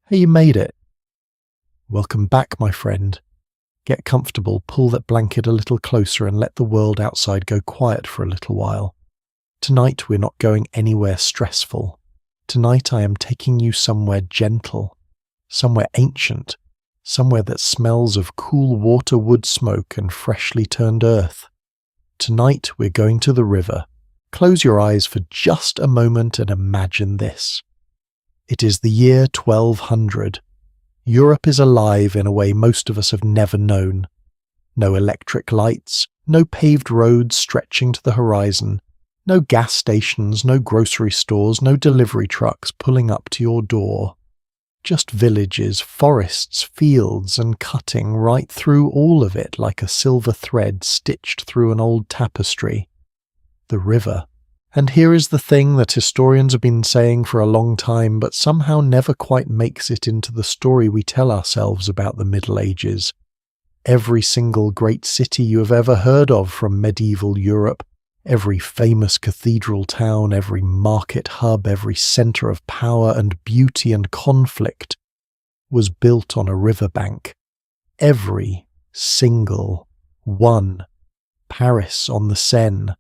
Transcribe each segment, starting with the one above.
Hey, you made it. Welcome back, my friend. Get comfortable, pull that blanket a little closer and let the world outside go quiet for a little while. Tonight we're not going anywhere stressful. Tonight I am taking you somewhere gentle, somewhere ancient, somewhere that smells of cool water wood smoke and freshly turned earth. Tonight we're going to the river. Close your eyes for just a moment and imagine this. It is the year 1200. Europe is alive in a way most of us have never known. No electric lights, no paved roads stretching to the horizon, no gas stations, no grocery stores, no delivery trucks pulling up to your door. Just villages, forests, fields, and cutting right through all of it like a silver thread stitched through an old tapestry. The river. And here is the thing that historians have been saying for a long time but somehow never quite makes it into the story we tell ourselves about the Middle Ages. Every single great city you have ever heard of from medieval Europe, every famous cathedral town, every market hub, every centre of power and beauty and conflict was built on a riverbank. Every single one. Paris on the Seine,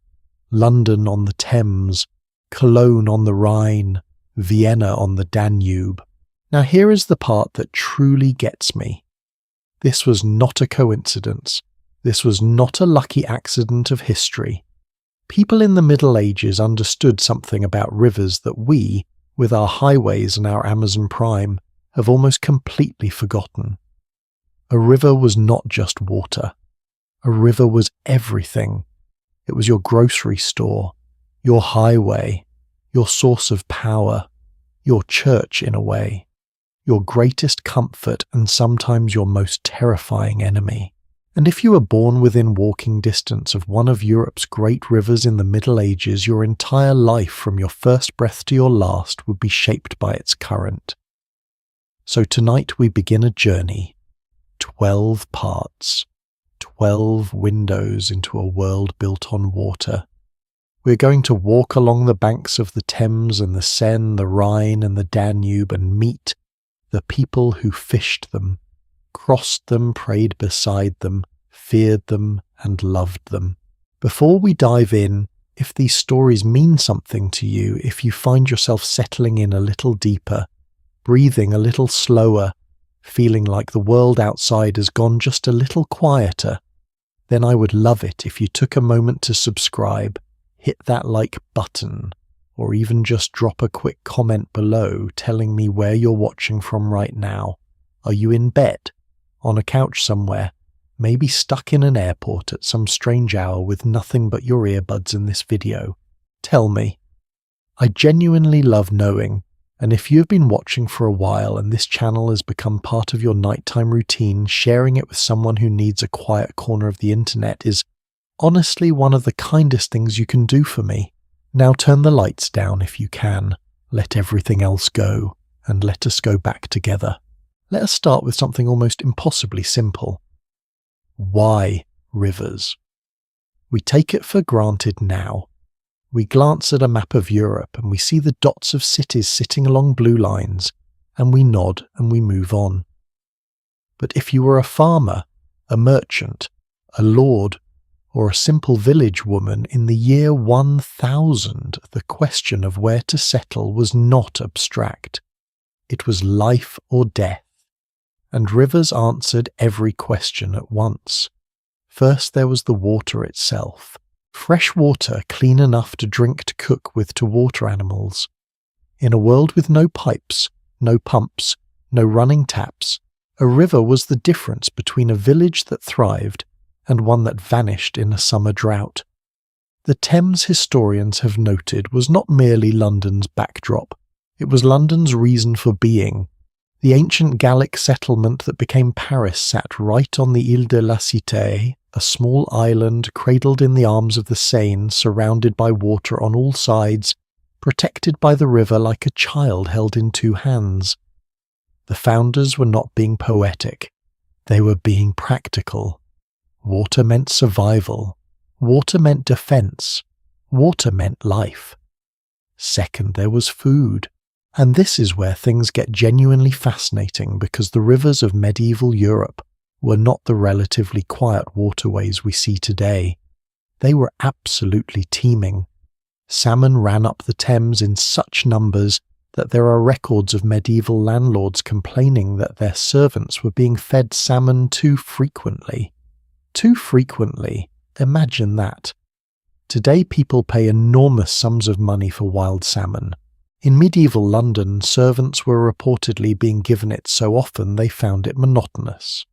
London on the Thames, Cologne on the Rhine, Vienna on the Danube. Now here is the part that truly gets me. This was not a coincidence. This was not a lucky accident of history. People in the Middle Ages understood something about rivers that we, with our highways and our Amazon Prime, have almost completely forgotten. A river was not just water. A river was everything. It was your grocery store, your highway, your source of power, your church in a way, your greatest comfort and sometimes your most terrifying enemy. And if you were born within walking distance of one of Europe's great rivers in the Middle Ages, your entire life from your first breath to your last would be shaped by its current. So tonight we begin a journey, 12 parts. 12 windows into a world built on water. We're going to walk along the banks of the Thames and the Seine, the Rhine and the Danube and meet the people who fished them, crossed them, prayed beside them, feared them and loved them. Before we dive in, if these stories mean something to you, if you find yourself settling in a little deeper, breathing a little slower, feeling like the world outside has gone just a little quieter, then I would love it if you took a moment to subscribe, hit that like button, or even just drop a quick comment below telling me where you're watching from right now. Are you in bed? On a couch somewhere? Maybe stuck in an airport at some strange hour with nothing but your earbuds in this video? Tell me. I genuinely love knowing. And if you've been watching for a while and this channel has become part of your nighttime routine, sharing it with someone who needs a quiet corner of the internet is honestly one of the kindest things you can do for me. Now turn the lights down if you can, let everything else go, and let us go back together. Let us start with something almost impossibly simple. Why rivers? We take it for granted now. We glance at a map of Europe and we see the dots of cities sitting along blue lines, and we nod and we move on. But if you were a farmer, a merchant, a lord, or a simple village woman in the year 1000, the question of where to settle was not abstract. It was life or death. And rivers answered every question at once. First there was the water itself. Fresh water clean enough to drink, to cook with, to water animals. In a world with no pipes, no pumps, no running taps, a river was the difference between a village that thrived and one that vanished in a summer drought. The Thames, historians have noted, was not merely London's backdrop. It was London's reason for being. The ancient Gallic settlement that became Paris sat right on the Ile de la Cité, a small island cradled in the arms of the Seine, surrounded by water on all sides, protected by the river like a child held in two hands. The founders were not being poetic. They were being practical. Water meant survival. Water meant defense. Water meant life. Second, there was food. And this is where things get genuinely fascinating, because the rivers of medieval Europe were not the relatively quiet waterways we see today. They were absolutely teeming. Salmon ran up the Thames in such numbers that there are records of medieval landlords complaining that their servants were being fed salmon too frequently. Too frequently, imagine that. Today people pay enormous sums of money for wild salmon. In medieval London, servants were reportedly being given it so often they found it monotonous.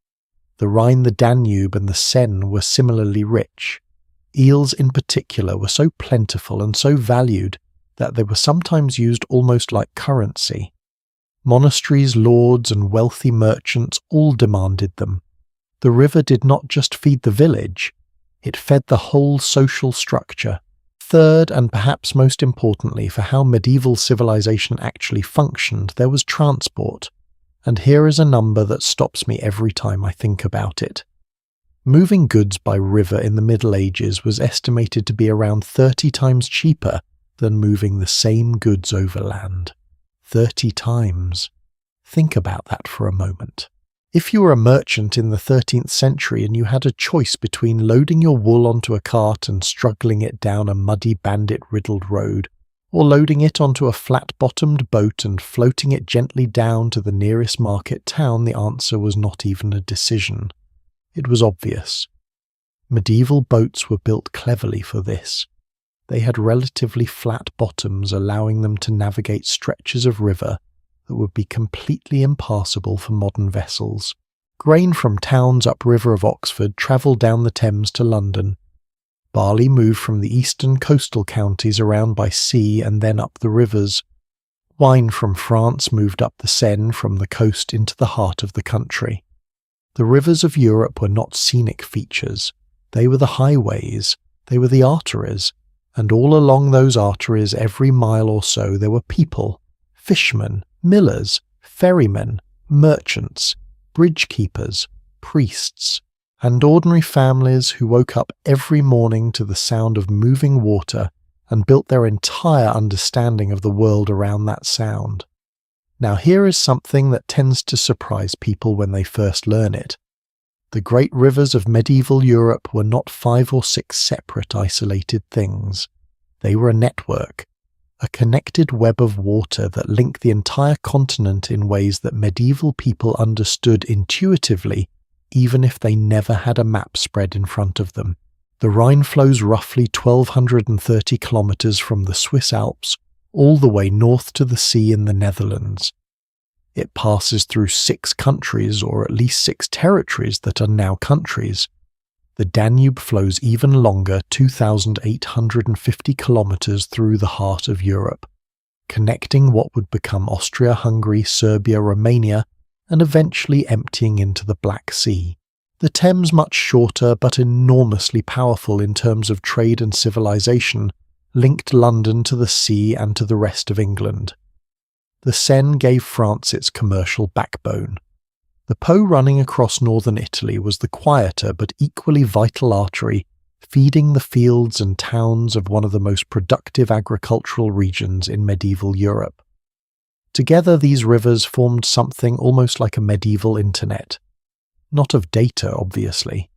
The Rhine, the Danube and the Seine were similarly rich. Eels in particular were so plentiful and so valued that they were sometimes used almost like currency. Monasteries, lords and wealthy merchants all demanded them. The river did not just feed the village, it fed the whole social structure. Third, and perhaps most importantly for how medieval civilization actually functioned, there was transport. And here is a number that stops me every time I think about it. Moving goods by river in the Middle Ages was estimated to be around 30 times cheaper than moving the same goods overland. 30 times. Think about that for a moment. If you were a merchant in the 13th century and you had a choice between loading your wool onto a cart and struggling it down a muddy bandit-riddled road, or loading it onto a flat-bottomed boat and floating it gently down to the nearest market town, the answer was not even a decision. It was obvious. Medieval boats were built cleverly for this. They had relatively flat bottoms, allowing them to navigate stretches of river that would be completely impassable for modern vessels. Grain from towns upriver of Oxford travelled down the Thames to London. Barley moved from the eastern coastal counties around by sea and then up the rivers. Wine from France moved up the Seine from the coast into the heart of the country. The rivers of Europe were not scenic features. They were the highways, they were the arteries, and all along those arteries every mile or so there were people, fishermen, millers, ferrymen, merchants, bridge keepers, priests, and ordinary families who woke up every morning to the sound of moving water and built their entire understanding of the world around that sound. Now here is something that tends to surprise people when they first learn it. The great rivers of medieval Europe were not 5 or 6 separate isolated things. They were a network, a connected web of water that linked the entire continent in ways that medieval people understood intuitively, even if they never had a map spread in front of them. The Rhine flows roughly 1,230 kilometers from the Swiss Alps all the way north to the sea in the Netherlands. It passes through 6 countries, or at least 6 territories that are now countries. The Danube flows even longer, 2,850 kilometers through the heart of Europe, connecting what would become Austria-Hungary, Serbia, Romania, and eventually emptying into the Black Sea. The Thames, much shorter but enormously powerful in terms of trade and civilization, linked London to the sea and to the rest of England. The Seine gave France its commercial backbone. The Po running across northern Italy was the quieter but equally vital artery, feeding the fields and towns of one of the most productive agricultural regions in medieval Europe. Together these rivers formed something almost like a medieval internet. Not of data, obviously,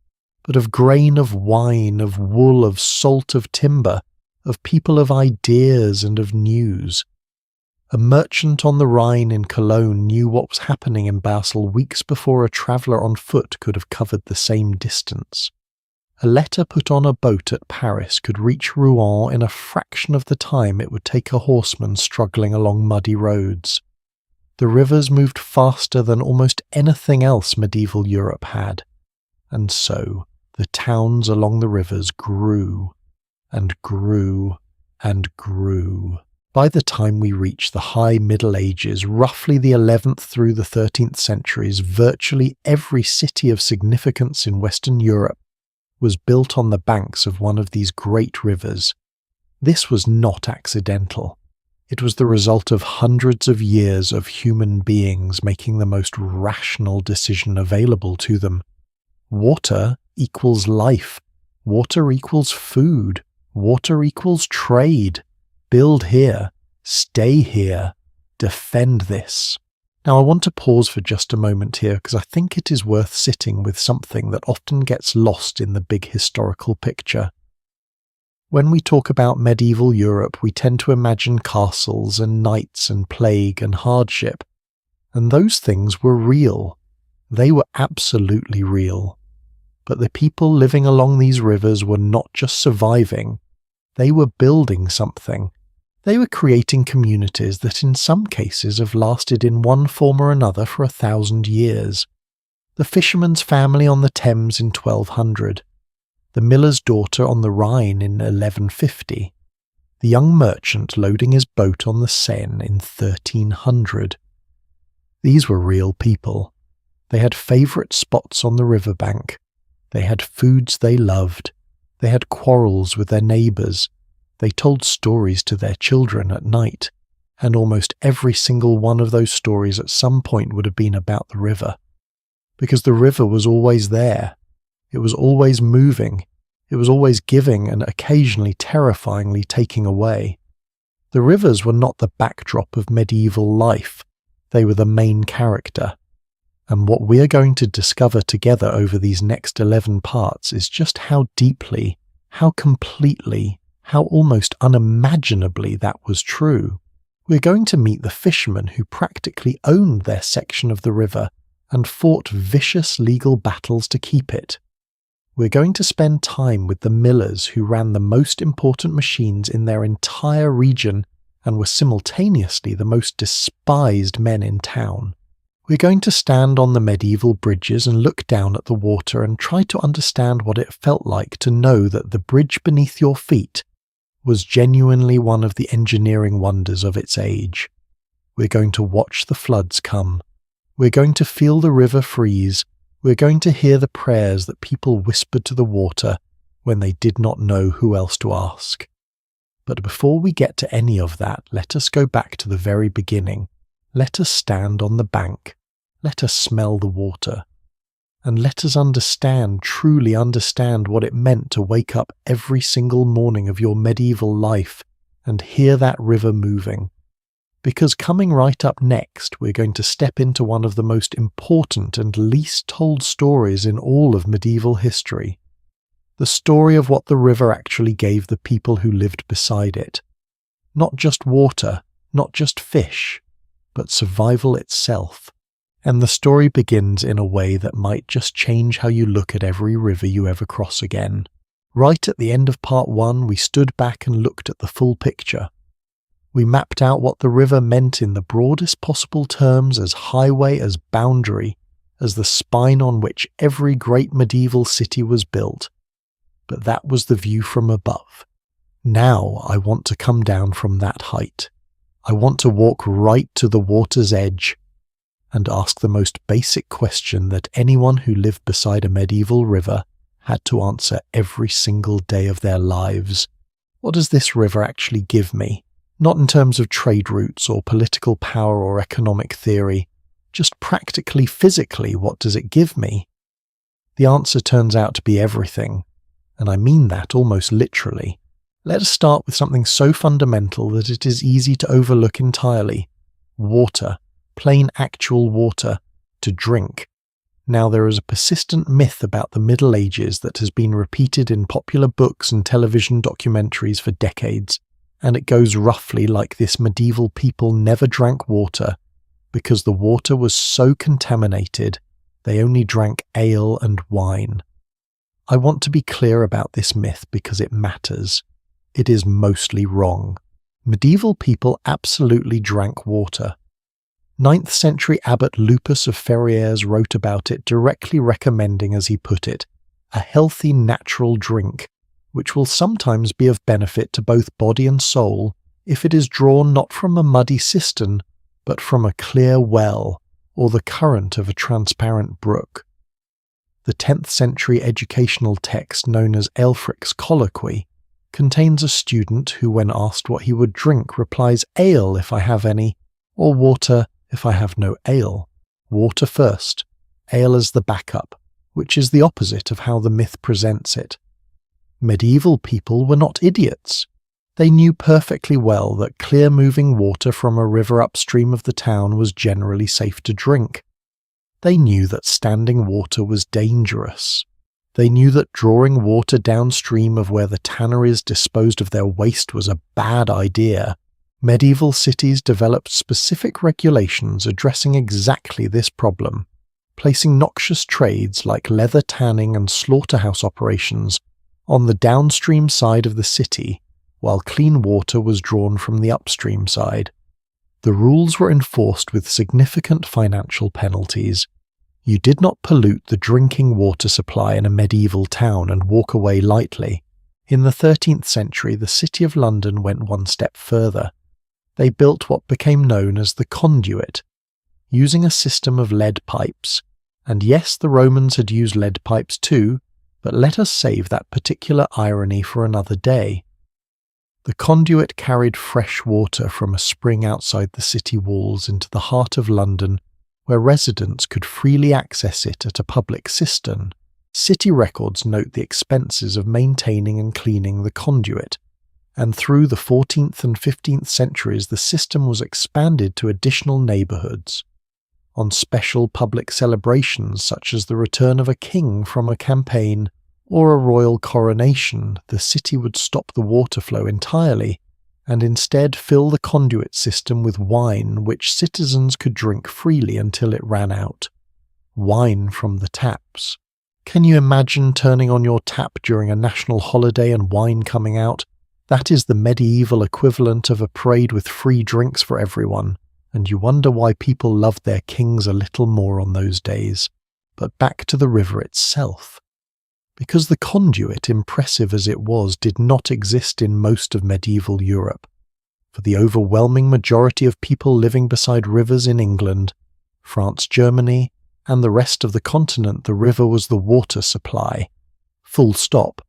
but of grain, of wine, of wool, of salt, of timber, of people, of ideas, and of news. A merchant on the Rhine in Cologne knew what was happening in Basel weeks before a traveller on foot could have covered the same distance. A letter put on a boat at Paris could reach Rouen in a fraction of the time it would take a horseman struggling along muddy roads. The rivers moved faster than almost anything else medieval Europe had, and so the towns along the rivers grew, and grew, and grew. By the time we reach the High Middle Ages, roughly the 11th through the 13th centuries, virtually every city of significance in Western Europe was built on the banks of one of these great rivers. This was not accidental. It was the result of hundreds of years of human beings making the most rational decision available to them. Water equals life. Water equals food. Water equals trade. Build here, stay here, defend this. Now I want to pause for just a moment here because I think it is worth sitting with something that often gets lost in the big historical picture. When we talk about medieval Europe, we tend to imagine castles and knights and plague and hardship. And those things were real. They were absolutely real. But the people living along these rivers were not just surviving. They were building something. They were creating communities that in some cases have lasted in one form or another for 1,000 years. The fisherman's family on the Thames in 1200. The miller's daughter on the Rhine in 1150, the young merchant loading his boat on the Seine in 1300. These were real people. They had favourite spots on the riverbank. They had foods they loved. They had quarrels with their neighbours. They told stories to their children at night, and almost every single one of those stories at some point would have been about the river. Because the river was always there. It was always moving. It was always giving and occasionally terrifyingly taking away. The rivers were not the backdrop of medieval life. They were the main character. And what we are going to discover together over these next 11 parts is just how deeply, how completely, how almost unimaginably that was true. We're going to meet the fishermen who practically owned their section of the river and fought vicious legal battles to keep it. We're going to spend time with the millers who ran the most important machines in their entire region and were simultaneously the most despised men in town. We're going to stand on the medieval bridges and look down at the water and try to understand what it felt like to know that the bridge beneath your feet was genuinely one of the engineering wonders of its age. We're going to watch the floods come. We're going to feel the river freeze. We're going to hear the prayers that people whispered to the water when they did not know who else to ask. But before we get to any of that, let us go back to the very beginning. Let us stand on the bank. Let us smell the water. And let us truly understand what it meant to wake up every single morning of your medieval life and hear that river moving. Because coming right up next, we're going to step into one of the most important and least told stories in all of medieval history. The story of what the river actually gave the people who lived beside it. Not just water, not just fish, but survival itself. And the story begins in a way that might just change how you look at every river you ever cross again. Right at the end of part 1, we stood back and looked at the full picture. We mapped out what the river meant in the broadest possible terms as highway, as boundary, as the spine on which every great medieval city was built. But that was the view from above. Now I want to come down from that height. I want to walk right to the water's edge and ask the most basic question that anyone who lived beside a medieval river had to answer every single day of their lives. What does this river actually give me? Not in terms of trade routes or political power or economic theory, just practically, physically, what does it give me? The answer turns out to be everything, and I mean that almost literally. Let us start with something so fundamental that it is easy to overlook entirely. Water, plain actual water, to drink. Now there is a persistent myth about the Middle Ages that has been repeated in popular books and television documentaries for decades. And it goes roughly like this: medieval people never drank water because the water was so contaminated they only drank ale and wine. I want to be clear about this myth because it matters. It is mostly wrong. Medieval people absolutely drank water. 9th century abbot Lupus of Ferrières wrote about it, directly recommending, as he put it, a healthy natural drink, which will sometimes be of benefit to both body and soul if it is drawn not from a muddy cistern, but from a clear well or the current of a transparent brook. The 10th century educational text known as Ælfric's Colloquy contains a student who, when asked what he would drink, replies, "Ale if I have any," or "water if I have no ale." Water first, ale as the backup, which is the opposite of how the myth presents it. Medieval people were not idiots. They knew perfectly well that clear-moving water from a river upstream of the town was generally safe to drink. They knew that standing water was dangerous. They knew that drawing water downstream of where the tanneries disposed of their waste was a bad idea. Medieval cities developed specific regulations addressing exactly this problem, placing noxious trades like leather tanning and slaughterhouse operations on the downstream side of the city, while clean water was drawn from the upstream side. The rules were enforced with significant financial penalties. You did not pollute the drinking water supply in a medieval town and walk away lightly. In the 13th century, the City of London went one step further. They built what became known as the conduit, using a system of lead pipes. And yes, the Romans had used lead pipes too, but let us save that particular irony for another day. The conduit carried fresh water from a spring outside the city walls into the heart of London, where residents could freely access it at a public cistern. City records note the expenses of maintaining and cleaning the conduit, and through the 14th and 15th centuries the system was expanded to additional neighbourhoods. On special public celebrations such as the return of a king from a campaign or a royal coronation, the city would stop the water flow entirely and instead fill the conduit system with wine which citizens could drink freely until it ran out. Wine from the taps. Can you imagine turning on your tap during a national holiday and wine coming out? That is the medieval equivalent of a parade with free drinks for everyone, and you wonder why people loved their kings a little more on those days. But back to the river itself. Because the conduit, impressive as it was, did not exist in most of medieval Europe. For the overwhelming majority of people living beside rivers in England, France, Germany, and the rest of the continent, the river was the water supply. Full stop.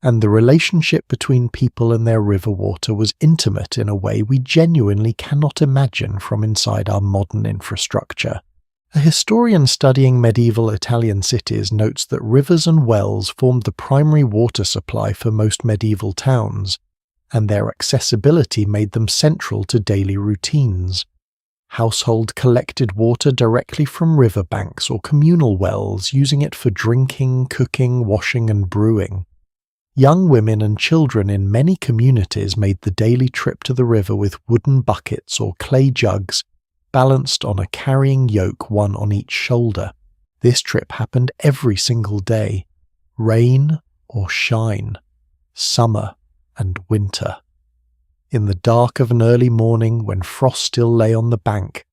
And the relationship between people and their river water was intimate in a way we genuinely cannot imagine from inside our modern infrastructure. A historian studying medieval Italian cities notes that rivers and wells formed the primary water supply for most medieval towns, and their accessibility made them central to daily routines. Households collected water directly from riverbanks or communal wells, using it for drinking, cooking, washing, and brewing. Young women and children in many communities made the daily trip to the river with wooden buckets or clay jugs, balanced on a carrying yoke, one on each shoulder. This trip happened every single day, rain or shine, summer and winter. In the dark of an early morning, when frost still lay on the bank,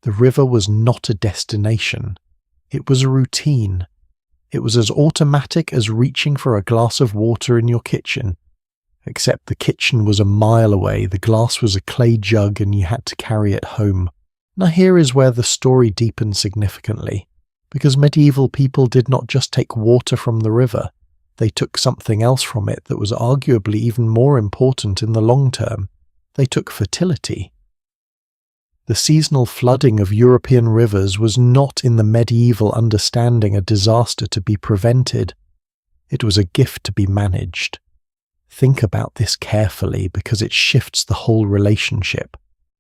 the river was not a destination. It was a routine. It was as automatic as reaching for a glass of water in your kitchen, except the kitchen was a mile away, the glass was a clay jug, and you had to carry it home. Now here is where the story deepens significantly, because medieval people did not just take water from the river, they took something else from it that was arguably even more important in the long term. They took fertility. The seasonal flooding of European rivers was not, in the medieval understanding, a disaster to be prevented. It was a gift to be managed. Think about this carefully, because it shifts the whole relationship.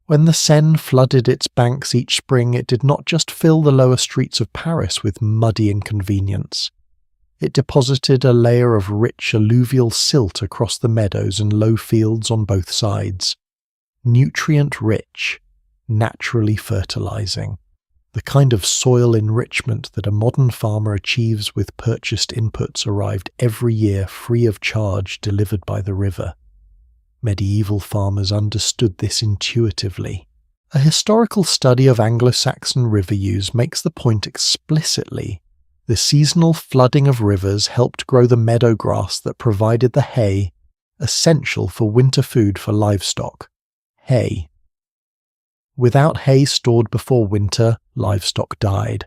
When the Seine flooded its banks each spring, it did not just fill the lower streets of Paris with muddy inconvenience. It deposited a layer of rich alluvial silt across the meadows and low fields on both sides. Nutrient-rich, naturally fertilizing. The kind of soil enrichment that a modern farmer achieves with purchased inputs arrived every year free of charge, delivered by the river. Medieval farmers understood this intuitively. A historical study of Anglo-Saxon river use makes the point explicitly. The seasonal flooding of rivers helped grow the meadow grass that provided the hay, essential for winter food for livestock. Hay. Without hay stored before winter, livestock died.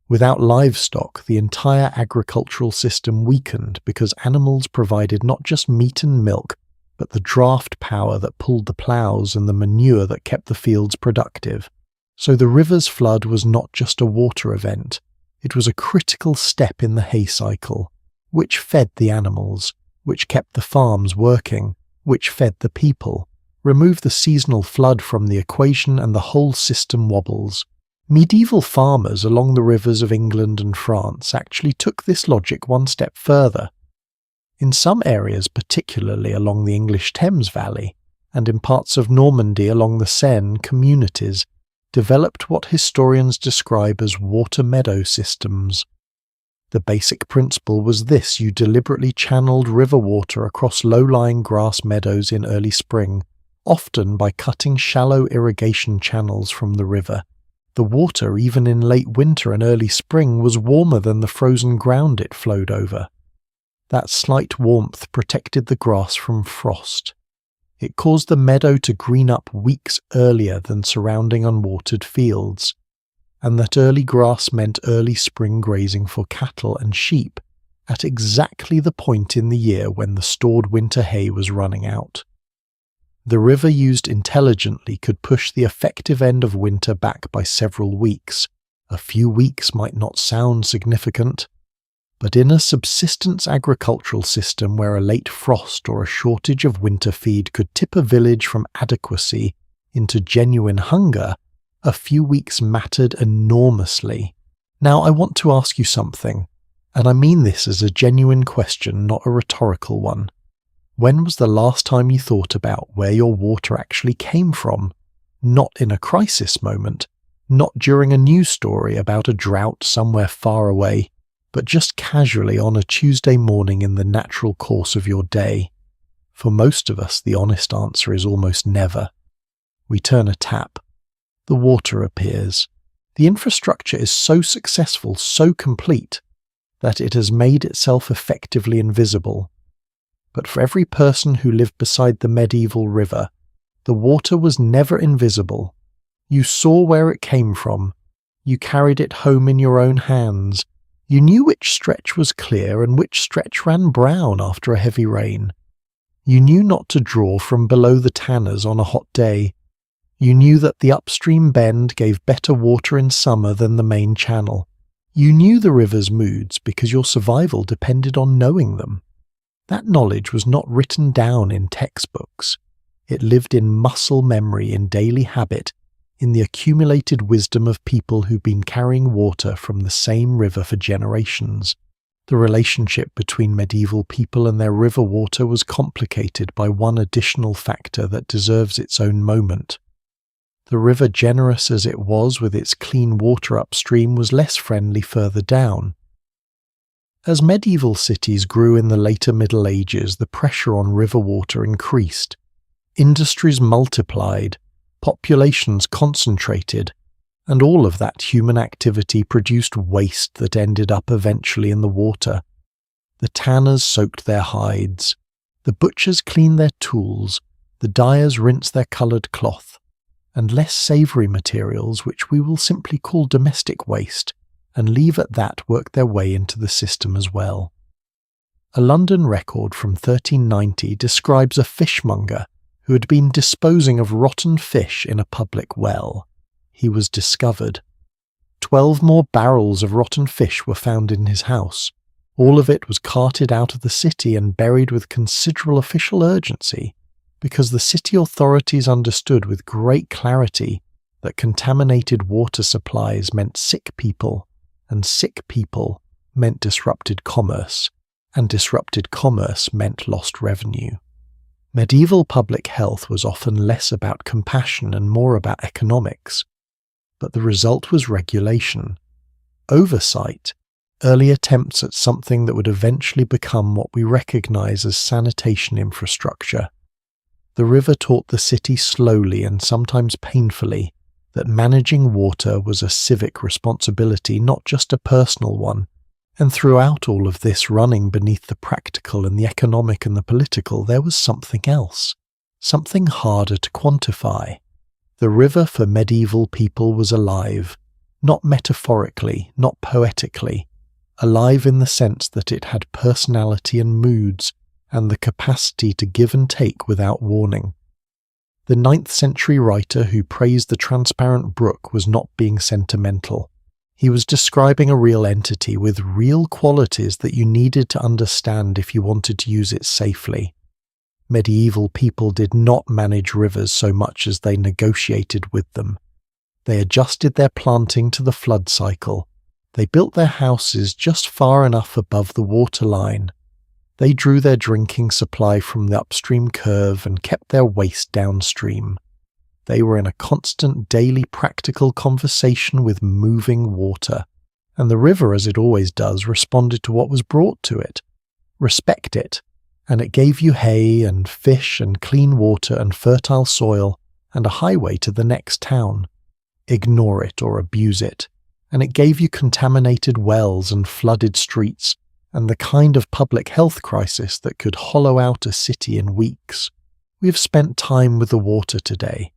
Without livestock, the entire agricultural system weakened because animals provided not just meat and milk, but the draft power that pulled the ploughs and the manure that kept the fields productive. So the river's flood was not just a water event. It was a critical step in the hay cycle, which fed the animals, which kept the farms working, which fed the people. Remove the seasonal flood from the equation and the whole system wobbles. Medieval farmers along the rivers of England and France actually took this logic one step further. In some areas, particularly along the English Thames Valley, and in parts of Normandy along the Seine, communities developed what historians describe as water meadow systems. The basic principle was this: you deliberately channeled river water across low-lying grass meadows in early spring, often by cutting shallow irrigation channels from the river. The water, even in late winter and early spring, was warmer than the frozen ground it flowed over. That slight warmth protected the grass from frost. It caused the meadow to green up weeks earlier than surrounding unwatered fields, and that early grass meant early spring grazing for cattle and sheep at exactly the point in the year when the stored winter hay was running out. The river, used intelligently, could push the effective end of winter back by several weeks. A few weeks might not sound significant, but in a subsistence agricultural system where a late frost or a shortage of winter feed could tip a village from adequacy into genuine hunger, a few weeks mattered enormously. Now I want to ask you something, and I mean this as a genuine question, not a rhetorical one. When was the last time you thought about where your water actually came from? Not in a crisis moment, not during a news story about a drought somewhere far away, but just casually on a Tuesday morning in the natural course of your day. For most of us, the honest answer is almost never. We turn a tap. The water appears. The infrastructure is so successful, so complete, that it has made itself effectively invisible. But for every person who lived beside the medieval river, the water was never invisible. You saw where it came from. You carried it home in your own hands. You knew which stretch was clear and which stretch ran brown after a heavy rain. You knew not to draw from below the tanners on a hot day. You knew that the upstream bend gave better water in summer than the main channel. You knew the river's moods because your survival depended on knowing them. That knowledge was not written down in textbooks. It lived in muscle memory, in daily habit, in the accumulated wisdom of people who've been carrying water from the same river for generations. The relationship between medieval people and their river water was complicated by one additional factor that deserves its own moment. The river, generous as it was with its clean water upstream, was less friendly further down. As medieval cities grew in the later Middle Ages, the pressure on river water increased. Industries multiplied, populations concentrated, and all of that human activity produced waste that ended up eventually in the water. The tanners soaked their hides, the butchers cleaned their tools, the dyers rinsed their coloured cloth, and less savoury materials, which we will simply call domestic waste, and leave at that, worked their way into the system as well. A London record from 1390 describes a fishmonger who had been disposing of rotten fish in a public well. He was discovered. 12 more barrels of rotten fish were found in his house. All of it was carted out of the city and buried with considerable official urgency, because the city authorities understood with great clarity that contaminated water supplies meant sick people, and sick people meant disrupted commerce, and disrupted commerce meant lost revenue. Medieval public health was often less about compassion and more about economics, but the result was regulation, oversight, early attempts at something that would eventually become what we recognize as sanitation infrastructure. The river taught the city slowly and sometimes painfully that managing water was a civic responsibility, not just a personal one. And throughout all of this, running beneath the practical and the economic and the political, there was something else, something harder to quantify. The river for medieval people was alive, not metaphorically, not poetically, alive in the sense that it had personality and moods, and the capacity to give and take without warning. The 9th century writer who praised the transparent brook was not being sentimental. He was describing a real entity with real qualities that you needed to understand if you wanted to use it safely. Medieval people did not manage rivers so much as they negotiated with them. They adjusted their planting to the flood cycle. They built their houses just far enough above the waterline. They drew their drinking supply from the upstream curve and kept their waste downstream. They were in a constant daily practical conversation with moving water, and the river, as it always does, responded to what was brought to it. Respect it, and it gave you hay and fish and clean water and fertile soil and a highway to the next town. Ignore it or abuse it, and it gave you contaminated wells and flooded streets and the kind of public health crisis that could hollow out a city in weeks. We have spent time with the water today,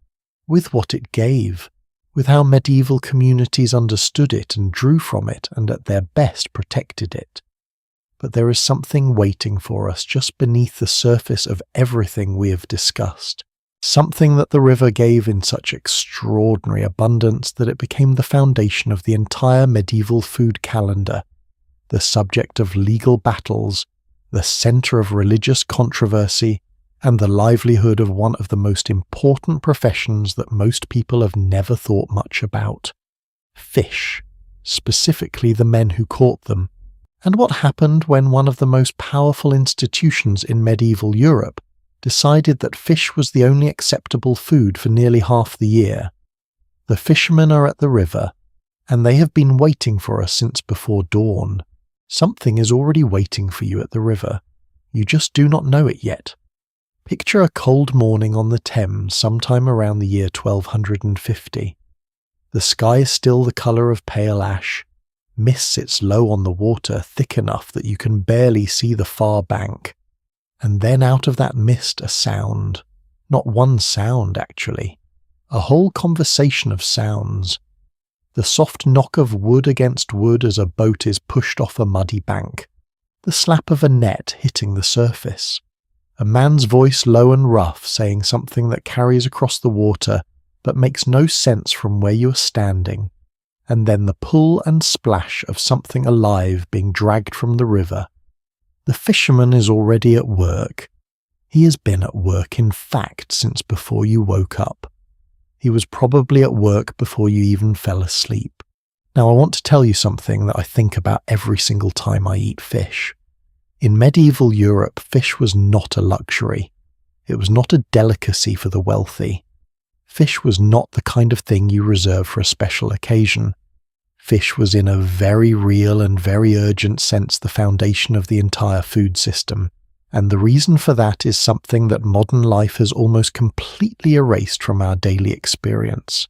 with what it gave, with how medieval communities understood it and drew from it and at their best protected it. But there is something waiting for us just beneath the surface of everything we have discussed. Something that the river gave in such extraordinary abundance that it became the foundation of the entire medieval food calendar, the subject of legal battles, the centre of religious controversy, and the livelihood of one of the most important professions that most people have never thought much about. Fish, specifically the men who caught them. And what happened when one of the most powerful institutions in medieval Europe decided that fish was the only acceptable food for nearly half the year? The fishermen are at the river, and they have been waiting for us since before dawn. Something is already waiting for you at the river. You just do not know it yet. Picture a cold morning on the Thames sometime around the year 1250. The sky is still the colour of pale ash. Mist sits low on the water, thick enough that you can barely see the far bank. And then out of that mist a sound. Not one sound, actually. A whole conversation of sounds. The soft knock of wood against wood as a boat is pushed off a muddy bank. The slap of a net hitting the surface. A man's voice low and rough saying something that carries across the water but makes no sense from where you are standing. And then the pull and splash of something alive being dragged from the river. The fisherman is already at work. He has been at work, in fact, since before you woke up. He was probably at work before you even fell asleep. Now I want to tell you something that I think about every single time I eat fish. In medieval Europe, fish was not a luxury. It was not a delicacy for the wealthy. Fish was not the kind of thing you reserve for a special occasion. Fish was in a very real and very urgent sense the foundation of the entire food system, and the reason for that is something that modern life has almost completely erased from our daily experience: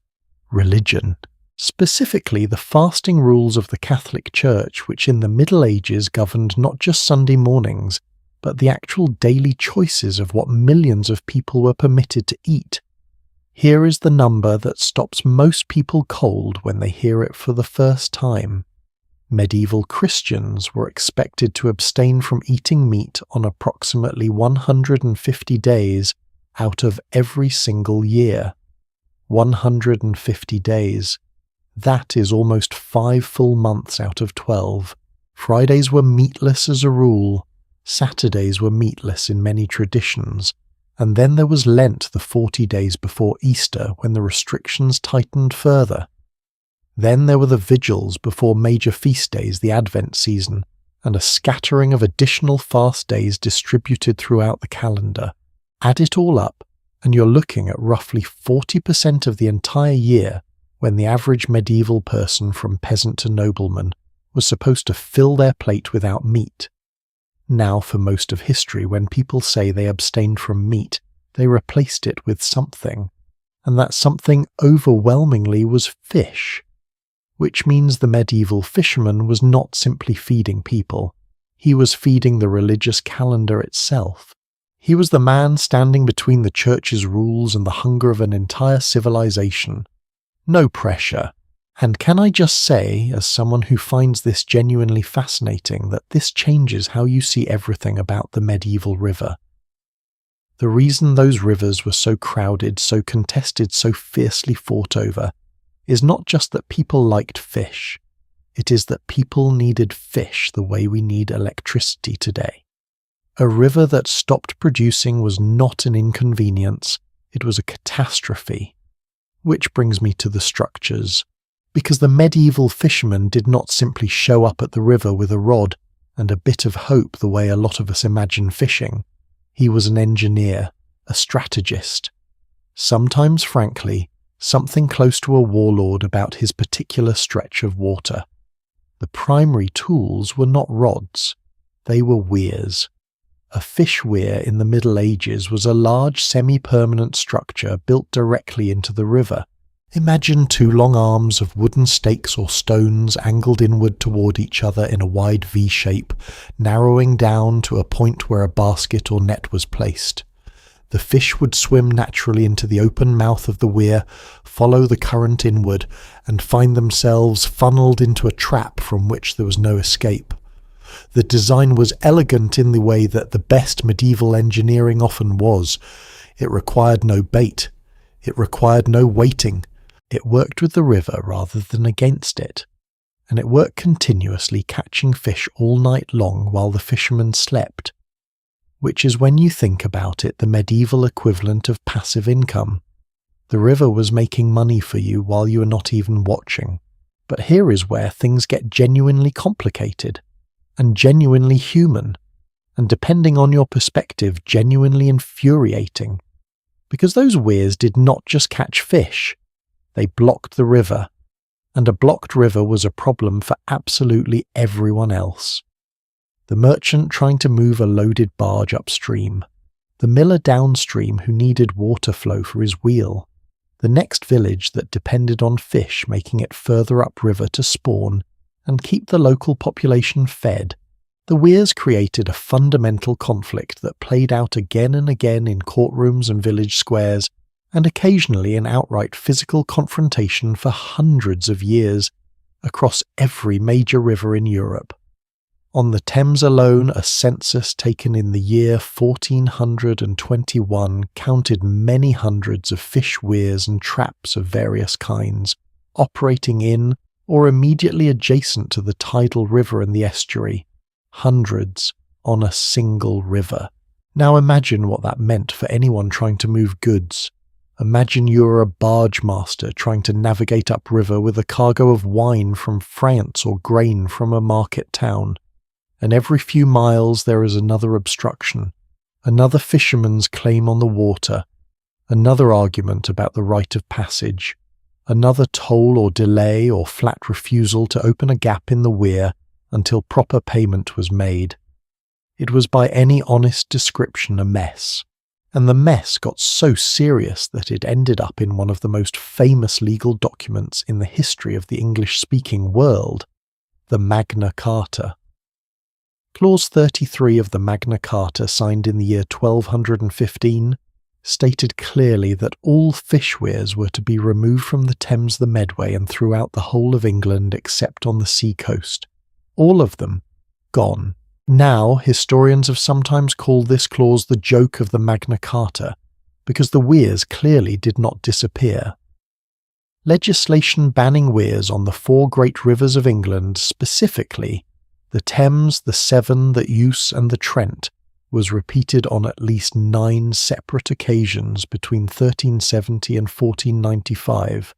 religion. Specifically the fasting rules of the Catholic Church, which in the Middle Ages governed not just Sunday mornings, but the actual daily choices of what millions of people were permitted to eat. Here is the number that stops most people cold when they hear it for the first time. Medieval Christians were expected to abstain from eating meat on approximately 150 days out of every single year. 150 days. That is almost 5 full months out of 12. Fridays were meatless as a rule. Saturdays were meatless in many traditions. And then there was Lent the 40 days before Easter when the restrictions tightened further. Then there were the vigils before major feast days, the Advent season, and a scattering of additional fast days distributed throughout the calendar. Add it all up, and you're looking at roughly 40% of the entire year when the average medieval person from peasant to nobleman was supposed to fill their plate without meat. Now, for most of history, when people say they abstained from meat, they replaced it with something, and that something overwhelmingly was fish, which means the medieval fisherman was not simply feeding people. He was feeding the religious calendar itself. He was the man standing between the church's rules and the hunger of an entire civilization. No pressure. And can I just say, as someone who finds this genuinely fascinating, that this changes how you see everything about the medieval river. The reason those rivers were so crowded, so contested, so fiercely fought over, is not just that people liked fish. It is that people needed fish the way we need electricity today. A river that stopped producing was not an inconvenience, it was a catastrophe. Which brings me to the structures. Because the medieval fisherman did not simply show up at the river with a rod and a bit of hope the way a lot of us imagine fishing. He was an engineer, a strategist. Sometimes, frankly, something close to a warlord about his particular stretch of water. The primary tools were not rods, they were weirs. A fish weir in the Middle Ages was a large semi-permanent structure built directly into the river. Imagine two long arms of wooden stakes or stones angled inward toward each other in a wide V shape, narrowing down to a point where a basket or net was placed. The fish would swim naturally into the open mouth of the weir, follow the current inward, and find themselves funneled into a trap from which there was no escape. The design was elegant in the way that the best medieval engineering often was. It required no bait. It required no waiting. It worked with the river rather than against it. And it worked continuously, catching fish all night long while the fishermen slept. Which is, when you think about it, the medieval equivalent of passive income. The river was making money for you while you were not even watching. But here is where things get genuinely complicated. And genuinely human, and depending on your perspective, genuinely infuriating. Because those weirs did not just catch fish, they blocked the river, and a blocked river was a problem for absolutely everyone else. The merchant trying to move a loaded barge upstream, the miller downstream who needed water flow for his wheel, the next village that depended on fish making it further upriver to spawn, and keep the local population fed. The weirs created a fundamental conflict that played out again and again in courtrooms and village squares, and occasionally in outright physical confrontation for hundreds of years, across every major river in Europe. On the Thames alone, a census taken in the year 1421 counted many hundreds of fish weirs and traps of various kinds, operating in or immediately adjacent to the tidal river and the estuary, hundreds on a single river. Now imagine what that meant for anyone trying to move goods. Imagine you were a barge master trying to navigate upriver with a cargo of wine from France or grain from a market town, and every few miles there is another obstruction, another fisherman's claim on the water, another argument about the right of passage, another toll or delay or flat refusal to open a gap in the weir until proper payment was made. It was by any honest description a mess, and the mess got so serious that it ended up in one of the most famous legal documents in the history of the English-speaking world, the Magna Carta. Clause 33 of the Magna Carta, signed in the year 1215, stated clearly that all fish weirs were to be removed from the Thames, the Medway, and throughout the whole of England except on the sea coast. All of them gone. Now, historians have sometimes called this clause the joke of the Magna Carta, because the weirs clearly did not disappear. Legislation banning weirs on the four great rivers of England, specifically the Thames, the Severn, the Ouse, and the Trent, was repeated on at least 9 separate occasions between 1370 and 1495.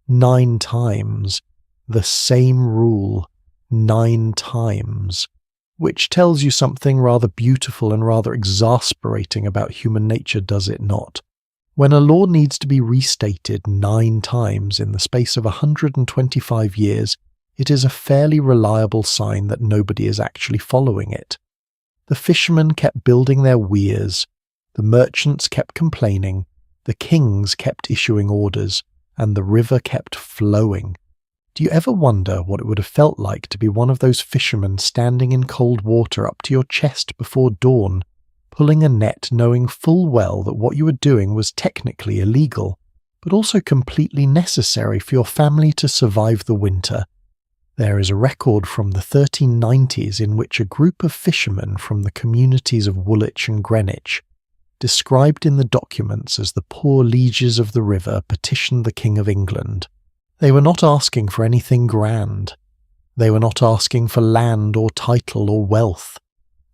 9 times. The same rule. 9 times. Which tells you something rather beautiful and rather exasperating about human nature, does it not? When a law needs to be restated 9 times in the space of 125 years, it is a fairly reliable sign that nobody is actually following it. The fishermen kept building their weirs, the merchants kept complaining, the kings kept issuing orders, and the river kept flowing. Do you ever wonder what it would have felt like to be one of those fishermen standing in cold water up to your chest before dawn, pulling a net knowing full well that what you were doing was technically illegal, but also completely necessary for your family to survive the winter? There is a record from the 1390s in which a group of fishermen from the communities of Woolwich and Greenwich, described in the documents as the poor lieges of the river, petitioned the King of England. They were not asking for anything grand. They were not asking for land or title or wealth.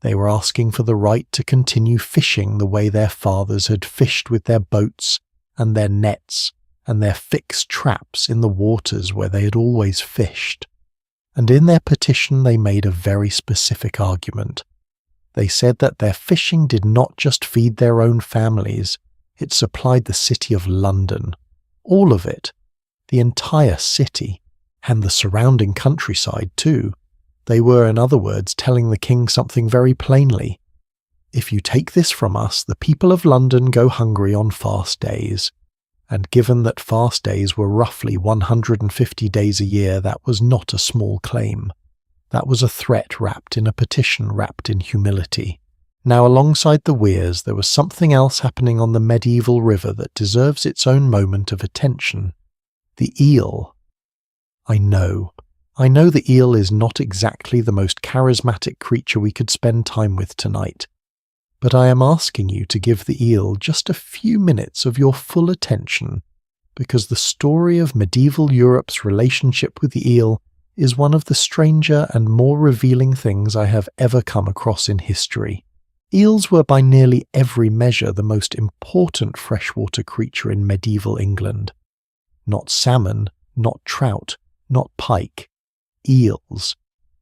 They were asking for the right to continue fishing the way their fathers had fished with their boats and their nets and their fixed traps in the waters where they had always fished. And in their petition they made a very specific argument. They said that their fishing did not just feed their own families, it supplied the city of London. All of it. The entire city. And the surrounding countryside too. They were, in other words, telling the king something very plainly. If you take this from us, the people of London go hungry on fast days. And given that fast days were roughly 150 days a year, that was not a small claim. That was a threat wrapped in a petition wrapped in humility. Now, alongside the weirs, there was something else happening on the medieval river that deserves its own moment of attention. The eel. I know the eel is not exactly the most charismatic creature we could spend time with tonight, but I am asking you to give the eel just a few minutes of your full attention, because the story of medieval Europe's relationship with the eel is one of the stranger and more revealing things I have ever come across in history. Eels were by nearly every measure the most important freshwater creature in medieval England. Not salmon, not trout, not pike. Eels.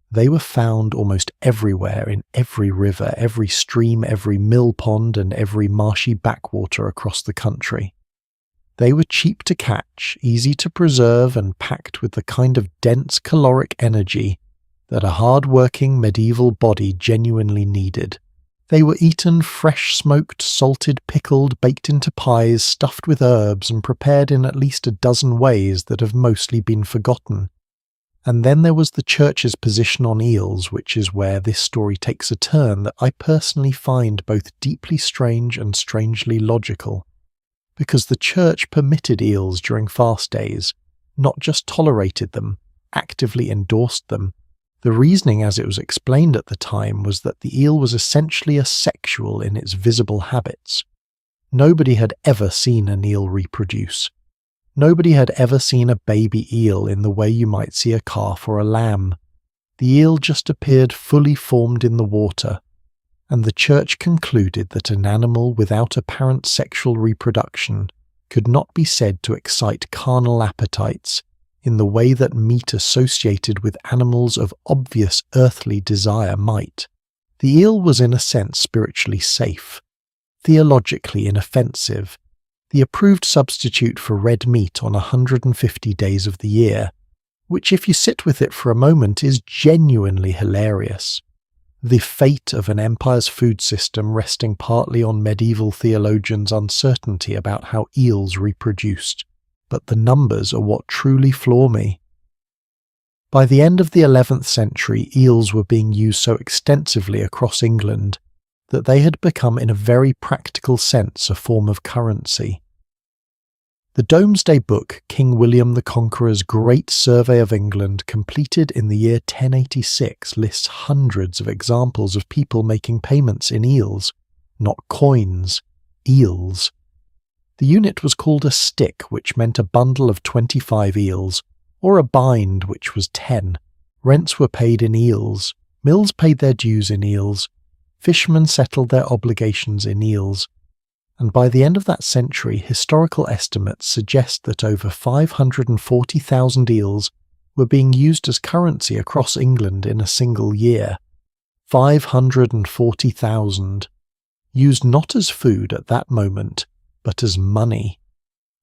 They were found almost everywhere in every river, every stream, every mill pond, and every marshy backwater across the country. They were cheap to catch, easy to preserve, and packed with the kind of dense caloric energy that a hard-working medieval body genuinely needed. They were eaten fresh, smoked, salted, pickled, baked into pies, stuffed with herbs, and prepared in at least a dozen ways that have mostly been forgotten. And then there was the church's position on eels, which is where this story takes a turn that I personally find both deeply strange and strangely logical. Because the church permitted eels during fast days, not just tolerated them, actively endorsed them. The reasoning as it was explained at the time was that the eel was essentially asexual in its visible habits. Nobody had ever seen an eel reproduce. Nobody had ever seen a baby eel in the way you might see a calf or a lamb. The eel just appeared fully formed in the water, and the church concluded that an animal without apparent sexual reproduction could not be said to excite carnal appetites in the way that meat associated with animals of obvious earthly desire might. The eel was in a sense spiritually safe, theologically inoffensive, the approved substitute for red meat on 150 days of the year, which if you sit with it for a moment is genuinely hilarious. The fate of an empire's food system resting partly on medieval theologians' uncertainty about how eels reproduced, but the numbers are what truly floor me. By the end of the 11th century, eels were being used so extensively across England that they had become in a very practical sense a form of currency. The Domesday Book, King William the Conqueror's Great Survey of England, completed in the year 1086, lists hundreds of examples of people making payments in eels, not coins, eels. The unit was called a stick, which meant a bundle of 25 eels, or a bind, which was 10. Rents were paid in eels, mills paid their dues in eels, fishermen settled their obligations in eels, and by the end of that century, historical estimates suggest that over 540,000 eels were being used as currency across England in a single year. 540,000. Used not as food at that moment, but as money.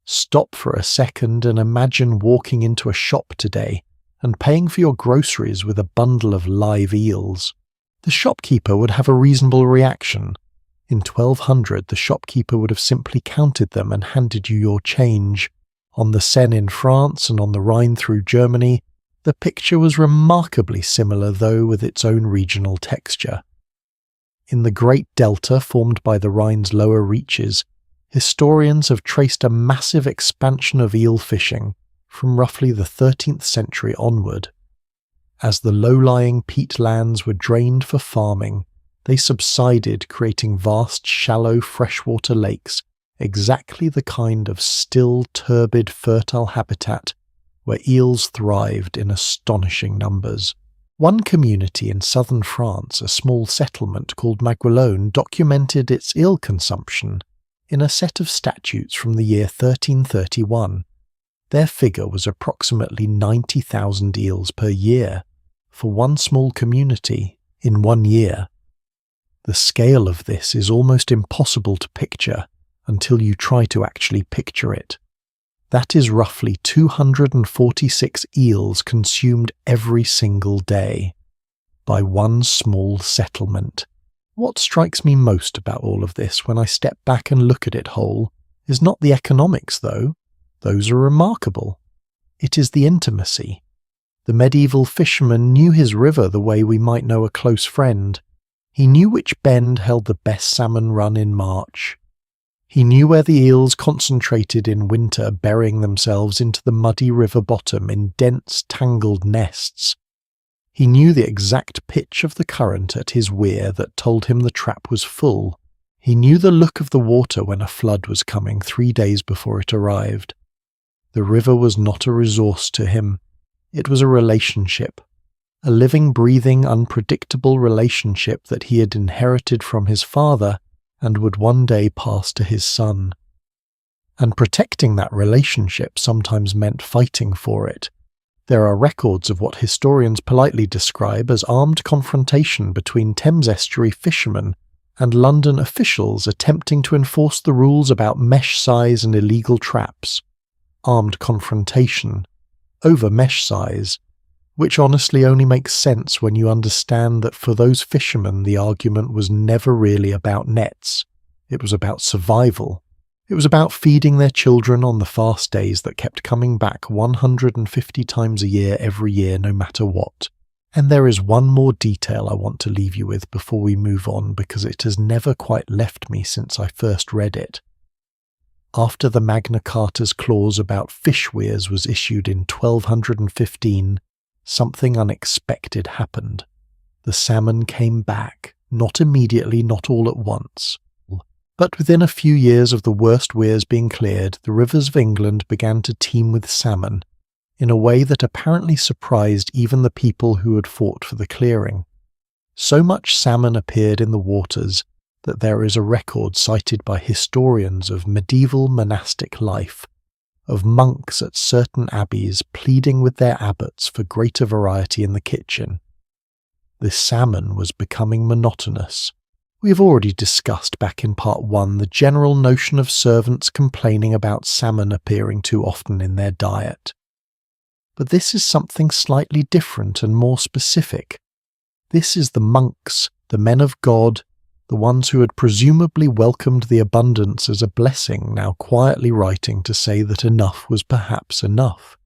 Stop for a second and imagine walking into a shop today and paying for your groceries with a bundle of live eels. The shopkeeper would have a reasonable reaction. In 1200, the shopkeeper would have simply counted them and handed you your change. On the Seine in France and on the Rhine through Germany, the picture was remarkably similar, though with its own regional texture. In the great delta formed by the Rhine's lower reaches, historians have traced a massive expansion of eel fishing from roughly the 13th century onward. As the low-lying peat lands were drained for farming, they subsided, creating vast, shallow freshwater lakes, exactly the kind of still, turbid, fertile habitat where eels thrived in astonishing numbers. One community in southern France, a small settlement called Maguelone, documented its eel consumption in a set of statutes from the year 1331. Their figure was approximately 90,000 eels per year for one small community in 1 year. The scale of this is almost impossible to picture until you try to actually picture it. That is roughly 246 eels consumed every single day by one small settlement. What strikes me most about all of this when I step back and look at it whole is not the economics, though. Those are remarkable. It is the intimacy. The medieval fisherman knew his river the way we might know a close friend. He knew which bend held the best salmon run in March. He knew where the eels concentrated in winter, burying themselves into the muddy river bottom in dense, tangled nests. He knew the exact pitch of the current at his weir that told him the trap was full. He knew the look of the water when a flood was coming 3 days before it arrived. The river was not a resource to him. It was a relationship. A living, breathing, unpredictable relationship that he had inherited from his father and would one day pass to his son. And protecting that relationship sometimes meant fighting for it. There are records of what historians politely describe as armed confrontation between Thames estuary fishermen and London officials attempting to enforce the rules about mesh size and illegal traps. Armed confrontation over mesh size, which honestly only makes sense when you understand that for those fishermen the argument was never really about nets. It was about survival. It was about feeding their children on the fast days that kept coming back 150 times a year every year no matter what. And there is one more detail I want to leave you with before we move on, because it has never quite left me since I first read it. After the Magna Carta's clause about fish weirs was issued in 1215, something unexpected happened. The salmon came back, not immediately, not all at once. But within a few years of the worst weirs being cleared, the rivers of England began to teem with salmon, in a way that apparently surprised even the people who had fought for the clearing. So much salmon appeared in the waters that there is a record cited by historians of medieval monastic life, of monks at certain abbeys pleading with their abbots for greater variety in the kitchen. This salmon was becoming monotonous. We have already discussed back in part 1 the general notion of servants complaining about salmon appearing too often in their diet. But this is something slightly different and more specific. This is the monks, the men of God, the ones who had presumably welcomed the abundance as a blessing, now quietly writing to say that enough was perhaps enough.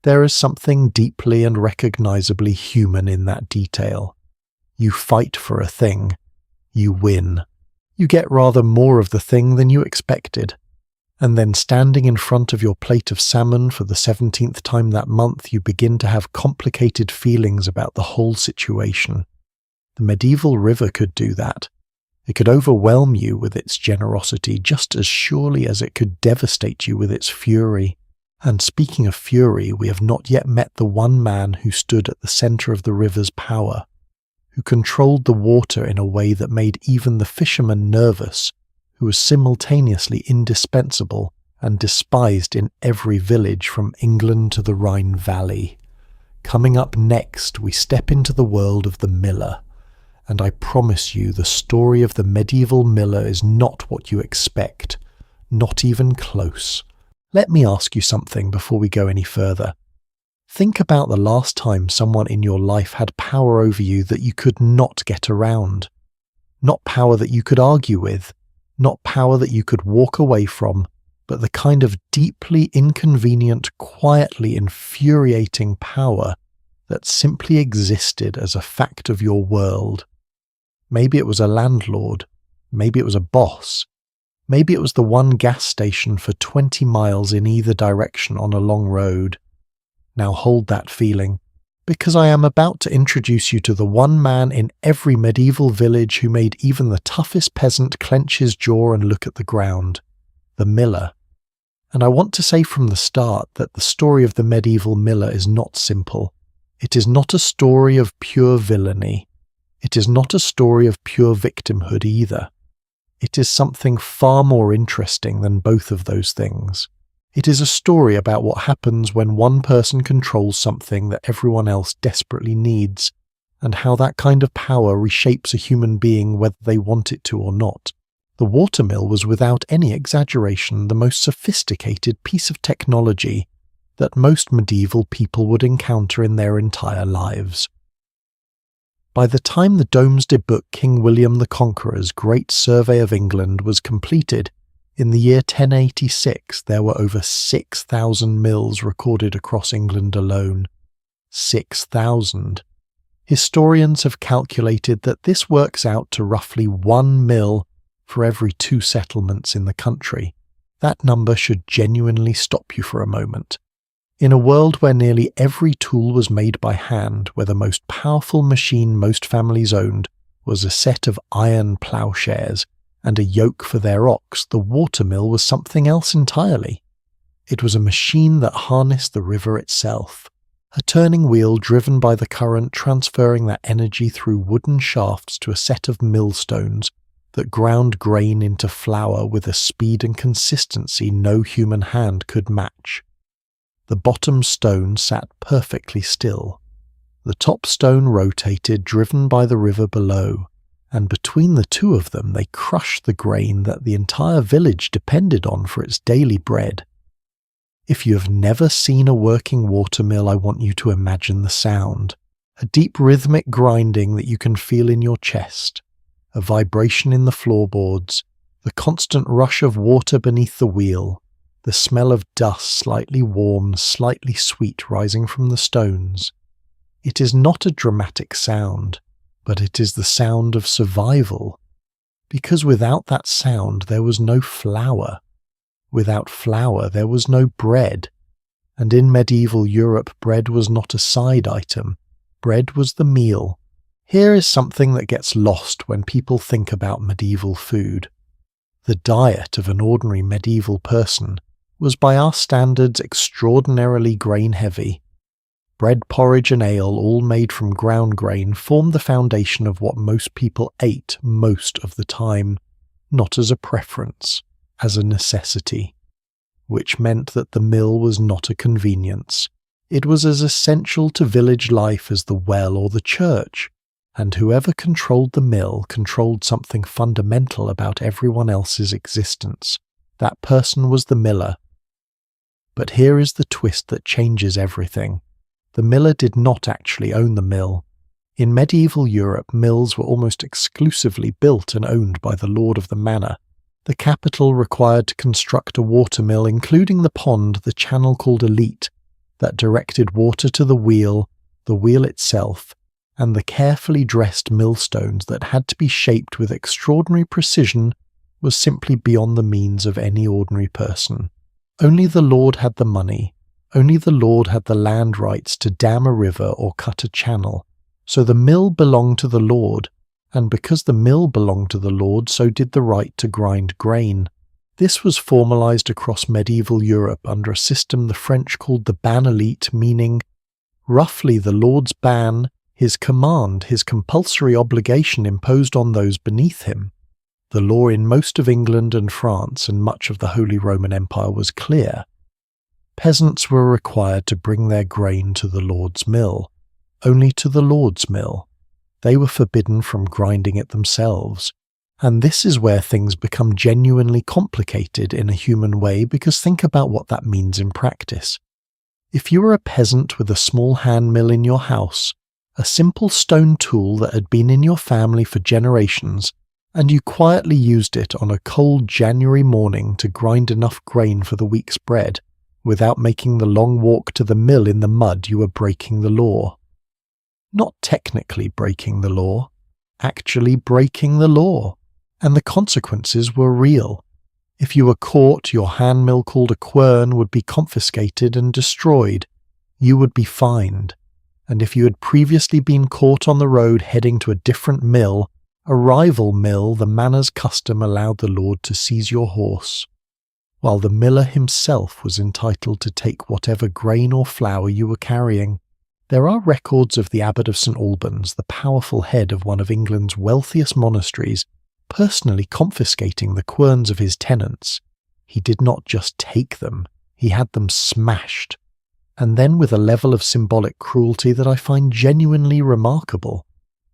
There is something deeply and recognizably human in that detail. You fight for a thing. You win. You get rather more of the thing than you expected. And then standing in front of your plate of salmon for the 17th time that month, you begin to have complicated feelings about the whole situation. The medieval river could do that. It could overwhelm you with its generosity just as surely as it could devastate you with its fury. And speaking of fury, we have not yet met the one man who stood at the centre of the river's power, who controlled the water in a way that made even the fisherman nervous, who was simultaneously indispensable and despised in every village from England to the Rhine Valley. Coming up next, we step into the world of the miller. And I promise you the story of the medieval miller is not what you expect, not even close. Let me ask you something before we go any further. Think about the last time someone in your life had power over you that you could not get around. Not power that you could argue with, not power that you could walk away from, but the kind of deeply inconvenient, quietly infuriating power that simply existed as a fact of your world. Maybe it was a landlord, maybe it was a boss, maybe it was the one gas station for 20 miles in either direction on a long road. Now hold that feeling, because I am about to introduce you to the one man in every medieval village who made even the toughest peasant clench his jaw and look at the ground, the miller. And I want to say from the start that the story of the medieval miller is not simple. It is not a story of pure villainy. It is not a story of pure victimhood either. It is something far more interesting than both of those things. It is a story about what happens when one person controls something that everyone else desperately needs, and how that kind of power reshapes a human being whether they want it to or not. The watermill was without any exaggeration the most sophisticated piece of technology that most medieval people would encounter in their entire lives. By the time the Domesday Book King William the Conqueror's Great Survey of England was completed, in the year 1086 there were over 6,000 mills recorded across England alone. 6,000. Historians have calculated that this works out to roughly 1 mill for every 2 settlements in the country. That number should genuinely stop you for a moment. In a world where nearly every tool was made by hand, where the most powerful machine most families owned was a set of iron ploughshares and a yoke for their ox, the watermill was something else entirely. It was a machine that harnessed the river itself, a turning wheel driven by the current transferring that energy through wooden shafts to a set of millstones that ground grain into flour with a speed and consistency no human hand could match. The bottom stone sat perfectly still. The top stone rotated, driven by the river below, and between the two of them they crushed the grain that the entire village depended on for its daily bread. If you have never seen a working watermill, I want you to imagine the sound. A deep rhythmic grinding that you can feel in your chest, a vibration in the floorboards, the constant rush of water beneath the wheel, the smell of dust, slightly warm, slightly sweet, rising from the stones. It is not a dramatic sound, but it is the sound of survival. Because without that sound there was no flour. Without flour there was no bread. And in medieval Europe bread was not a side item. Bread was the meal. Here is something that gets lost when people think about medieval food. The diet of an ordinary medieval person was by our standards extraordinarily grain-heavy. Bread, porridge and ale, all made from ground grain, formed the foundation of what most people ate most of the time, not as a preference, as a necessity, which meant that the mill was not a convenience. It was as essential to village life as the well or the church, and whoever controlled the mill controlled something fundamental about everyone else's existence. That person was the miller. But here is the twist that changes everything. The miller did not actually own the mill. In medieval Europe, mills were almost exclusively built and owned by the lord of the manor. The capital required to construct a watermill, including the pond, the channel called a leat, that directed water to the wheel itself, and the carefully dressed millstones that had to be shaped with extraordinary precision, was simply beyond the means of any ordinary person. Only the lord had the money. Only the lord had the land rights to dam a river or cut a channel. So the mill belonged to the lord, and because the mill belonged to the lord, so did the right to grind grain. This was formalized across medieval Europe under a system the French called the ban élite, meaning roughly the lord's ban, his command, his compulsory obligation imposed on those beneath him. The law in most of England and France and much of the Holy Roman Empire was clear. Peasants were required to bring their grain to the lord's mill, only to the lord's mill. They were forbidden from grinding it themselves. And this is where things become genuinely complicated in a human way, because think about what that means in practice. If you were a peasant with a small hand mill in your house, a simple stone tool that had been in your family for generations, and you quietly used it on a cold January morning to grind enough grain for the week's bread, without making the long walk to the mill in the mud, you were breaking the law. Not technically breaking the law, actually breaking the law. And the consequences were real. If you were caught, your hand mill called a quern would be confiscated and destroyed. You would be fined. And if you had previously been caught on the road heading to a different mill, a rival mill, the manor's custom allowed the lord to seize your horse, while the miller himself was entitled to take whatever grain or flour you were carrying. There are records of the Abbot of St Albans, the powerful head of one of England's wealthiest monasteries, personally confiscating the querns of his tenants. He did not just take them, he had them smashed, and then with a level of symbolic cruelty that I find genuinely remarkable.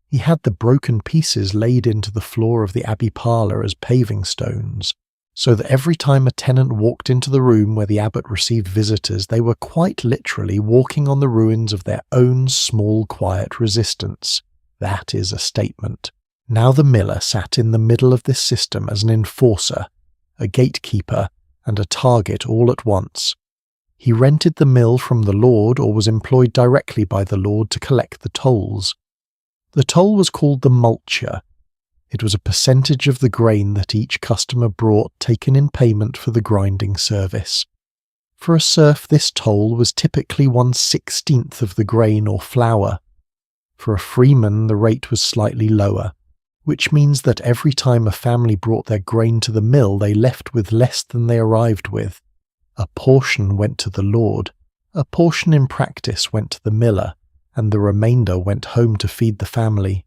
He had the broken pieces laid into the floor of the abbey parlour as paving stones, so that every time a tenant walked into the room where the abbot received visitors, they were quite literally walking on the ruins of their own small, quiet resistance. That is a statement. Now the miller sat in the middle of this system as an enforcer, a gatekeeper, and a target all at once. He rented the mill from the lord or was employed directly by the lord to collect the tolls. The toll was called the multure. It was a percentage of the grain that each customer brought taken in payment for the grinding service. For a serf, this toll was typically 1/16 of the grain or flour. For a freeman, the rate was slightly lower, which means that every time a family brought their grain to the mill, they left with less than they arrived with. A portion went to the lord, a portion in practice went to the miller, and the remainder went home to feed the family.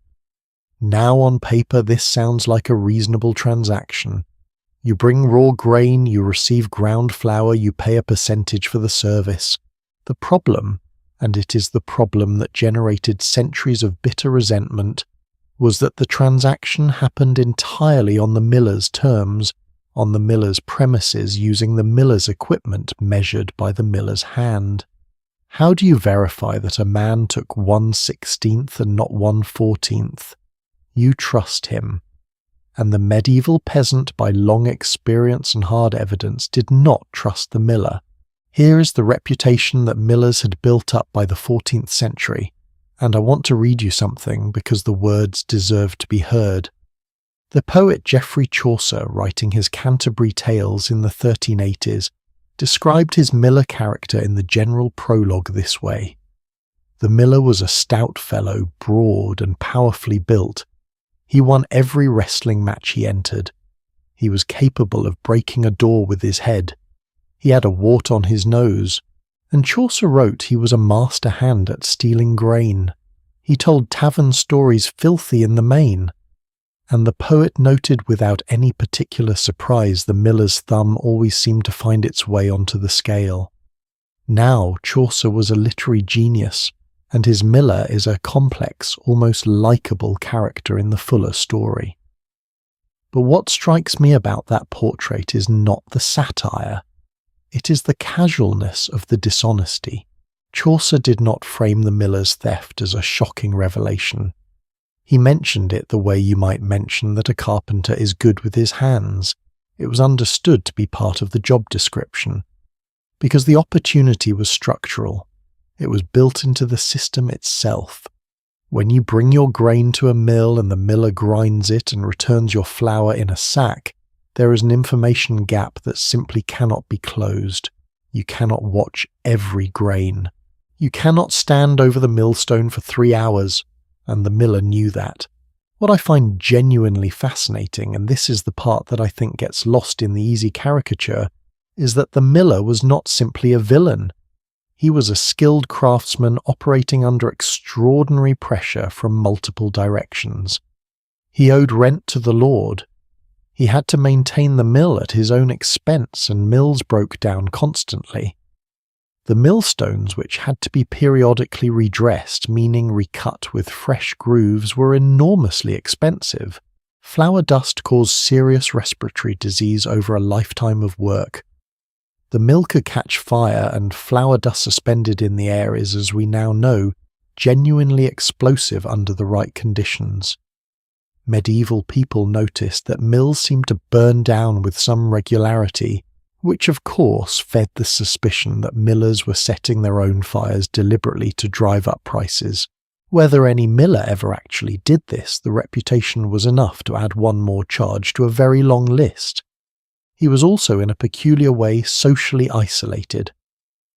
Now on paper this sounds like a reasonable transaction. You bring raw grain, you receive ground flour, you pay a percentage for the service. The problem, and it is the problem that generated centuries of bitter resentment, was that the transaction happened entirely on the miller's terms, on the miller's premises, using the miller's equipment measured by the miller's hand. How do you verify that a man took 1/16 and not 1/14? You trust him. And the medieval peasant, by long experience and hard evidence, did not trust the miller. Here is the reputation that millers had built up by the 14th century, and I want to read you something because the words deserve to be heard. The poet Geoffrey Chaucer, writing his Canterbury Tales in the 1380s, described his miller character in the general prologue this way. The miller was a stout fellow, broad and powerfully built. He won every wrestling match he entered. He was capable of breaking a door with his head. He had a wart on his nose, and Chaucer wrote he was a master hand at stealing grain. He told tavern stories filthy in the main. And the poet noted without any particular surprise the miller's thumb always seemed to find its way onto the scale. Now Chaucer was a literary genius, and his miller is a complex, almost likeable character in the fuller story. But what strikes me about that portrait is not the satire. It is the casualness of the dishonesty. Chaucer did not frame the miller's theft as a shocking revelation. He mentioned it the way you might mention that a carpenter is good with his hands. It was understood to be part of the job description. Because the opportunity was structural. It was built into the system itself. When you bring your grain to a mill and the miller grinds it and returns your flour in a sack, there is an information gap that simply cannot be closed. You cannot watch every grain. You cannot stand over the millstone for 3 hours, and the miller knew that. What I find genuinely fascinating, and this is the part that I think gets lost in the easy caricature, is that the miller was not simply a villain. He was a skilled craftsman operating under extraordinary pressure from multiple directions. He owed rent to the lord. He had to maintain the mill at his own expense, and mills broke down constantly. The millstones, which had to be periodically redressed, meaning recut with fresh grooves, were enormously expensive. Flour dust caused serious respiratory disease over a lifetime of work. The mill could catch fire, and flour dust suspended in the air is, as we now know, genuinely explosive under the right conditions. Medieval people noticed that mills seemed to burn down with some regularity, which of course fed the suspicion that millers were setting their own fires deliberately to drive up prices. Whether any miller ever actually did this, the reputation was enough to add one more charge to a very long list. He was also in a peculiar way socially isolated.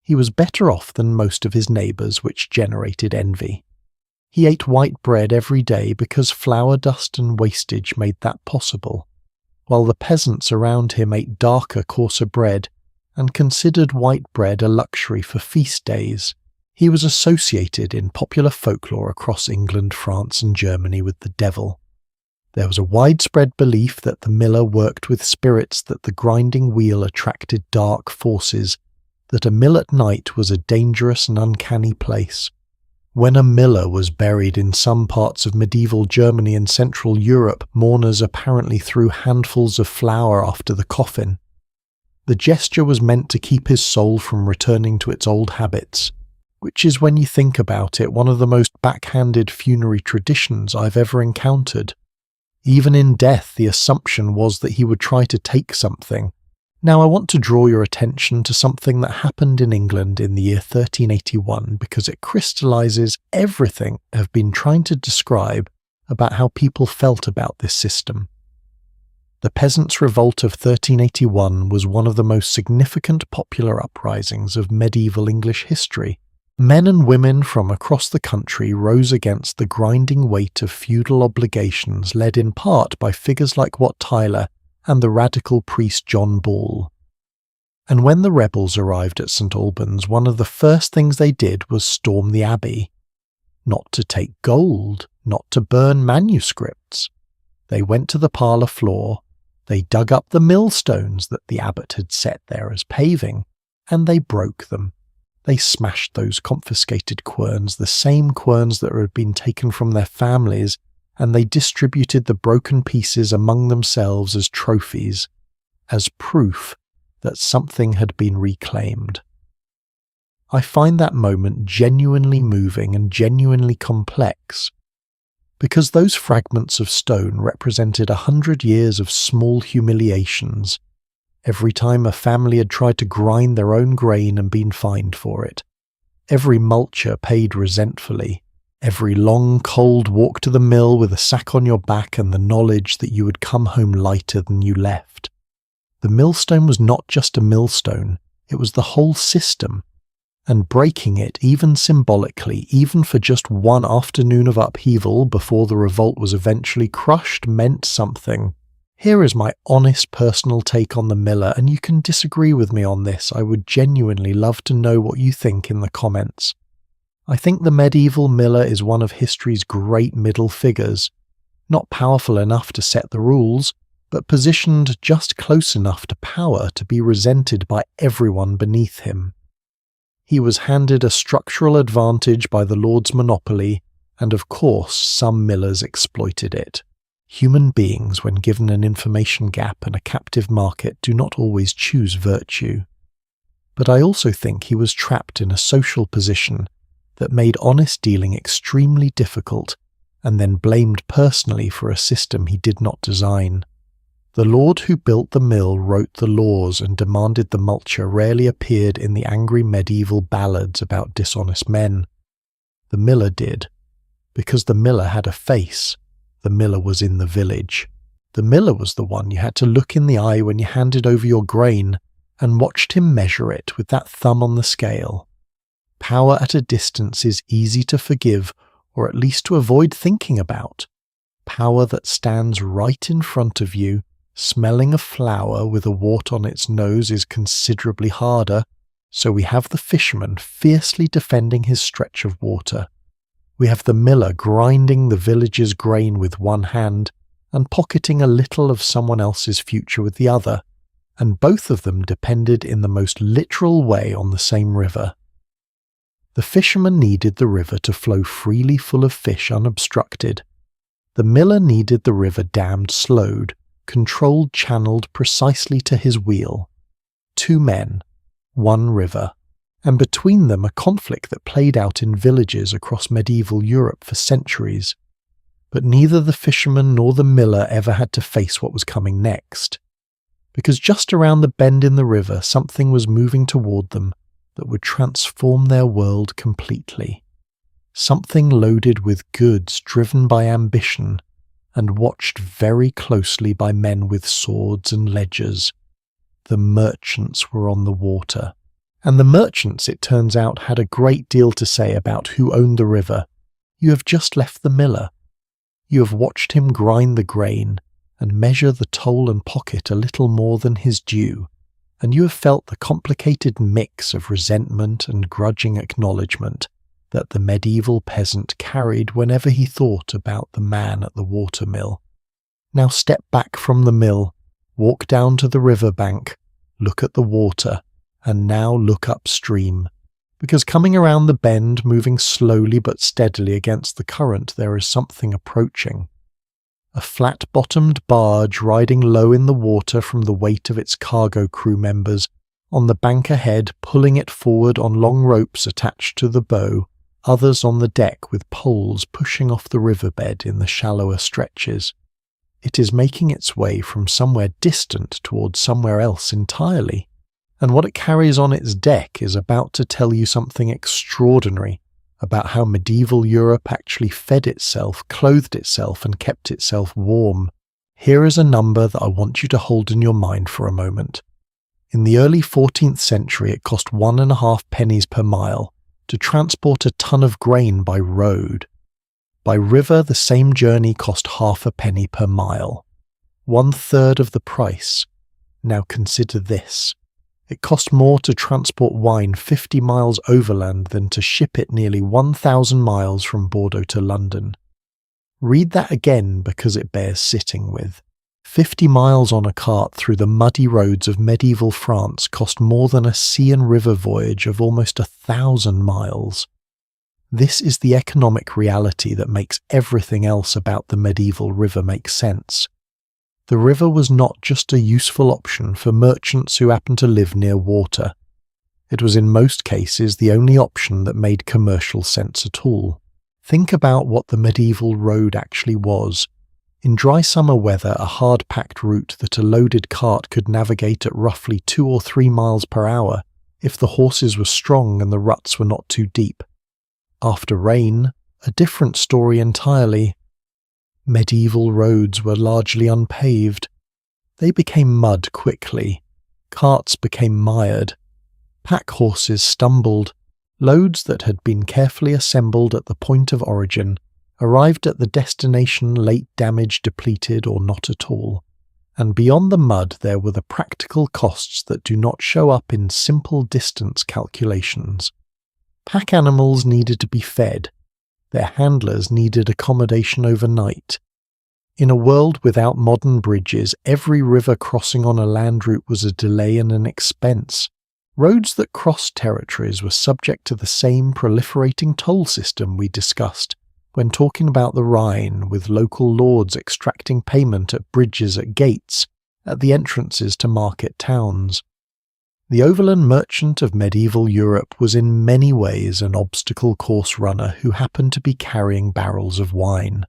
He was better off than most of his neighbours, which generated envy. He ate white bread every day because flour dust and wastage made that possible, while the peasants around him ate darker, coarser bread and considered white bread a luxury for feast days. He was associated in popular folklore across England, France and Germany with the devil. There was a widespread belief that the miller worked with spirits, that the grinding wheel attracted dark forces, that a mill at night was a dangerous and uncanny place. When a miller was buried in some parts of medieval Germany and Central Europe, mourners apparently threw handfuls of flour after the coffin. The gesture was meant to keep his soul from returning to its old habits, which is, when you think about it, one of the most backhanded funerary traditions I've ever encountered. Even in death, the assumption was that he would try to take something. Now, I want to draw your attention to something that happened in England in the year 1381 because it crystallises everything I've been trying to describe about how people felt about this system. The Peasants' Revolt of 1381 was one of the most significant popular uprisings of medieval English history. Men and women from across the country rose against the grinding weight of feudal obligations, led in part by figures like Wat Tyler and the radical priest John Ball. And when the rebels arrived at St Albans, one of the first things they did was storm the abbey. Not to take gold, not to burn manuscripts. They went to the parlour floor, they dug up the millstones that the abbot had set there as paving, and they broke them. They smashed those confiscated querns, the same querns that had been taken from their families, and they distributed the broken pieces among themselves as trophies, as proof that something had been reclaimed. I find that moment genuinely moving and genuinely complex, because those fragments of stone represented 100 years of small humiliations. Every time a family had tried to grind their own grain and been fined for it. Every mulcher paid resentfully. Every long, cold walk to the mill with a sack on your back and the knowledge that you would come home lighter than you left. The millstone was not just a millstone, it was the whole system. And breaking it, even symbolically, even for just one afternoon of upheaval before the revolt was eventually crushed, meant something. Here is my honest personal take on the miller, and you can disagree with me on this. I would genuinely love to know what you think in the comments. I think the medieval miller is one of history's great middle figures, not powerful enough to set the rules, but positioned just close enough to power to be resented by everyone beneath him. He was handed a structural advantage by the Lord's monopoly, and of course some millers exploited it. Human beings, when given an information gap and a captive market, do not always choose virtue. But I also think he was trapped in a social position that made honest dealing extremely difficult, and then blamed personally for a system he did not design. The lord who built the mill wrote the laws and demanded the multure rarely appeared in the angry medieval ballads about dishonest men. The miller did, because the miller had a face. The miller was in the village. The miller was the one you had to look in the eye when you handed over your grain and watched him measure it with that thumb on the scale. Power at a distance is easy to forgive, or at least to avoid thinking about. Power that stands right in front of you, smelling a flower with a wart on its nose, is considerably harder, so we have the fisherman fiercely defending his stretch of water. We have the miller grinding the village's grain with one hand and pocketing a little of someone else's future with the other, and both of them depended in the most literal way on the same river. The fisherman needed the river to flow freely full of fish unobstructed. The miller needed the river dammed, slowed, controlled, channeled precisely to his wheel. Two men, one river, and between them a conflict that played out in villages across medieval Europe for centuries. But neither the fisherman nor the miller ever had to face what was coming next, because just around the bend in the river something was moving toward them that would transform their world completely. Something loaded with goods driven by ambition and watched very closely by men with swords and ledgers. The merchants were on the water. And the merchants, it turns out, had a great deal to say about who owned the river. You have just left the miller. You have watched him grind the grain and measure the toll and pocket a little more than his due, and you have felt the complicated mix of resentment and grudging acknowledgement that the medieval peasant carried whenever he thought about the man at the watermill. Now step back from the mill, walk down to the riverbank, look at the water, and now look upstream. Because coming around the bend, moving slowly but steadily against the current, there is something approaching. A flat-bottomed barge riding low in the water from the weight of its cargo crew members, on the bank ahead pulling it forward on long ropes attached to the bow, others on the deck with poles pushing off the riverbed in the shallower stretches. It is making its way from somewhere distant towards somewhere else entirely, and what it carries on its deck is about to tell you something extraordinary about how medieval Europe actually fed itself, clothed itself, and kept itself warm. Here is a number that I want you to hold in your mind for a moment. In the early 14th century, it cost 1.5 pennies per mile to transport a ton of grain by road. By river, the same journey cost 0.5 penny per mile. 1/3 of the price. Now consider this. It cost more to transport wine 50 miles overland than to ship it nearly 1,000 miles from Bordeaux to London. Read that again because it bears sitting with. 50 miles on a cart through the muddy roads of medieval France cost more than a sea and river voyage of almost 1,000 miles. This is the economic reality that makes everything else about the medieval river make sense. The river was not just a useful option for merchants who happened to live near water. It was in most cases the only option that made commercial sense at all. Think about what the medieval road actually was. In dry summer weather, a hard-packed route that a loaded cart could navigate at roughly 2 or 3 miles per hour if the horses were strong and the ruts were not too deep. After rain, a different story entirely. Medieval roads were largely unpaved. They became mud quickly. Carts became mired. Pack horses stumbled. Loads that had been carefully assembled at the point of origin arrived at the destination late damaged, depleted, or not at all. And beyond the mud there were the practical costs that do not show up in simple distance calculations. Pack animals needed to be fed. Their handlers needed accommodation overnight. In a world without modern bridges, every river crossing on a land route was a delay and an expense. Roads that crossed territories were subject to the same proliferating toll system we discussed when talking about the Rhine, with local lords extracting payment at bridges, at gates, at the entrances to market towns. The overland merchant of medieval Europe was in many ways an obstacle course runner who happened to be carrying barrels of wine.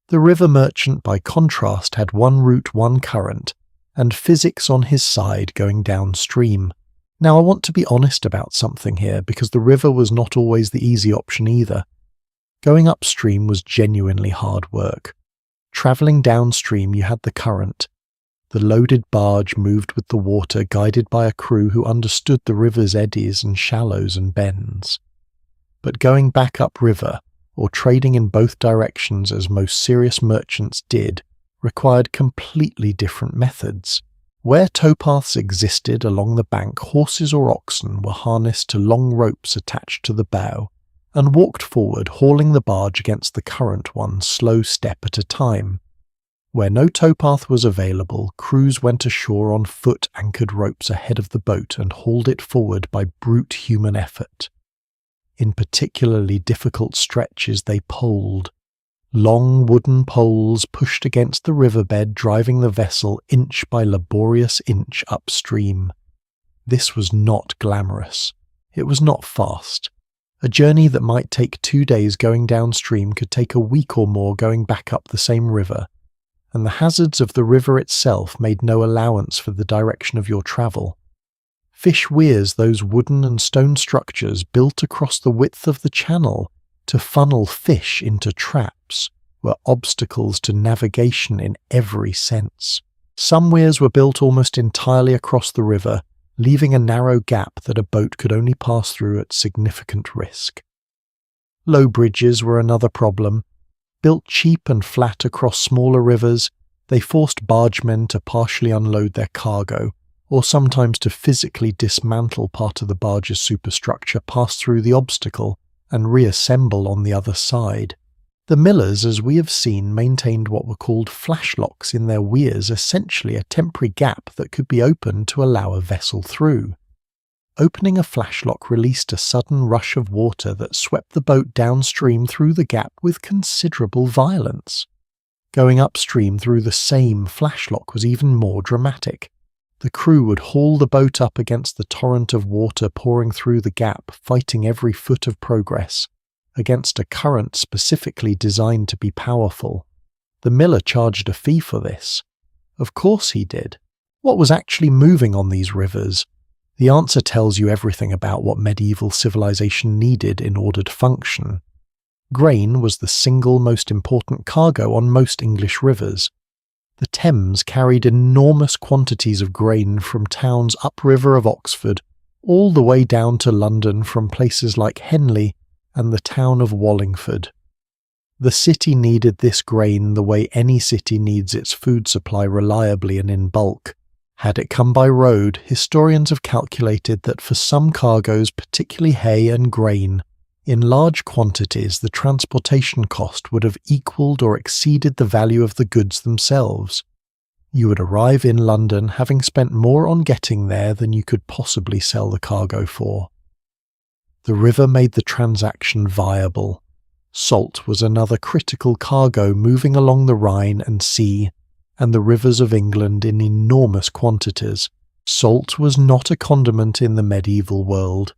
The river merchant, by contrast, had one route, one current, and physics on his side going downstream. Now I want to be honest about something here, because the river was not always the easy option either. Going upstream was genuinely hard work. Travelling downstream you had the current. The loaded barge moved with the water, guided by a crew who understood the river's eddies and shallows and bends. But going back upriver, or trading in both directions as most serious merchants did, required completely different methods. Where towpaths existed along the bank, horses or oxen were harnessed to long ropes attached to the bow, and walked forward, hauling the barge against the current one slow step at a time. Where no towpath was available, crews went ashore on foot-anchored ropes ahead of the boat and hauled it forward by brute human effort. In particularly difficult stretches they poled. Long wooden poles pushed against the riverbed, driving the vessel inch by laborious inch upstream. This was not glamorous. It was not fast. A journey that might take 2 days going downstream could take a week or more going back up the same river, and the hazards of the river itself made no allowance for the direction of your travel. Fish weirs, those wooden and stone structures built across the width of the channel to funnel fish into traps, were obstacles to navigation in every sense. Some weirs were built almost entirely across the river, leaving a narrow gap that a boat could only pass through at significant risk. Low bridges were another problem. Built cheap and flat across smaller rivers, they forced bargemen to partially unload their cargo, or sometimes to physically dismantle part of the barge's superstructure, pass through the obstacle, and reassemble on the other side. The millers, as we have seen, maintained what were called flashlocks in their weirs, essentially a temporary gap that could be opened to allow a vessel through. Opening a flashlock released a sudden rush of water that swept the boat downstream through the gap with considerable violence. Going upstream through the same flashlock was even more dramatic. The crew would haul the boat up against the torrent of water pouring through the gap, fighting every foot of progress, against a current specifically designed to be powerful. The miller charged a fee for this. Of course he did. What was actually moving on these rivers? The answer tells you everything about what medieval civilization needed in order to function. Grain was the single most important cargo on most English rivers. The Thames carried enormous quantities of grain from towns upriver of Oxford all the way down to London from places like Henley and the town of Wallingford. The city needed this grain the way any city needs its food supply reliably and in bulk. Had it come by road, historians have calculated that for some cargoes, particularly hay and grain, in large quantities the transportation cost would have equalled or exceeded the value of the goods themselves. You would arrive in London having spent more on getting there than you could possibly sell the cargo for. The river made the transaction viable. Salt was another critical cargo moving along the Rhine and sea and the rivers of England in enormous quantities. Salt was not a condiment in the medieval world.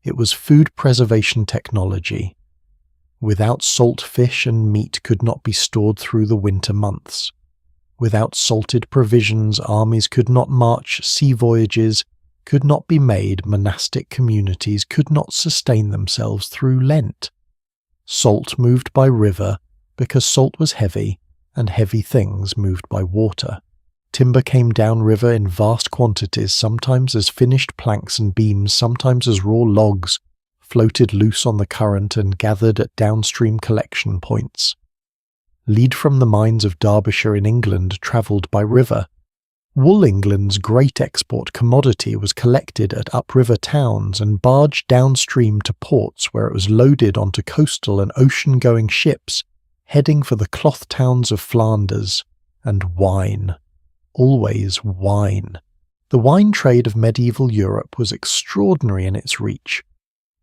It was food preservation technology. Without salt, fish and meat could not be stored through the winter months. Without salted provisions, armies could not march, sea voyages could not be made, monastic communities could not sustain themselves through Lent. Salt moved by river because salt was heavy, and heavy things moved by water. Timber came downriver in vast quantities, sometimes as finished planks and beams, sometimes as raw logs, floated loose on the current and gathered at downstream collection points. Lead from the mines of Derbyshire in England travelled by river. Wool, England's great export commodity, was collected at upriver towns and barged downstream to ports where it was loaded onto coastal and ocean-going ships, heading for the cloth towns of Flanders. And wine. Always wine. The wine trade of medieval Europe was extraordinary in its reach.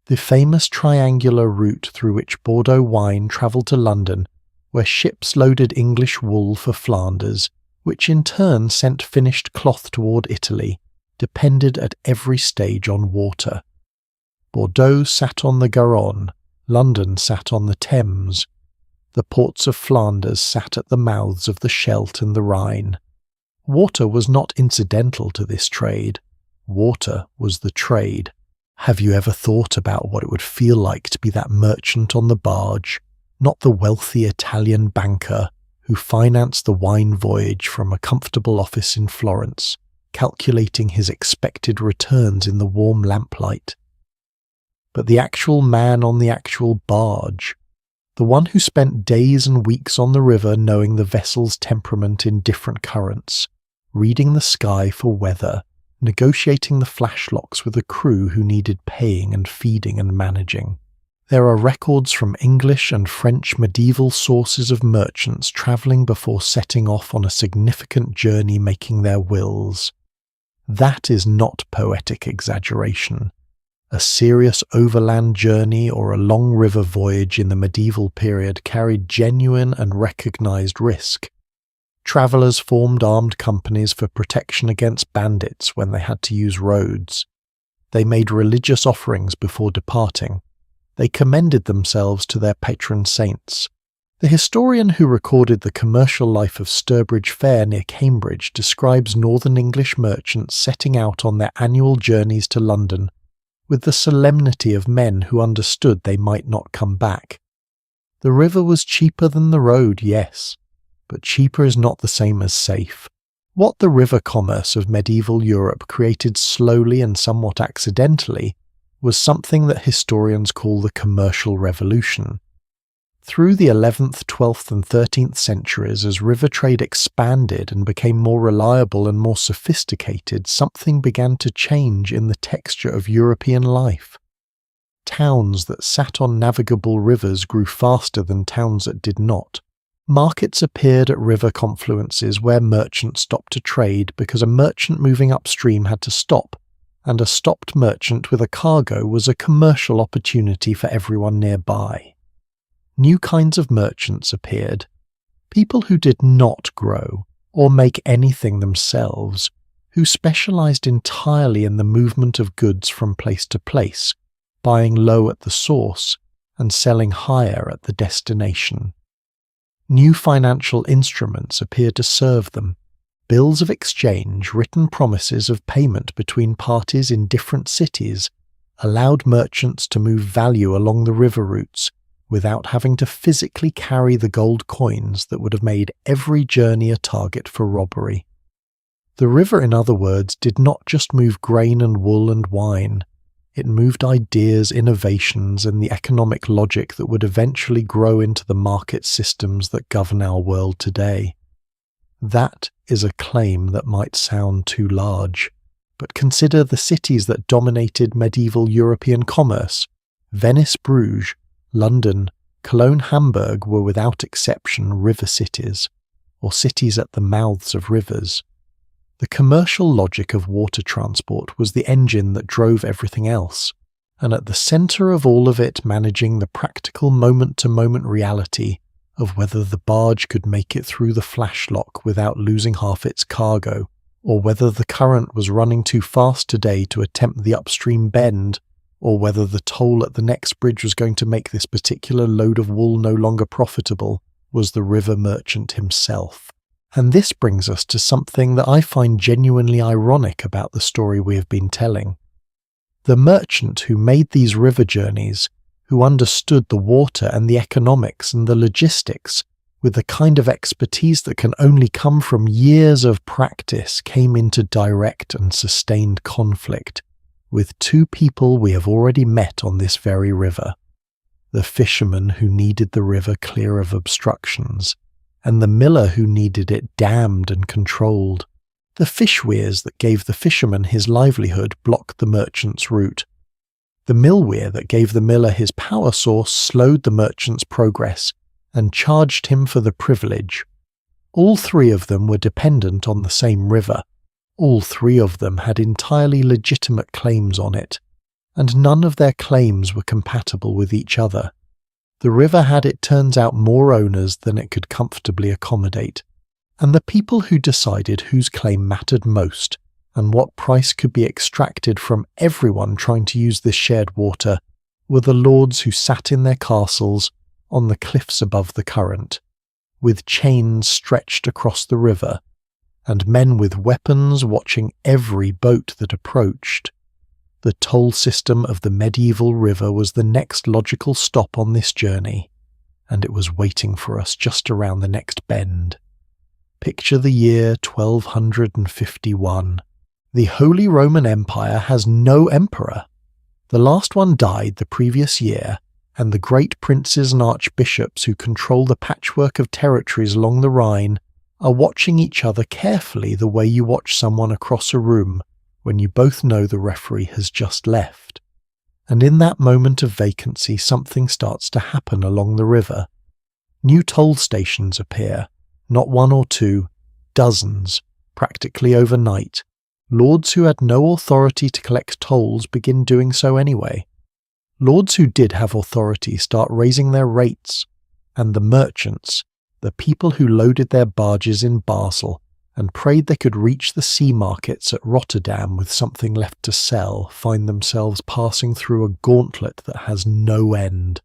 The famous triangular route through which Bordeaux wine travelled to London, where ships loaded English wool for Flanders, which in turn sent finished cloth toward Italy, depended at every stage on water. Bordeaux sat on the Garonne, London sat on the Thames. The ports of Flanders sat at the mouths of the Scheldt and the Rhine. Water was not incidental to this trade. Water was the trade. Have you ever thought about what it would feel like to be that merchant on the barge, not the wealthy Italian banker who financed the wine voyage from a comfortable office in Florence, calculating his expected returns in the warm lamplight, but the actual man on the actual barge, the one who spent days and weeks on the river knowing the vessel's temperament in different currents, reading the sky for weather, negotiating the flashlocks with a crew who needed paying and feeding and managing. There are records from English and French medieval sources of merchants travelling before setting off on a significant journey making their wills. That is not poetic exaggeration. A serious overland journey or a long river voyage in the medieval period carried genuine and recognised risk. Travellers formed armed companies for protection against bandits when they had to use roads. They made religious offerings before departing. They commended themselves to their patron saints. The historian who recorded the commercial life of Sturbridge Fair near Cambridge describes northern English merchants setting out on their annual journeys to London with the solemnity of men who understood they might not come back. The river was cheaper than the road, yes, but cheaper is not the same as safe. What the river commerce of medieval Europe created slowly and somewhat accidentally was something that historians call the commercial revolution. Through the 11th, 12th and 13th centuries, as river trade expanded and became more reliable and more sophisticated, something began to change in the texture of European life. Towns that sat on navigable rivers grew faster than towns that did not. Markets appeared at river confluences where merchants stopped to trade because a merchant moving upstream had to stop, and a stopped merchant with a cargo was a commercial opportunity for everyone nearby. New kinds of merchants appeared, people who did not grow or make anything themselves, who specialized entirely in the movement of goods from place to place, buying low at the source and selling higher at the destination. New financial instruments appeared to serve them. Bills of exchange, written promises of payment between parties in different cities, allowed merchants to move value along the river routes without having to physically carry the gold coins that would have made every journey a target for robbery. The river, in other words, did not just move grain and wool and wine. It moved ideas, innovations, and the economic logic that would eventually grow into the market systems that govern our world today. That is a claim that might sound too large, but consider the cities that dominated medieval European commerce. Venice, Bruges, London, Cologne, Hamburg were without exception river cities, or cities at the mouths of rivers. The commercial logic of water transport was the engine that drove everything else, and at the centre of all of it, managing the practical moment-to-moment reality of whether the barge could make it through the flashlock without losing half its cargo, or whether the current was running too fast today to attempt the upstream bend, or whether the toll at the next bridge was going to make this particular load of wool no longer profitable, was the river merchant himself. And this brings us to something that I find genuinely ironic about the story we have been telling. The merchant who made these river journeys, who understood the water and the economics and the logistics with the kind of expertise that can only come from years of practice, came into direct and sustained conflict with two people we have already met on this very river: the fisherman who needed the river clear of obstructions, and the miller who needed it dammed and controlled. The fish weirs that gave the fisherman his livelihood blocked the merchant's route. The mill weir that gave the miller his power source slowed the merchant's progress and charged him for the privilege. All three of them were dependent on the same river. All three of them had entirely legitimate claims on it, and none of their claims were compatible with each other. The river had, it turns out, more owners than it could comfortably accommodate, and the people who decided whose claim mattered most and what price could be extracted from everyone trying to use this shared water were the lords who sat in their castles on the cliffs above the current, with chains stretched across the river, and men with weapons watching every boat that approached. The toll system of the medieval river was the next logical stop on this journey, and it was waiting for us just around the next bend. Picture the year 1251. The Holy Roman Empire has no emperor. The last one died the previous year, and the great princes and archbishops who control the patchwork of territories along the Rhine are watching each other carefully the way you watch someone across a room when you both know the referee has just left. And in that moment of vacancy, something starts to happen along the river. New toll stations appear, not one or two, dozens, practically overnight. Lords who had no authority to collect tolls begin doing so anyway. Lords who did have authority start raising their rates, and the merchants, the people who loaded their barges in Basel and prayed they could reach the sea markets at Rotterdam with something left to sell, find themselves passing through a gauntlet that has no end.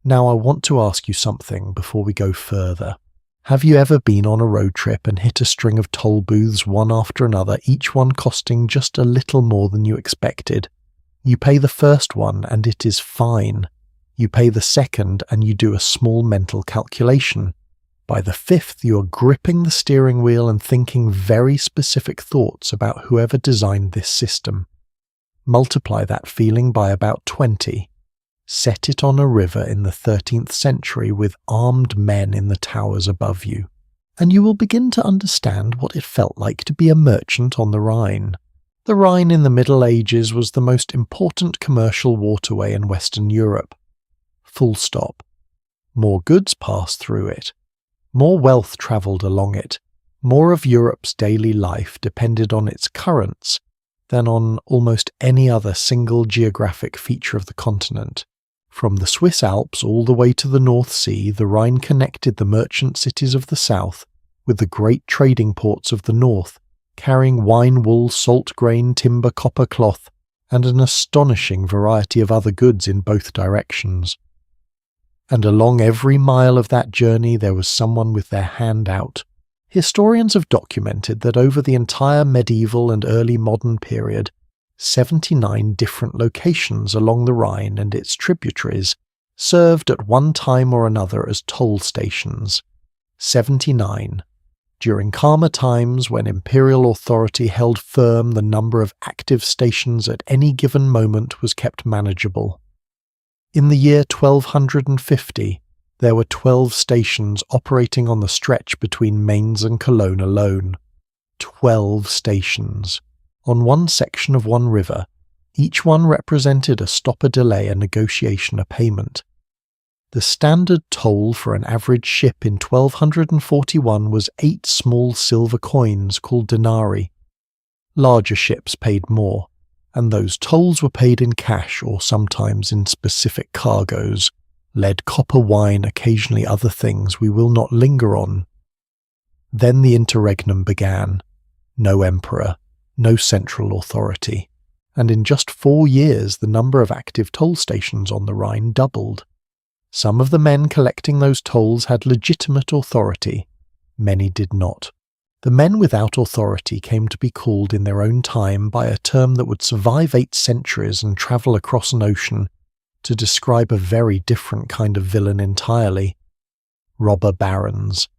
Now I want to ask you something before we go further. Have you ever been on a road trip and hit a string of toll booths one after another, each one costing just a little more than you expected? You pay the first one and it is fine. You pay the second and you do a small mental calculation. By the fifth, you are gripping the steering wheel and thinking very specific thoughts about whoever designed this system. Multiply that feeling by about 20. set it on a river in the 13th century with armed men in the towers above you, and you will begin to understand what it felt like to be a merchant on the Rhine. The Rhine in the Middle Ages was the most important commercial waterway in Western Europe. Full stop. More goods passed through it. More wealth travelled along it. More of Europe's daily life depended on its currents than on almost any other single geographic feature of the continent. From the Swiss Alps all the way to the North Sea, the Rhine connected the merchant cities of the south with the great trading ports of the north, carrying wine, wool, salt grain, timber, copper, cloth, and an astonishing variety of other goods in both directions. And along every mile of that journey there was someone with their hand out. Historians have documented that over the entire medieval and early modern period, 79 different locations along the Rhine and its tributaries served at one time or another as toll stations. 79. During calmer times, when imperial authority held firm, the number of active stations at any given moment was kept manageable. In the year 1250, there were 12 stations operating on the stretch between Mainz and Cologne alone. 12 stations. On one section of one river, each one represented a stop, a delay, a negotiation, a payment. The standard toll for an average ship in 1241 was 8 small silver coins called denarii. Larger ships paid more, and those tolls were paid in cash or sometimes in specific cargoes. Lead, copper, wine, occasionally other things we will not linger on. Then the interregnum began. No emperor, no central authority, and in just 4 years the number of active toll stations on the Rhine doubled. Some of the men collecting those tolls had legitimate authority, many did not. The men without authority came to be called in their own time by a term that would survive 8 centuries and travel across an ocean to describe a very different kind of villain entirely. Robber barons.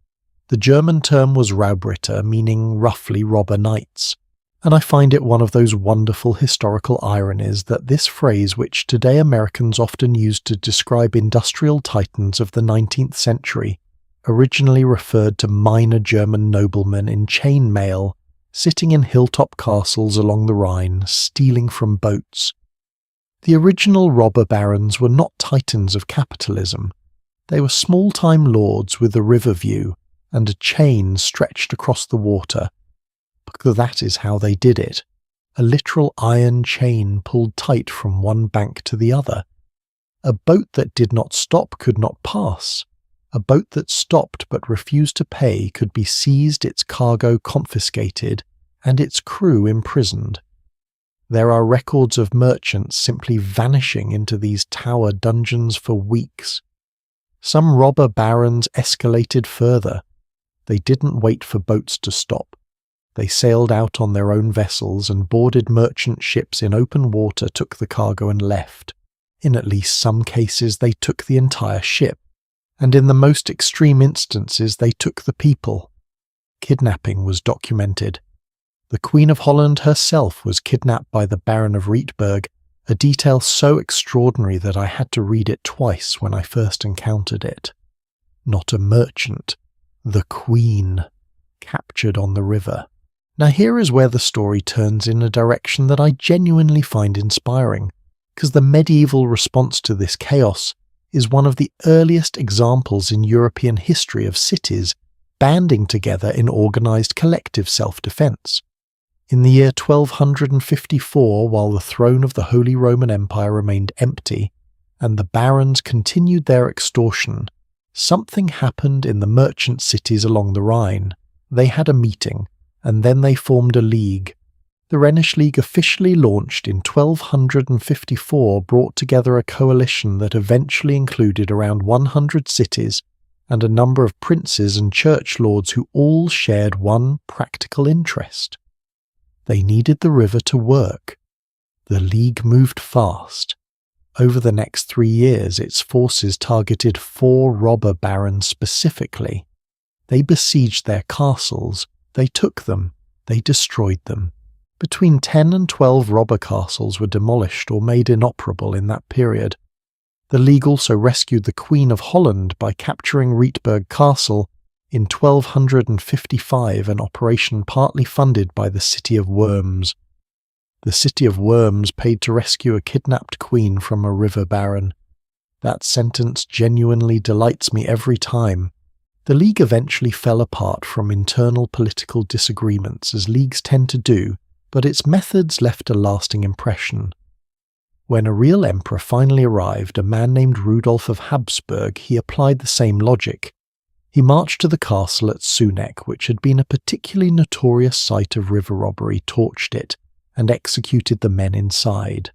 The German term was Raubritter, meaning roughly robber knights, and I find it one of those wonderful historical ironies that this phrase, which today Americans often use to describe industrial titans of the 19th century, originally referred to minor German noblemen in chain mail, sitting in hilltop castles along the Rhine, stealing from boats. The original robber barons were not titans of capitalism. They were small-time lords with a river view and a chain stretched across the water, because that is how they did it. A literal iron chain pulled tight from one bank to the other. A boat that did not stop could not pass. A boat that stopped but refused to pay could be seized, its cargo confiscated, and its crew imprisoned. There are records of merchants simply vanishing into these tower dungeons for weeks. Some robber barons escalated further. They didn't wait for boats to stop. They sailed out on their own vessels and boarded merchant ships in open water, took the cargo and left. In at least some cases they took the entire ship, and in the most extreme instances they took the people. Kidnapping was documented. The Queen of Holland herself was kidnapped by the Baron of Rietberg, a detail so extraordinary that I had to read it twice when I first encountered it. Not a merchant, the Queen, captured on the river. Now here is where the story turns in a direction that I genuinely find inspiring, because the medieval response to this chaos is one of the earliest examples in European history of cities banding together in organised collective self-defence. In the year 1254, while the throne of the Holy Roman Empire remained empty, and the barons continued their extortion, something happened in the merchant cities along the Rhine. They had a meeting, and then they formed a league. The Rhenish League, officially launched in 1254, brought together a coalition that eventually included around 100 cities and a number of princes and church lords who all shared one practical interest. They needed the river to work. The League moved fast. Over the next 3 years, its forces targeted 4 robber barons specifically. They besieged their castles, they took them, they destroyed them. Between 10 and 12 robber castles were demolished or made inoperable in that period. The League also rescued the Queen of Holland by capturing Rietberg Castle in 1255, an operation partly funded by the City of Worms. The City of Worms paid to rescue a kidnapped queen from a river baron. That sentence genuinely delights me every time. The League eventually fell apart from internal political disagreements, as leagues tend to do, but its methods left a lasting impression. When a real emperor finally arrived, a man named Rudolf of Habsburg, he applied the same logic. He marched to the castle at Sunek, which had been a particularly notorious site of river robbery, torched it, and executed the men inside.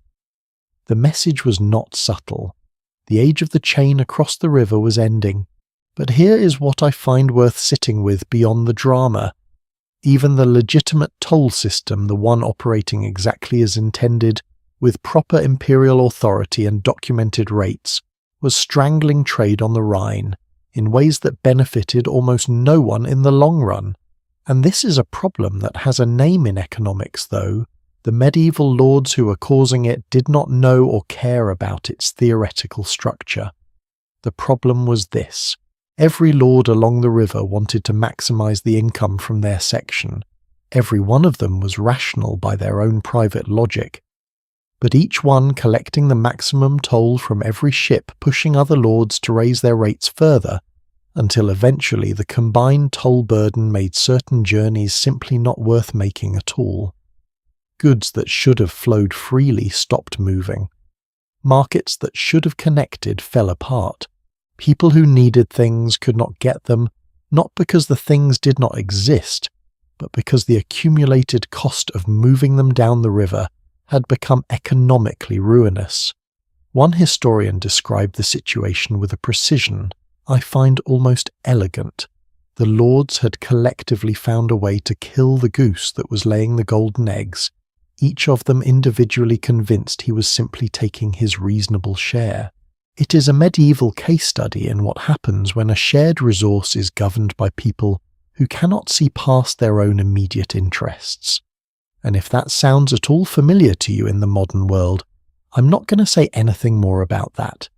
The message was not subtle. The age of the chain across the river was ending. But here is what I find worth sitting with beyond the drama. Even the legitimate toll system, the one operating exactly as intended, with proper imperial authority and documented rates, was strangling trade on the Rhine in ways that benefited almost no one in the long run. And this is a problem that has a name in economics, though. The medieval lords who were causing it did not know or care about its theoretical structure. The problem was this. Every lord along the river wanted to maximize the income from their section. Every one of them was rational by their own private logic. But each one collecting the maximum toll from every ship, pushing other lords to raise their rates further, until eventually the combined toll burden made certain journeys simply not worth making at all. Goods that should have flowed freely stopped moving. Markets that should have connected fell apart. People who needed things could not get them, not because the things did not exist, but because the accumulated cost of moving them down the river had become economically ruinous. One historian described the situation with a precision I find almost elegant. The lords had collectively found a way to kill the goose that was laying the golden eggs, each of them individually convinced he was simply taking his reasonable share. It is a medieval case study in what happens when a shared resource is governed by people who cannot see past their own immediate interests. And if that sounds at all familiar to you in the modern world, I'm not going to say anything more about that.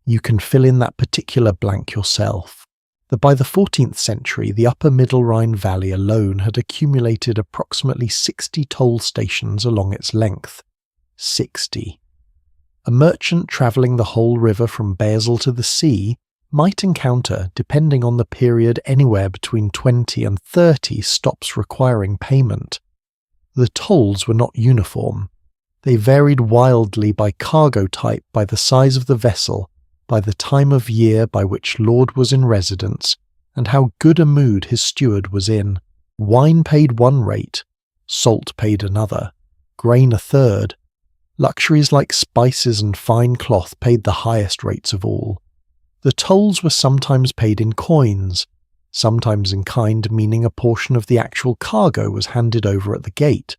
You can fill in that particular blank yourself. That by the 14th century, the upper Middle Rhine Valley alone had accumulated approximately 60 toll stations along its length. 60. A merchant travelling the whole river from Basel to the sea might encounter, depending on the period, anywhere between 20 and 30 stops requiring payment. The tolls were not uniform. They varied wildly by cargo type, by the size of the vessel, by the time of year by which Lord was in residence, and how good a mood his steward was in. Wine paid one rate, salt paid another, grain a third. Luxuries like spices and fine cloth paid the highest rates of all. The tolls were sometimes paid in coins, sometimes in kind, meaning a portion of the actual cargo was handed over at the gate.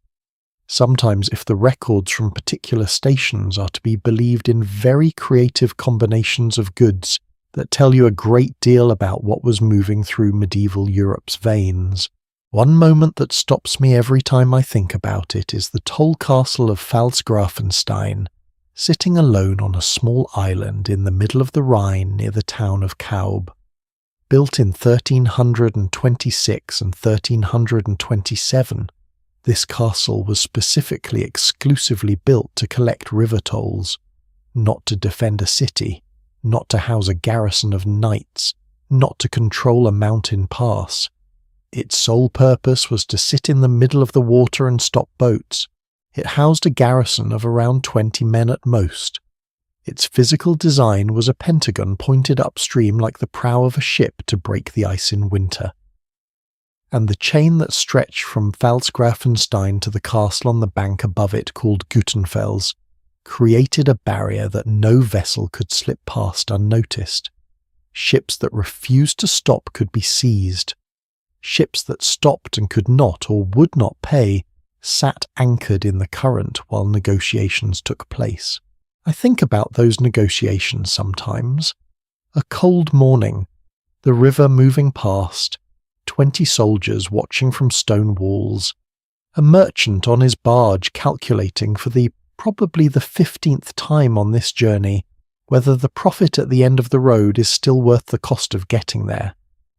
Sometimes, if the records from particular stations are to be believed, in very creative combinations of goods that tell you a great deal about what was moving through medieval Europe's veins. One moment that stops me every time I think about it is the toll castle of Pfalzgrafenstein, sitting alone on a small island in the middle of the Rhine near the town of Kaub. Built in 1326 and 1327, this castle was specifically exclusively built to collect river tolls, not to defend a city, not to house a garrison of knights, not to control a mountain pass. Its sole purpose was to sit in the middle of the water and stop boats. It housed a garrison of around 20 men at most. Its physical design was a pentagon pointed upstream like the prow of a ship to break the ice in winter. And the chain that stretched from Pfalzgrafenstein to the castle on the bank above it, called Gutenfels, created a barrier that no vessel could slip past unnoticed. Ships that refused to stop could be seized. Ships that stopped and could not or would not pay sat anchored in the current while negotiations took place. I think about those negotiations sometimes. A cold morning, the river moving past, 20 soldiers watching from stone walls, a merchant on his barge calculating for probably the 15th time on this journey whether the profit at the end of the road is still worth the cost of getting there.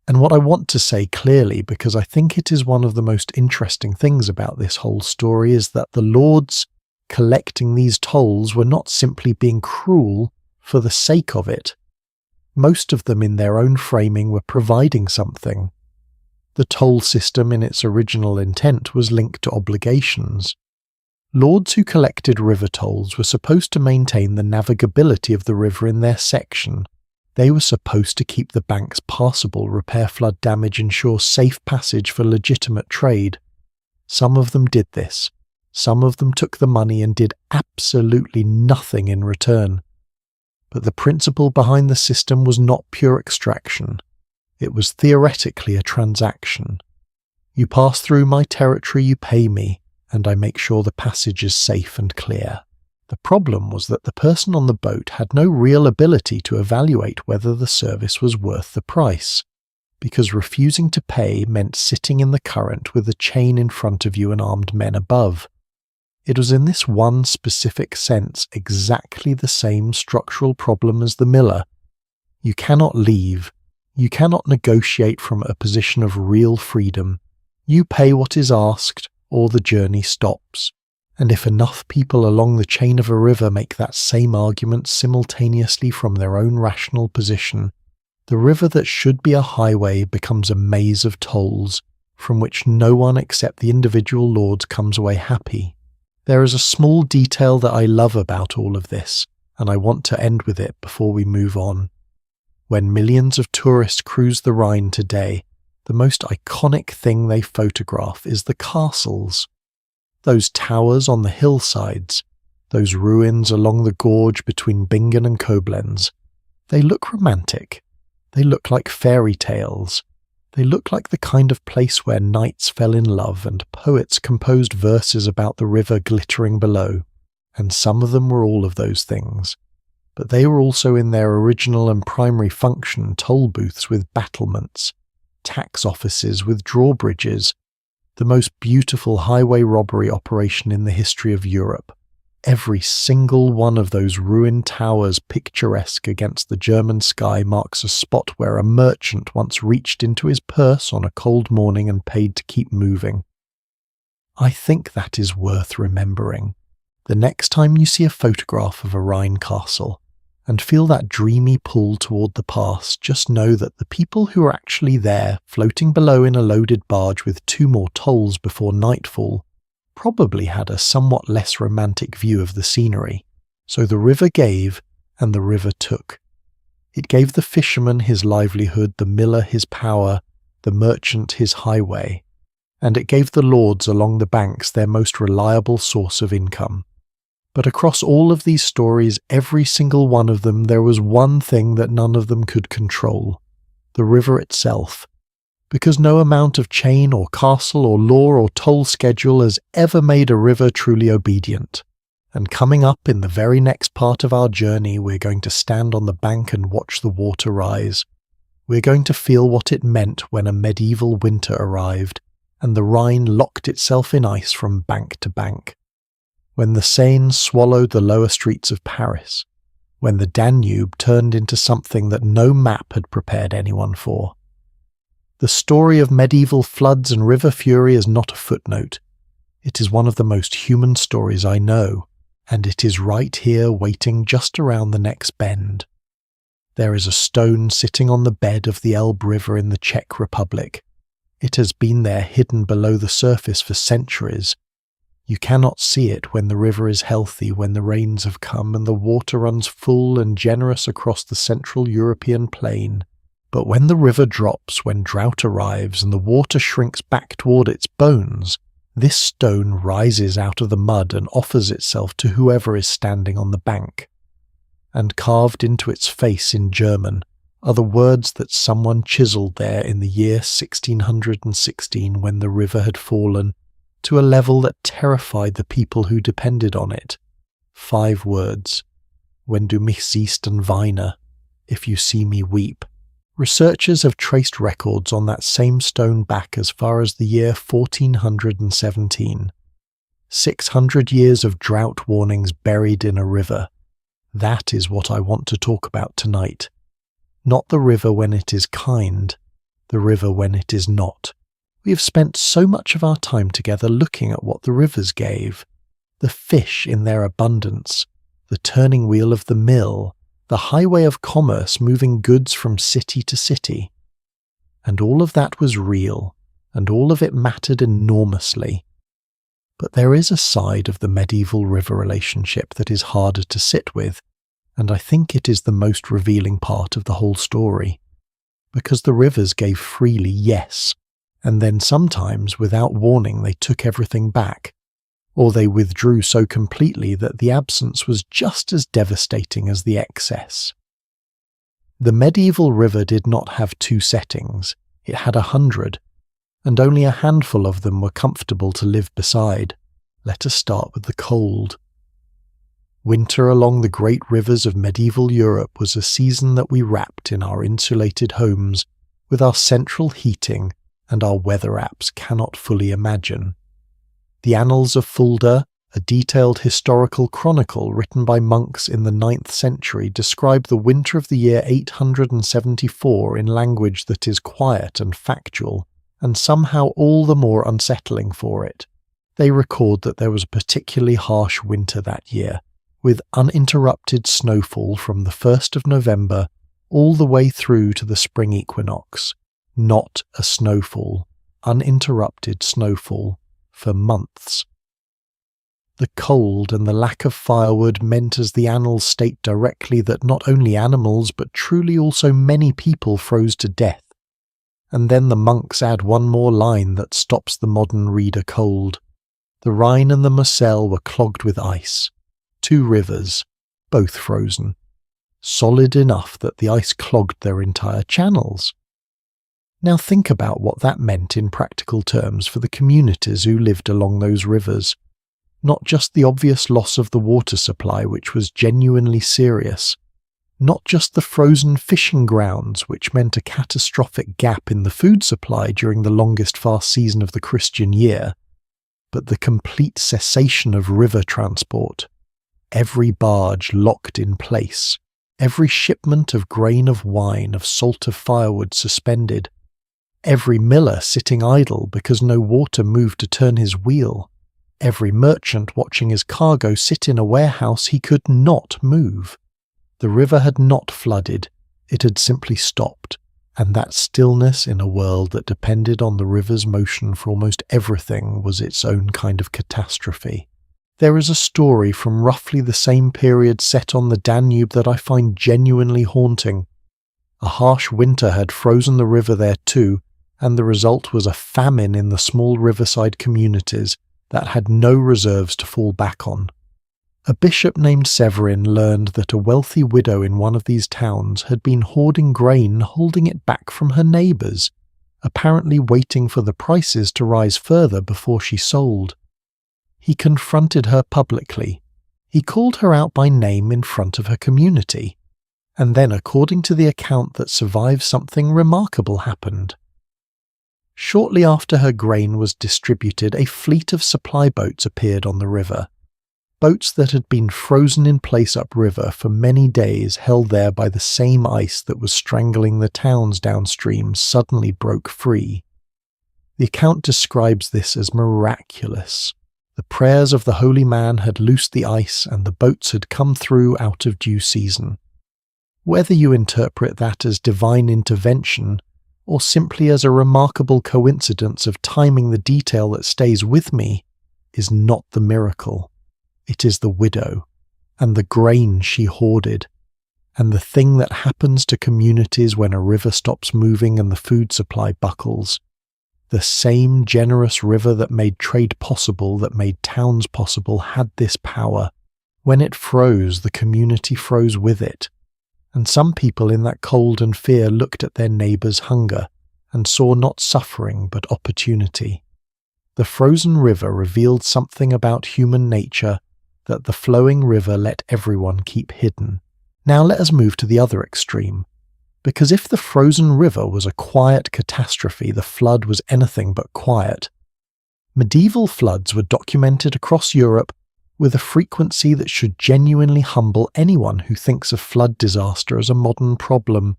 And what I want to say clearly, because I think it is one of the most interesting things about this whole story, is that the lords collecting these tolls were not simply being cruel for the sake of it. Most of them in their own framing were providing something. The toll system in its original intent was linked to obligations. Lords who collected river tolls were supposed to maintain the navigability of the river in their section. They were supposed to keep the banks passable, repair flood damage, ensure safe passage for legitimate trade. Some of them did this. Some of them took the money and did absolutely nothing in return. But the principle behind the system was not pure extraction. It was theoretically a transaction. You pass through my territory, you pay me, and I make sure the passage is safe and clear. The problem was that the person on the boat had no real ability to evaluate whether the service was worth the price, because refusing to pay meant sitting in the current with a chain in front of you and armed men above. It was in this one specific sense exactly the same structural problem as the miller. You cannot leave. You cannot negotiate from a position of real freedom. You pay what is asked, or the journey stops. And if enough people along the chain of a river make that same argument simultaneously from their own rational position, the river that should be a highway becomes a maze of tolls, from which no one except the individual lords comes away happy. There is a small detail that I love about all of this, and I want to end with it before we move on. When millions of tourists cruise the Rhine today, the most iconic thing they photograph is the castles. Those towers on the hillsides, those ruins along the gorge between Bingen and Koblenz. They look romantic. They look like fairy tales. They look like the kind of place where knights fell in love and poets composed verses about the river glittering below. And some of them were all of those things. But they were also in their original and primary function toll booths with battlements, tax offices with drawbridges, the most beautiful highway robbery operation in the history of Europe. Every single one of those ruined towers picturesque against the German sky marks a spot where a merchant once reached into his purse on a cold morning and paid to keep moving. I think that is worth remembering. The next time you see a photograph of a Rhine castle, and feel that dreamy pull toward the past, just know that the people who are actually there, floating below in a loaded barge with 2 more tolls before nightfall, probably had a somewhat less romantic view of the scenery. So the river gave, and the river took. It gave the fisherman his livelihood, the miller his power, the merchant his highway, and it gave the lords along the banks their most reliable source of income. But across all of these stories, every single one of them, there was one thing that none of them could control: the river itself. Because no amount of chain or castle or law or toll schedule has ever made a river truly obedient. And coming up in the very next part of our journey, we're going to stand on the bank and watch the water rise. We're going to feel what it meant when a medieval winter arrived, and the Rhine locked itself in ice from bank to bank. When the Seine swallowed the lower streets of Paris, when the Danube turned into something that no map had prepared anyone for. The story of medieval floods and river fury is not a footnote. It is one of the most human stories I know, and it is right here waiting just around the next bend. There is a stone sitting on the bed of the Elbe River in the Czech Republic. It has been there hidden below the surface for centuries. You cannot see it when the river is healthy, when the rains have come and the water runs full and generous across the Central European plain. But when the river drops, when drought arrives and the water shrinks back toward its bones, this stone rises out of the mud and offers itself to whoever is standing on the bank. And carved into its face in German are the words that someone chiseled there in the year 1616 when the river had fallen to a level that terrified the people who depended on it. 5 words: "Wenn du mich siehst und weine," if you see me weep. Researchers have traced records on that same stone back as far as the year 1417. 600 years of drought warnings buried in a river. That is what I want to talk about tonight. Not the river when it is kind, the river when it is not. We have spent so much of our time together looking at what the rivers gave. The fish in their abundance, the turning wheel of the mill, the highway of commerce moving goods from city to city. And all of that was real, and all of it mattered enormously. But there is a side of the medieval river relationship that is harder to sit with, and I think it is the most revealing part of the whole story. Because the rivers gave freely, yes, and then sometimes, without warning, they took everything back, or they withdrew so completely that the absence was just as devastating as the excess. The medieval river did not have 2 settings, it had 100, and only a handful of them were comfortable to live beside. Let us start with the cold. Winter along the great rivers of medieval Europe was a season that we wrapped in our insulated homes with our central heating and our weather apps cannot fully imagine. The Annals of Fulda, a detailed historical chronicle written by monks in the 9th century, describe the winter of the year 874 in language that is quiet and factual, and somehow all the more unsettling for it. They record that there was a particularly harsh winter that year, with uninterrupted snowfall from the 1st of November all the way through to the spring equinox. Not a snowfall, uninterrupted snowfall, for months. The cold and the lack of firewood meant, as the annals state directly, that not only animals but truly also many people froze to death. And then the monks add one more line that stops the modern reader cold. The Rhine and the Moselle were clogged with ice. 2 rivers, both frozen. Solid enough that the ice clogged their entire channels. Now think about what that meant in practical terms for the communities who lived along those rivers. Not just the obvious loss of the water supply, which was genuinely serious. Not just the frozen fishing grounds, which meant a catastrophic gap in the food supply during the longest fast season of the Christian year, but the complete cessation of river transport. Every barge locked in place, every shipment of grain of wine, of salt of firewood suspended, every miller sitting idle because no water moved to turn his wheel, every merchant watching his cargo sit in a warehouse he could not move. The river had not flooded, it had simply stopped, and that stillness in a world that depended on the river's motion for almost everything was its own kind of catastrophe. There is a story from roughly the same period set on the Danube that I find genuinely haunting. A harsh winter had frozen the river there too, and the result was a famine in the small riverside communities that had no reserves to fall back on. A bishop named Severin learned that a wealthy widow in one of these towns had been hoarding grain, holding it back from her neighbours, apparently waiting for the prices to rise further before she sold. He confronted her publicly. He called her out by name in front of her community. And then, according to the account that survives, something remarkable happened. Shortly after her grain was distributed, a fleet of supply boats appeared on the river. Boats that had been frozen in place upriver for many days, held there by the same ice that was strangling the towns downstream, suddenly broke free. The account describes this as miraculous. The prayers of the holy man had loosed the ice, and the boats had come through out of due season. Whether you interpret that as divine intervention, or simply as a remarkable coincidence of timing the detail that stays with me, is not the miracle. It is the widow, and the grain she hoarded, and the thing that happens to communities when a river stops moving and the food supply buckles. The same generous river that made trade possible, that made towns possible, had this power. When it froze, the community froze with it. And some people in that cold and fear looked at their neighbours' hunger and saw not suffering but opportunity. The frozen river revealed something about human nature that the flowing river let everyone keep hidden. Now let us move to the other extreme. Because if the frozen river was a quiet catastrophe, the flood was anything but quiet. Medieval floods were documented across Europe with a frequency that should genuinely humble anyone who thinks of flood disaster as a modern problem.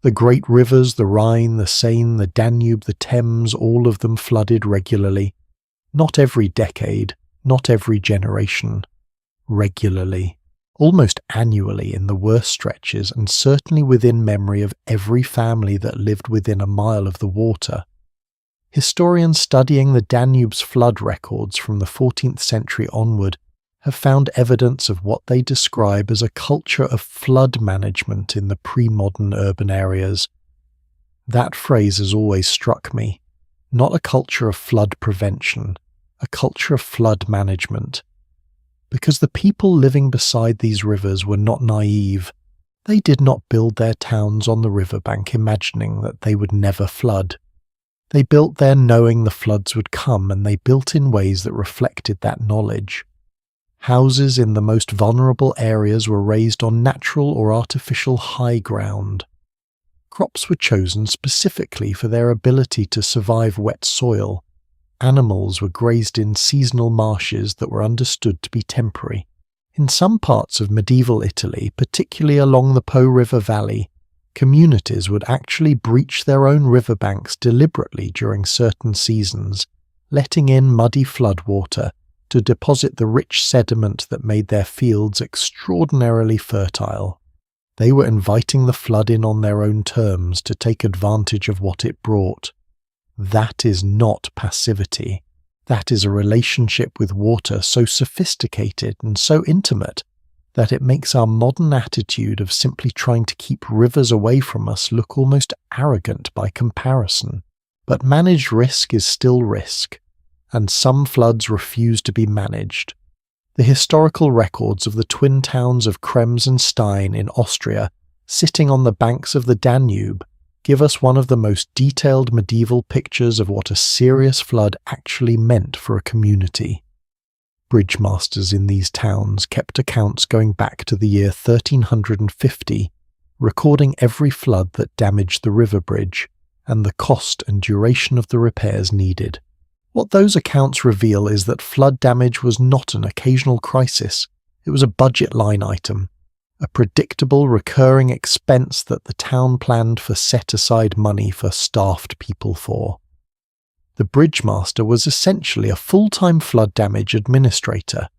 The great rivers, the Rhine, the Seine, the Danube, the Thames, all of them flooded regularly. Not every decade, not every generation. Regularly. Almost annually in the worst stretches, and certainly within memory of every family that lived within a mile of the water. Historians studying the Danube's flood records from the 14th century onward have found evidence of what they describe as a culture of flood management in the pre-modern urban areas. That phrase has always struck me. Not a culture of flood prevention, a culture of flood management. Because the people living beside these rivers were not naive. They did not build their towns on the riverbank imagining that they would never flood. They built there knowing the floods would come, and they built in ways that reflected that knowledge. Houses in the most vulnerable areas were raised on natural or artificial high ground. Crops were chosen specifically for their ability to survive wet soil. Animals were grazed in seasonal marshes that were understood to be temporary. In some parts of medieval Italy, particularly along the Po River Valley, communities would actually breach their own riverbanks deliberately during certain seasons, letting in muddy floodwater to deposit the rich sediment that made their fields extraordinarily fertile. They were inviting the flood in on their own terms to take advantage of what it brought. That is not passivity. That is a relationship with water so sophisticated and so intimate that it makes our modern attitude of simply trying to keep rivers away from us look almost arrogant by comparison. But managed risk is still risk, and some floods refuse to be managed. The historical records of the twin towns of Krems and Stein in Austria, sitting on the banks of the Danube, give us one of the most detailed medieval pictures of what a serious flood actually meant for a community. Bridge masters in these towns kept accounts going back to the year 1350, recording every flood that damaged the river bridge and the cost and duration of the repairs needed. What those accounts reveal is that flood damage was not an occasional crisis, it was a budget line item. A predictable recurring expense that the town planned for set-aside money for staffed people for. The bridge master was essentially a full-time flood damage administrator,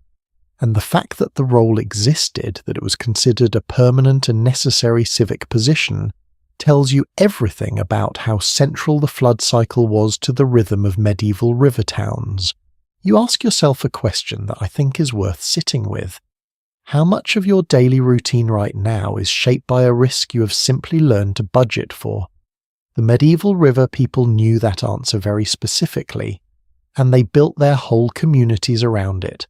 and the fact that the role existed, that it was considered a permanent and necessary civic position, tells you everything about how central the flood cycle was to the rhythm of medieval river towns. You ask yourself a question that I think is worth sitting with. How much of your daily routine right now is shaped by a risk you have simply learned to budget for? The medieval river people knew that answer very specifically, and they built their whole communities around it.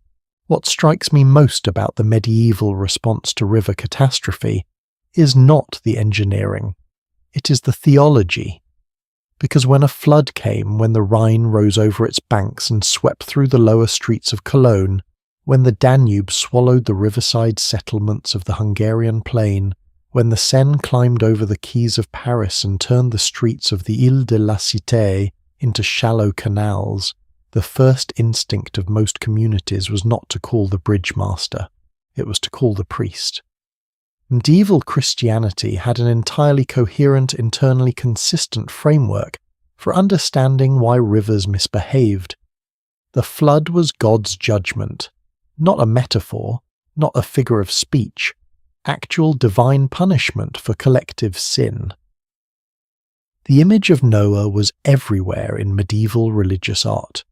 What strikes me most about the medieval response to river catastrophe is not the engineering, it is the theology. Because when a flood came, when the Rhine rose over its banks and swept through the lower streets of Cologne, when the Danube swallowed the riverside settlements of the Hungarian plain, when the Seine climbed over the quays of Paris and turned the streets of the Ile de la Cité into shallow canals, the first instinct of most communities was not to call the bridge master, it was to call the priest. Medieval Christianity had an entirely coherent, internally consistent framework for understanding why rivers misbehaved. The flood was God's judgment. Not a metaphor, not a figure of speech, actual divine punishment for collective sin. The image of Noah was everywhere in medieval religious art.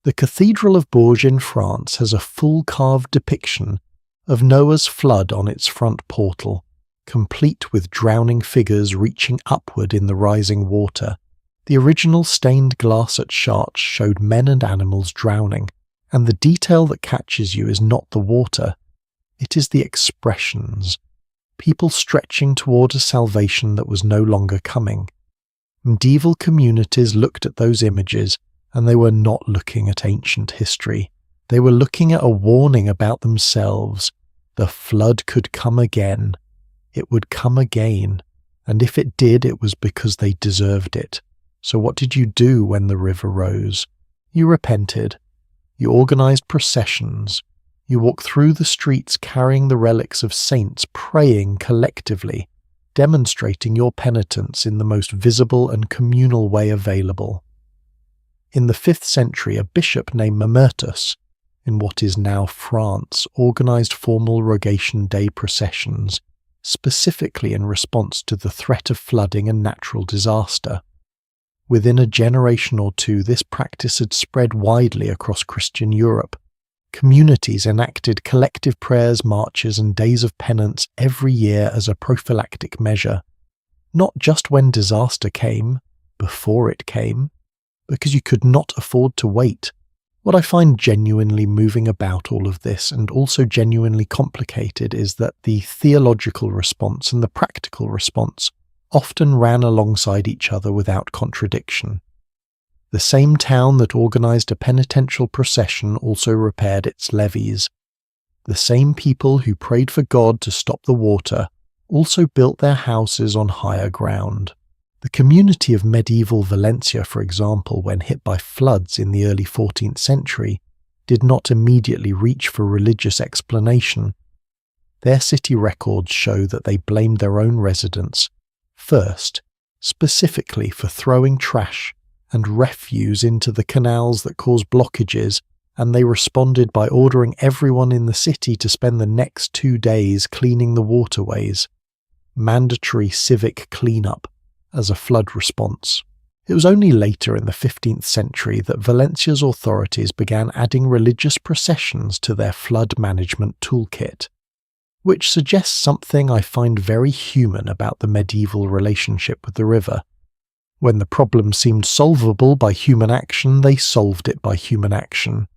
The Cathedral of Bourges in France has a full carved depiction of Noah's flood on its front portal, complete with drowning figures reaching upward in the rising water. The original stained glass at Chartres showed men and animals drowning. And the detail that catches you is not the water, it is the expressions, people stretching toward a salvation that was no longer coming. Medieval communities looked at those images, and they were not looking at ancient history. They were looking at a warning about themselves. The flood could come again. It would come again, and if it did, it was because they deserved it. So what did you do when the river rose? You repented. You organized processions, You walk through the streets carrying the relics of saints, praying collectively, demonstrating your penitence in the most visible and communal way available. In the 5th century, a bishop named Mamertus, in what is now France, organized formal Rogation Day processions, specifically in response to the threat of flooding and natural disaster. Within a generation or two, this practice had spread widely across Christian Europe. Communities enacted collective prayers, marches, and days of penance every year as a prophylactic measure. Not just when disaster came, before it came, because you could not afford to wait. What I find genuinely moving about all of this, and also genuinely complicated, is that the theological response and the practical response often ran alongside each other without contradiction. The same town that organized a penitential procession also repaired its levees. The same people who prayed for God to stop the water also built their houses on higher ground. The community of medieval Valencia, for example, when hit by floods in the early 14th century, did not immediately reach for religious explanation. Their city records show that they blamed their own residents, first, specifically for throwing trash and refuse into the canals that caused blockages, and they responded by ordering everyone in the city to spend the next 2 days cleaning the waterways. Mandatory civic cleanup as a flood response. It was only later in the 15th century that Valencia's authorities began adding religious processions to their flood management toolkit, which suggests something I find very human about the medieval relationship with the river. When the problem seemed solvable by human action, they solved it by human action.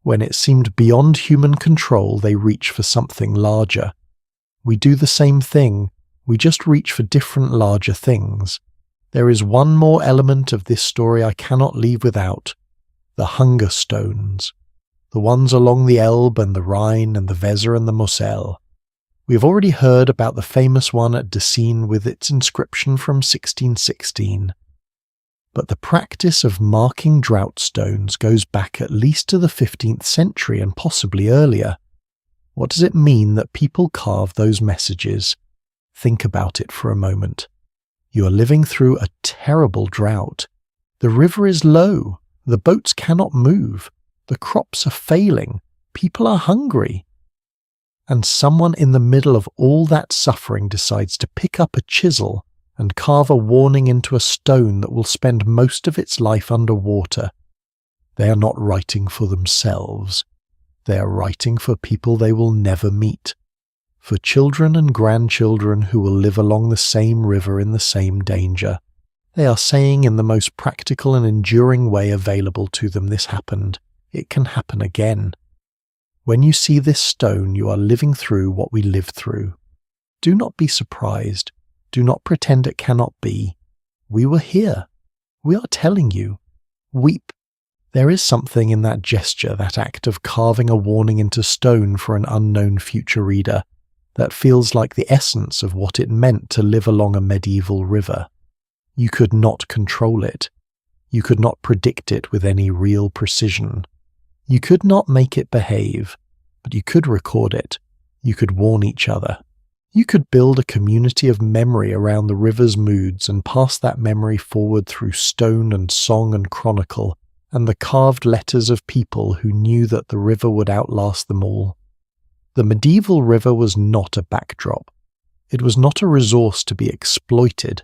When it seemed beyond human control, they reach for something larger. We do the same thing, we just reach for different larger things. There is one more element of this story I cannot leave without: the hunger stones. The ones along the Elbe and the Rhine and the Weser and the Moselle. We have already heard about the famous one at Dessine with its inscription from 1616. But the practice of marking drought stones goes back at least to the 15th century and possibly earlier. What does it mean that people carve those messages? Think about it for a moment. You are living through a terrible drought. The river is low. The boats cannot move. The crops are failing. People are hungry. And someone in the middle of all that suffering decides to pick up a chisel and carve a warning into a stone that will spend most of its life underwater. They are not writing for themselves. They are writing for people they will never meet. For children and grandchildren who will live along the same river in the same danger. They are saying in the most practical and enduring way available to them, this happened. It can happen again. When you see this stone, you are living through what we lived through. Do not be surprised. Do not pretend it cannot be. We were here. We are telling you. Weep. There is something in that gesture, that act of carving a warning into stone for an unknown future reader, that feels like the essence of what it meant to live along a medieval river. You could not control it. You could not predict it with any real precision. You could not make it behave, but you could record it. You could warn each other. You could build a community of memory around the river's moods and pass that memory forward through stone and song and chronicle, and the carved letters of people who knew that the river would outlast them all. The medieval river was not a backdrop. It was not a resource to be exploited.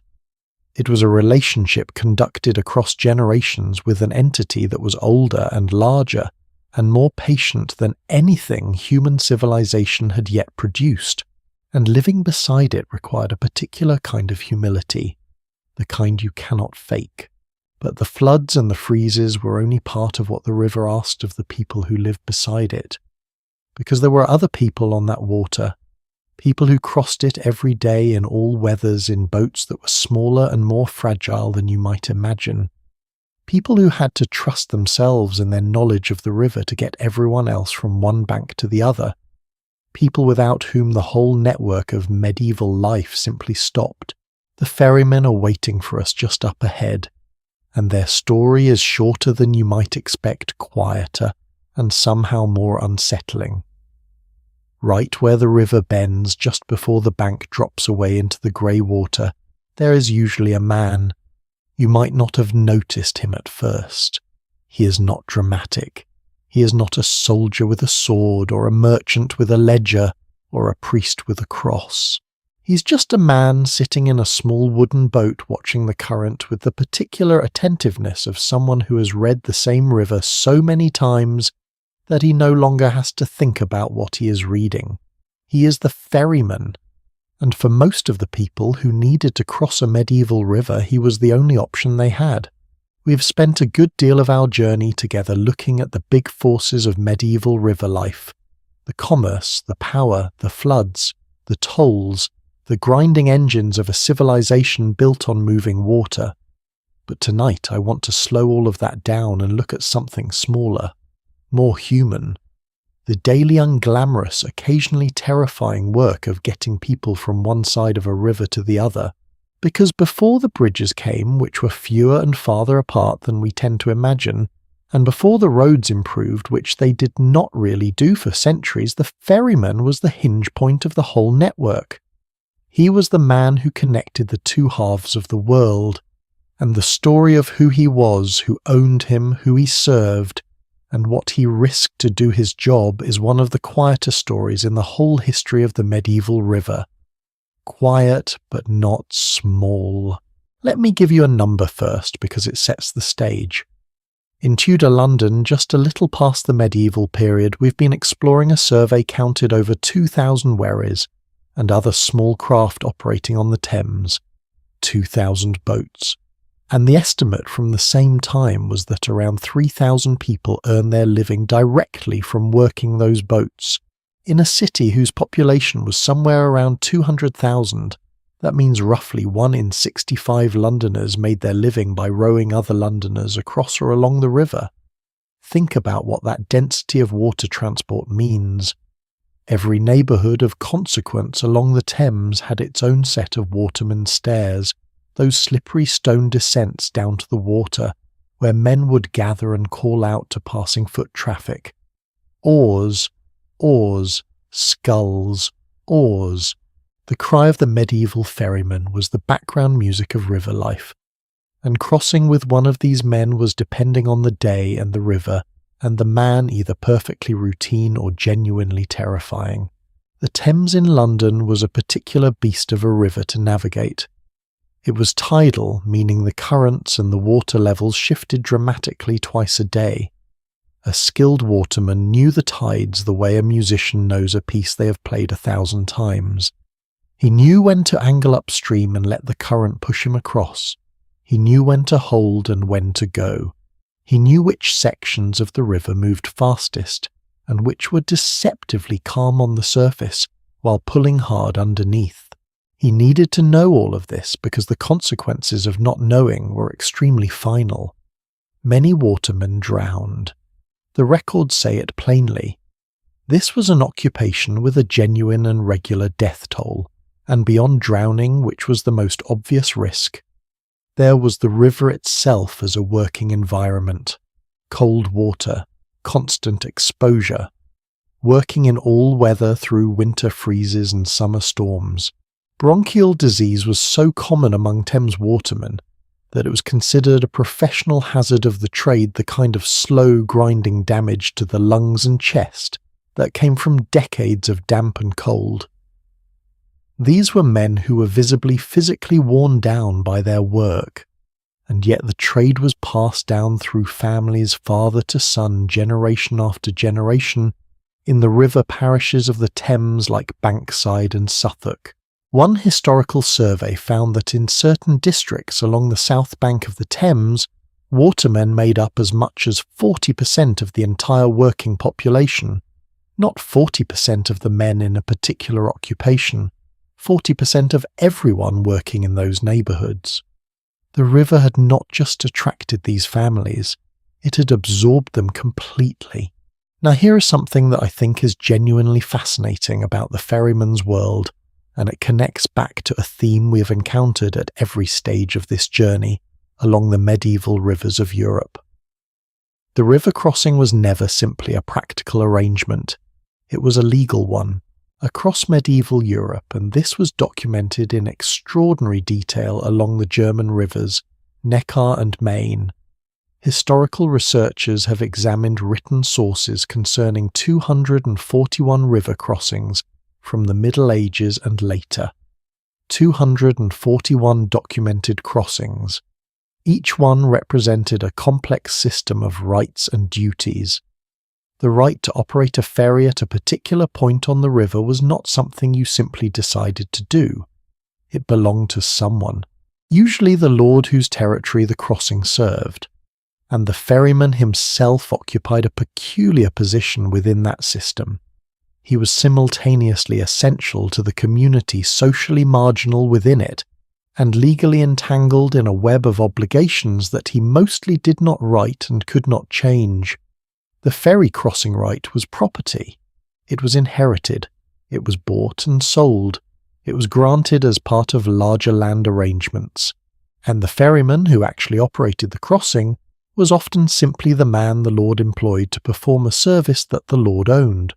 It was a relationship conducted across generations with an entity that was older and larger and more patient than anything human civilization had yet produced, and living beside it required a particular kind of humility, the kind you cannot fake. But the floods and the freezes were only part of what the river asked of the people who lived beside it. Because there were other people on that water, people who crossed it every day in all weathers in boats that were smaller and more fragile than you might imagine. People who had to trust themselves and their knowledge of the river to get everyone else from one bank to the other. People without whom the whole network of medieval life simply stopped. The ferrymen are waiting for us just up ahead, and their story is shorter than you might expect, quieter, and somehow more unsettling. Right where the river bends just before the bank drops away into the grey water, there is usually a man. You might not have noticed him at first. He is not dramatic. He is not a soldier with a sword, or a merchant with a ledger, or a priest with a cross. He's just a man sitting in a small wooden boat watching the current with the particular attentiveness of someone who has read the same river so many times that he no longer has to think about what he is reading. He is the ferryman, and for most of the people who needed to cross a medieval river, he was the only option they had. We have spent a good deal of our journey together looking at the big forces of medieval river life: the commerce, the power, the floods, the tolls, the grinding engines of a civilization built on moving water. But tonight I want to slow all of that down and look at something smaller, more human. The daily unglamorous, occasionally terrifying work of getting people from one side of a river to the other. Because before the bridges came, which were fewer and farther apart than we tend to imagine, and before the roads improved, which they did not really do for centuries, the ferryman was the hinge point of the whole network. He was the man who connected the two halves of the world, and the story of who he was, who owned him, who he served, and what he risked to do his job is one of the quieter stories in the whole history of the medieval river. Quiet, but not small. Let me give you a number first, because it sets the stage. In Tudor London, just a little past the medieval period, we've been exploring a survey counted over 2,000 wherries and other small craft operating on the Thames, 2,000 boats. And the estimate from the same time was that around 3,000 people earn their living directly from working those boats. In a city whose population was somewhere around 200,000, that means roughly 1 in 65 Londoners made their living by rowing other Londoners across or along the river. Think about what that density of water transport means. Every neighbourhood of consequence along the Thames had its own set of watermen's stairs, those slippery stone descents down to the water, where men would gather and call out to passing foot traffic. Oars, oars, sculls, oars. The cry of the medieval ferryman was the background music of river life, and crossing with one of these men was depending on the day and the river, and the man either perfectly routine or genuinely terrifying. The Thames in London was a particular beast of a river to navigate. It was tidal, meaning the currents and the water levels shifted dramatically twice a day. A skilled waterman knew the tides the way a musician knows a piece they have played 1,000 times. He knew when to angle upstream and let the current push him across. He knew when to hold and when to go. He knew which sections of the river moved fastest, and which were deceptively calm on the surface, while pulling hard underneath. He needed to know all of this because the consequences of not knowing were extremely final. Many watermen drowned. The records say it plainly. This was an occupation with a genuine and regular death toll, and beyond drowning, which was the most obvious risk, there was the river itself as a working environment. Cold water, constant exposure, working in all weather through winter freezes and summer storms. Bronchial disease was so common among Thames watermen that it was considered a professional hazard of the trade, the kind of slow grinding damage to the lungs and chest that came from decades of damp and cold. These were men who were visibly physically worn down by their work, and yet the trade was passed down through families father to son, generation after generation, in the river parishes of the Thames like Bankside and Suffolk. One historical survey found that in certain districts along the south bank of the Thames, watermen made up as much as 40% of the entire working population, not 40% of the men in a particular occupation, 40% of everyone working in those neighbourhoods. The river had not just attracted these families, it had absorbed them completely. Now here is something that I think is genuinely fascinating about the ferryman's world, and it connects back to a theme we have encountered at every stage of this journey along the medieval rivers of Europe. The river crossing was never simply a practical arrangement, it was a legal one. across medieval Europe, and this was documented in extraordinary detail along the German rivers Neckar and Main. Historical researchers have examined written sources concerning 241 river crossings from the Middle Ages and later. 241 documented crossings. Each one represented a complex system of rights and duties. The right to operate a ferry at a particular point on the river was not something you simply decided to do. It belonged to someone, usually the lord whose territory the crossing served, and the ferryman himself occupied a peculiar position within that system. He was simultaneously essential to the community, socially marginal within it, and legally entangled in a web of obligations that he mostly did not right and could not change. The ferry crossing right was property. It was inherited. It was bought and sold. It was granted as part of larger land arrangements. And the ferryman who actually operated the crossing was often simply the man the lord employed to perform a service that the lord owned.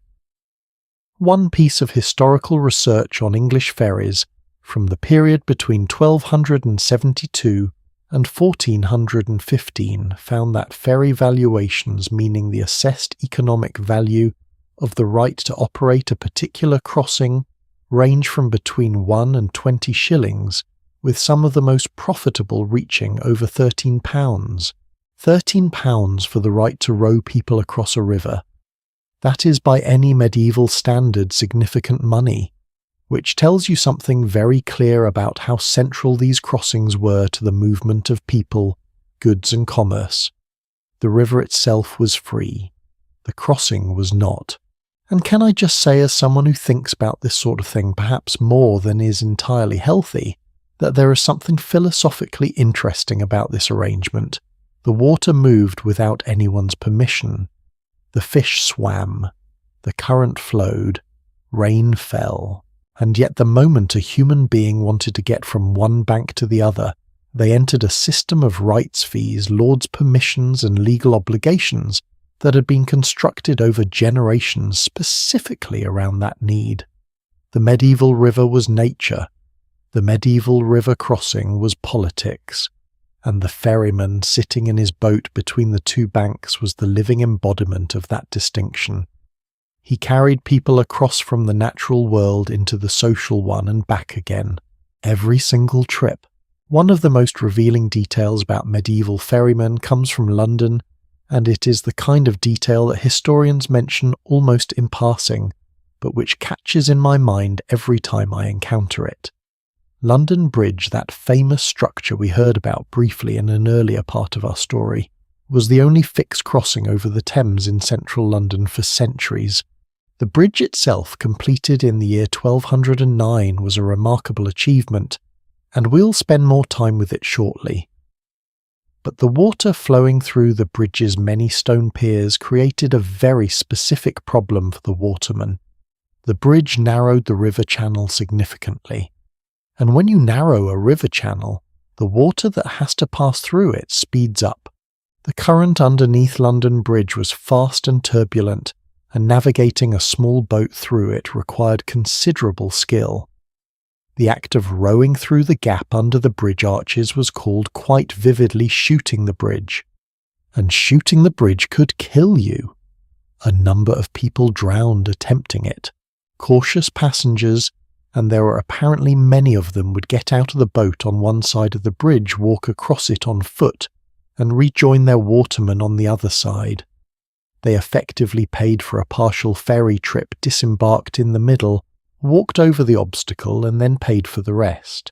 One piece of historical research on English ferries from the period between 1272 and 1415 found that ferry valuations, meaning the assessed economic value of the right to operate a particular crossing, range from between 1 and 20 shillings, with some of the most profitable reaching over £13. £13 for the right to row people across a river. That is by any medieval standard significant money, which tells you something very clear about how central these crossings were to the movement of people, goods and commerce. The river itself was free. The crossing was not. And can I just say, as someone who thinks about this sort of thing perhaps more than is entirely healthy, that there is something philosophically interesting about this arrangement. The water moved without anyone's permission. The fish swam. The current flowed. Rain fell. And yet the moment a human being wanted to get from one bank to the other, they entered a system of rights fees, lords' permissions and legal obligations that had been constructed over generations specifically around that need. The medieval river was nature. The medieval river crossing was politics. And the ferryman sitting in his boat between the two banks was the living embodiment of that distinction. He carried people across from the natural world into the social one and back again, every single trip. One of the most revealing details about medieval ferrymen comes from London, and it is the kind of detail that historians mention almost in passing, but which catches in my mind every time I encounter it. London Bridge, that famous structure we heard about briefly in an earlier part of our story, was the only fixed crossing over the Thames in central London for centuries. The bridge itself, completed in the year 1209, was a remarkable achievement, and we'll spend more time with it shortly. But the water flowing through the bridge's many stone piers created a very specific problem for the waterman. The bridge narrowed the river channel significantly. And when you narrow a river channel, the water that has to pass through it speeds up. The current underneath London Bridge was fast and turbulent, and navigating a small boat through it required considerable skill. The act of rowing through the gap under the bridge arches was called quite vividly shooting the bridge. And shooting the bridge could kill you. A number of people drowned attempting it. Cautious passengers, and there were apparently many of them, would get out of the boat on one side of the bridge, walk across it on foot, and rejoin their waterman on the other side. They effectively paid for a partial ferry trip, disembarked in the middle, walked over the obstacle, and then paid for the rest.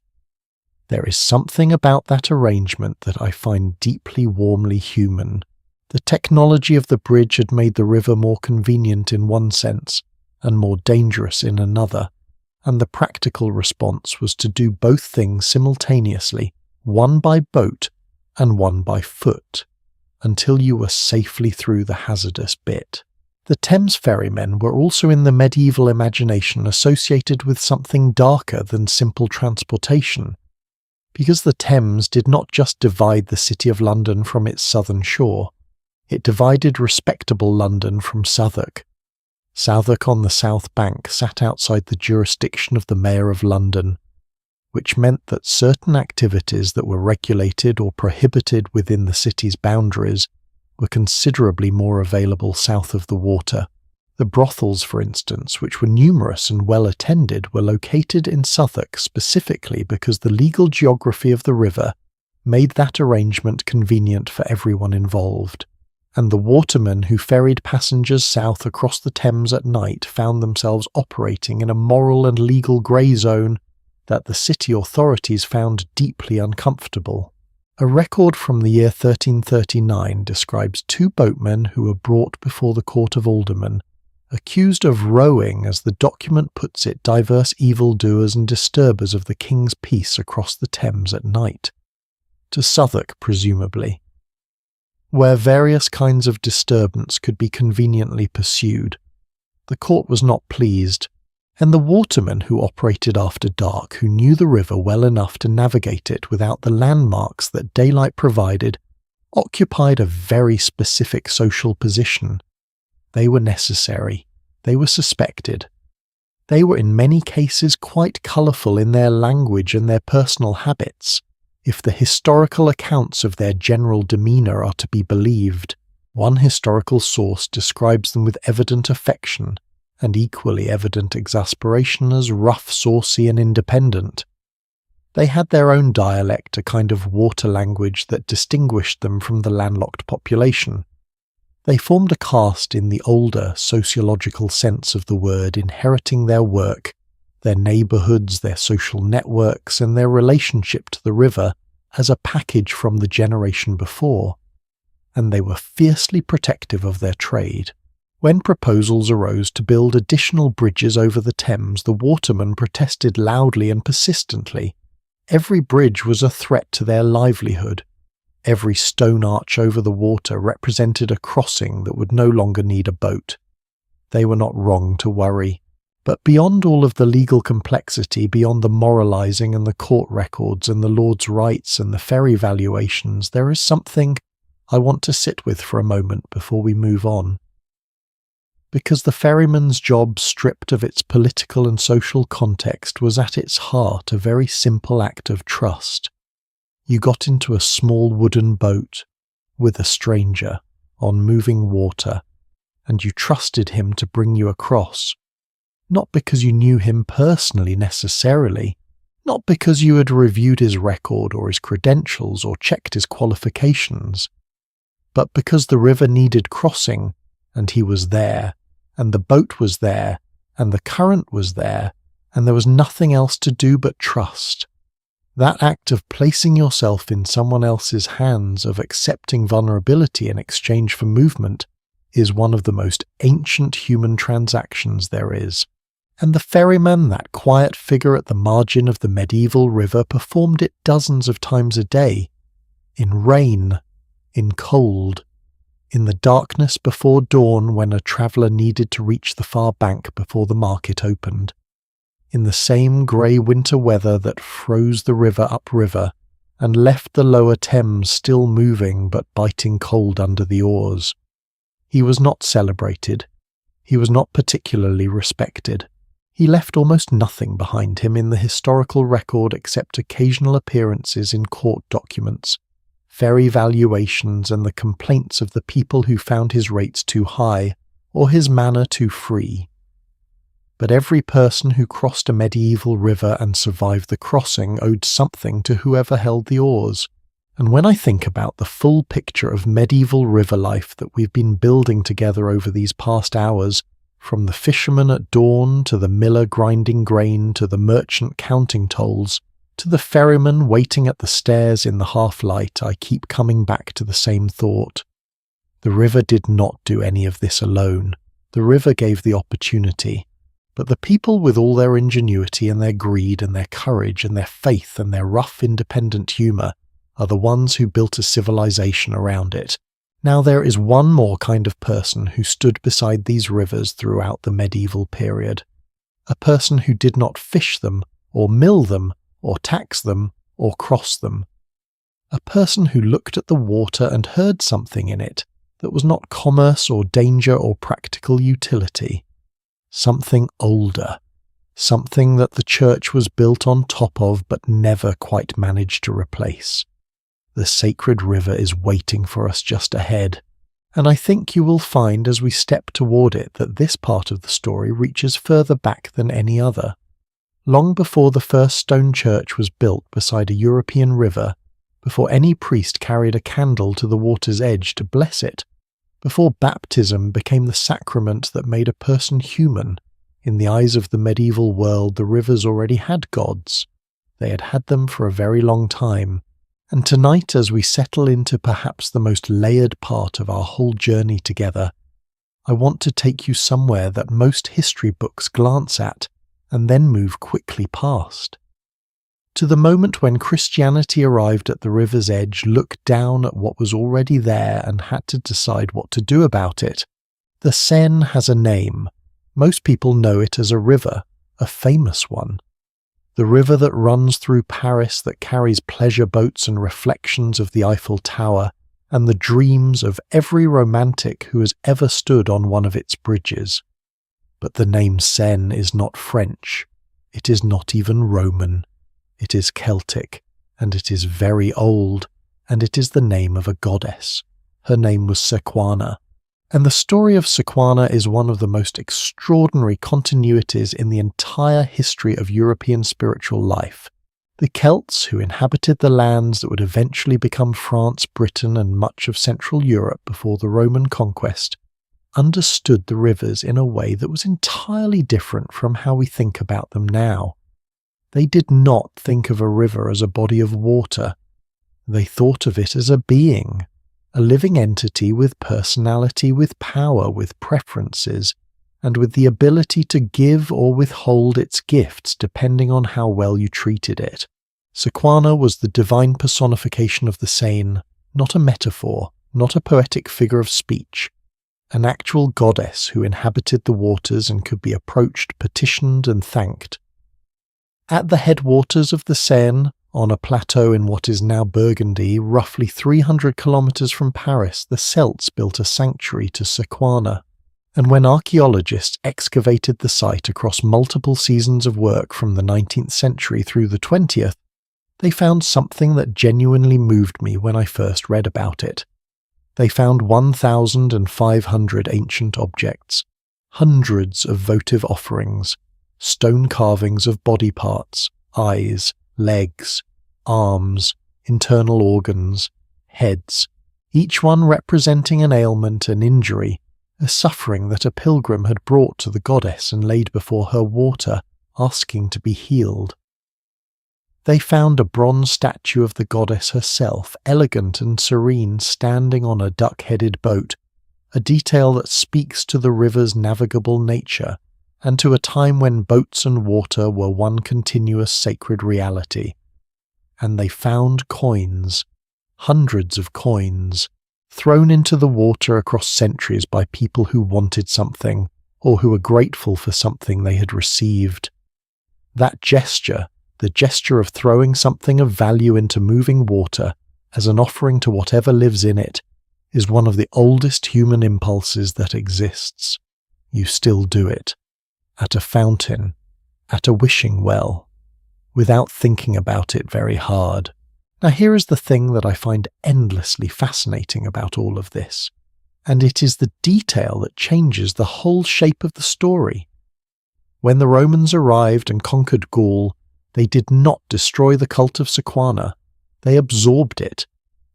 There is something about that arrangement that I find deeply warmly human. The technology of the bridge had made the river more convenient in one sense, and more dangerous in another. And the practical response was to do both things simultaneously, one by boat and one by foot, until you were safely through the hazardous bit. The Thames ferrymen were also in the medieval imagination associated with something darker than simple transportation, because the Thames did not just divide the city of London from its southern shore, it divided respectable London from Southwark. Southwark on the south bank sat outside the jurisdiction of the Mayor of London, which meant that certain activities that were regulated or prohibited within the city's boundaries were considerably more available south of the water. The brothels, for instance, which were numerous and well attended, were located in Southwark specifically because the legal geography of the river made that arrangement convenient for everyone involved, and the watermen who ferried passengers south across the Thames at night found themselves operating in a moral and legal grey zone that the city authorities found deeply uncomfortable. A record from the year 1339 describes two boatmen who were brought before the Court of Aldermen, accused of rowing, as the document puts it, diverse evildoers and disturbers of the King's peace across the Thames at night, to Southwark presumably, where various kinds of disturbance could be conveniently pursued. The court was not pleased, and the watermen who operated after dark, who knew the river well enough to navigate it without the landmarks that daylight provided, occupied a very specific social position. They were necessary. They were suspected. They were in many cases quite colourful in their language and their personal habits, if the historical accounts of their general demeanour are to be believed. One historical source describes them with evident affection and equally evident exasperation as rough, saucy and independent. They had their own dialect, a kind of water language that distinguished them from the landlocked population. They formed a caste in the older sociological sense of the word, inheriting their work, their neighbourhoods, their social networks, and their relationship to the river as a package from the generation before, and they were fiercely protective of their trade. When proposals arose to build additional bridges over the Thames, the watermen protested loudly and persistently. Every bridge was a threat to their livelihood. Every stone arch over the water represented a crossing that would no longer need a boat. They were not wrong to worry. But beyond all of the legal complexity, beyond the moralising and the court records and the Lord's rights and the ferry valuations, there is something I want to sit with for a moment before we move on. Because the ferryman's job, stripped of its political and social context, was at its heart a very simple act of trust. You got into a small wooden boat with a stranger on moving water, and you trusted him to bring you across. Not because you knew him personally necessarily, not because you had reviewed his record or his credentials or checked his qualifications, but because the river needed crossing, and he was there, and the boat was there, and the current was there, and there was nothing else to do but trust. That act of placing yourself in someone else's hands, of accepting vulnerability in exchange for movement, is one of the most ancient human transactions there is. And the ferryman, that quiet figure at the margin of the medieval river, performed it dozens of times a day, in rain, in cold, in the darkness before dawn when a traveller needed to reach the far bank before the market opened, in the same grey winter weather that froze the river upriver and left the lower Thames still moving but biting cold under the oars. He was not celebrated. He was not particularly respected. He left almost nothing behind him in the historical record except occasional appearances in court documents, ferry valuations, and the complaints of the people who found his rates too high or his manner too free. But every person who crossed a medieval river and survived the crossing owed something to whoever held the oars. And when I think about the full picture of medieval river life that we've been building together over these past hours, from the fisherman at dawn to the miller grinding grain to the merchant counting tolls, to the ferryman waiting at the stairs in the half-light, I keep coming back to the same thought. The river did not do any of this alone. The river gave the opportunity. But the people, with all their ingenuity and their greed and their courage and their faith and their rough independent humour, are the ones who built a civilization around it. Now there is one more kind of person who stood beside these rivers throughout the medieval period. A person who did not fish them, or mill them, or tax them, or cross them. A person who looked at the water and heard something in it that was not commerce or danger or practical utility, something older, something that the church was built on top of but never quite managed to replace. The sacred river is waiting for us just ahead, and I think you will find as we step toward it that this part of the story reaches further back than any other. Long before the first stone church was built beside a European river, before any priest carried a candle to the water's edge to bless it, before baptism became the sacrament that made a person human, in the eyes of the medieval world the rivers already had gods. They had had them for a very long time, and tonight as we settle into perhaps the most layered part of our whole journey together, I want to take you somewhere that most history books glance at and then move quickly past. To the moment when Christianity arrived at the river's edge, looked down at what was already there and had to decide what to do about it. The Seine has a name. Most people know it as a river, a famous one. The river that runs through Paris, that carries pleasure boats and reflections of the Eiffel Tower, and the dreams of every romantic who has ever stood on one of its bridges. But the name Seine is not French. It is not even Roman. It is Celtic, and it is very old, and it is the name of a goddess. Her name was Sequana, and the story of Sequana is one of the most extraordinary continuities in the entire history of European spiritual life. The Celts, who inhabited the lands that would eventually become France, Britain, and much of Central Europe before the Roman conquest, understood the rivers in a way that was entirely different from how we think about them now. They did not think of a river as a body of water. They thought of it as a being, a living entity with personality, with power, with preferences, and with the ability to give or withhold its gifts depending on how well you treated it. Sequana was the divine personification of the Seine, not a metaphor, not a poetic figure of speech, an actual goddess who inhabited the waters and could be approached, petitioned, and thanked. At the headwaters of the Seine, on a plateau in what is now Burgundy, roughly 300 kilometers from Paris, the Celts built a sanctuary to Sequana, and when archaeologists excavated the site across multiple seasons of work from the 19th century through the 20th, they found something that genuinely moved me when I first read about it. They found 1,500 ancient objects, hundreds of votive offerings, stone carvings of body parts, eyes, legs, arms, internal organs, heads, each one representing an ailment, an injury, a suffering that a pilgrim had brought to the goddess and laid before her water, asking to be healed. They found a bronze statue of the goddess herself, elegant and serene, standing on a duck-headed boat, a detail that speaks to the river's navigable nature and to a time when boats and water were one continuous sacred reality. And they found coins, hundreds of coins, thrown into the water across centuries by people who wanted something, or who were grateful for something they had received. That gesture, the gesture of throwing something of value into moving water as an offering to whatever lives in it, is one of the oldest human impulses that exists. You still do it. At a fountain, at a wishing well, without thinking about it very hard. Now here is the thing that I find endlessly fascinating about all of this, and it is the detail that changes the whole shape of the story. When the Romans arrived and conquered Gaul, they did not destroy the cult of Sequana. They absorbed it.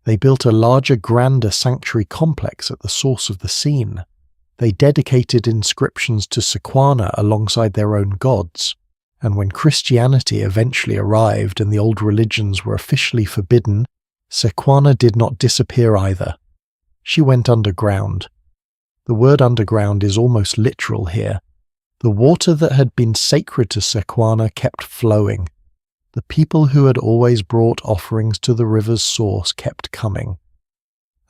They built a larger, grander sanctuary complex at the source of the Seine. They dedicated inscriptions to Sequana alongside their own gods. And when Christianity eventually arrived and the old religions were officially forbidden, Sequana did not disappear either. She went underground. The word underground is almost literal here. The water that had been sacred to Sequana kept flowing. The people who had always brought offerings to the river's source kept coming.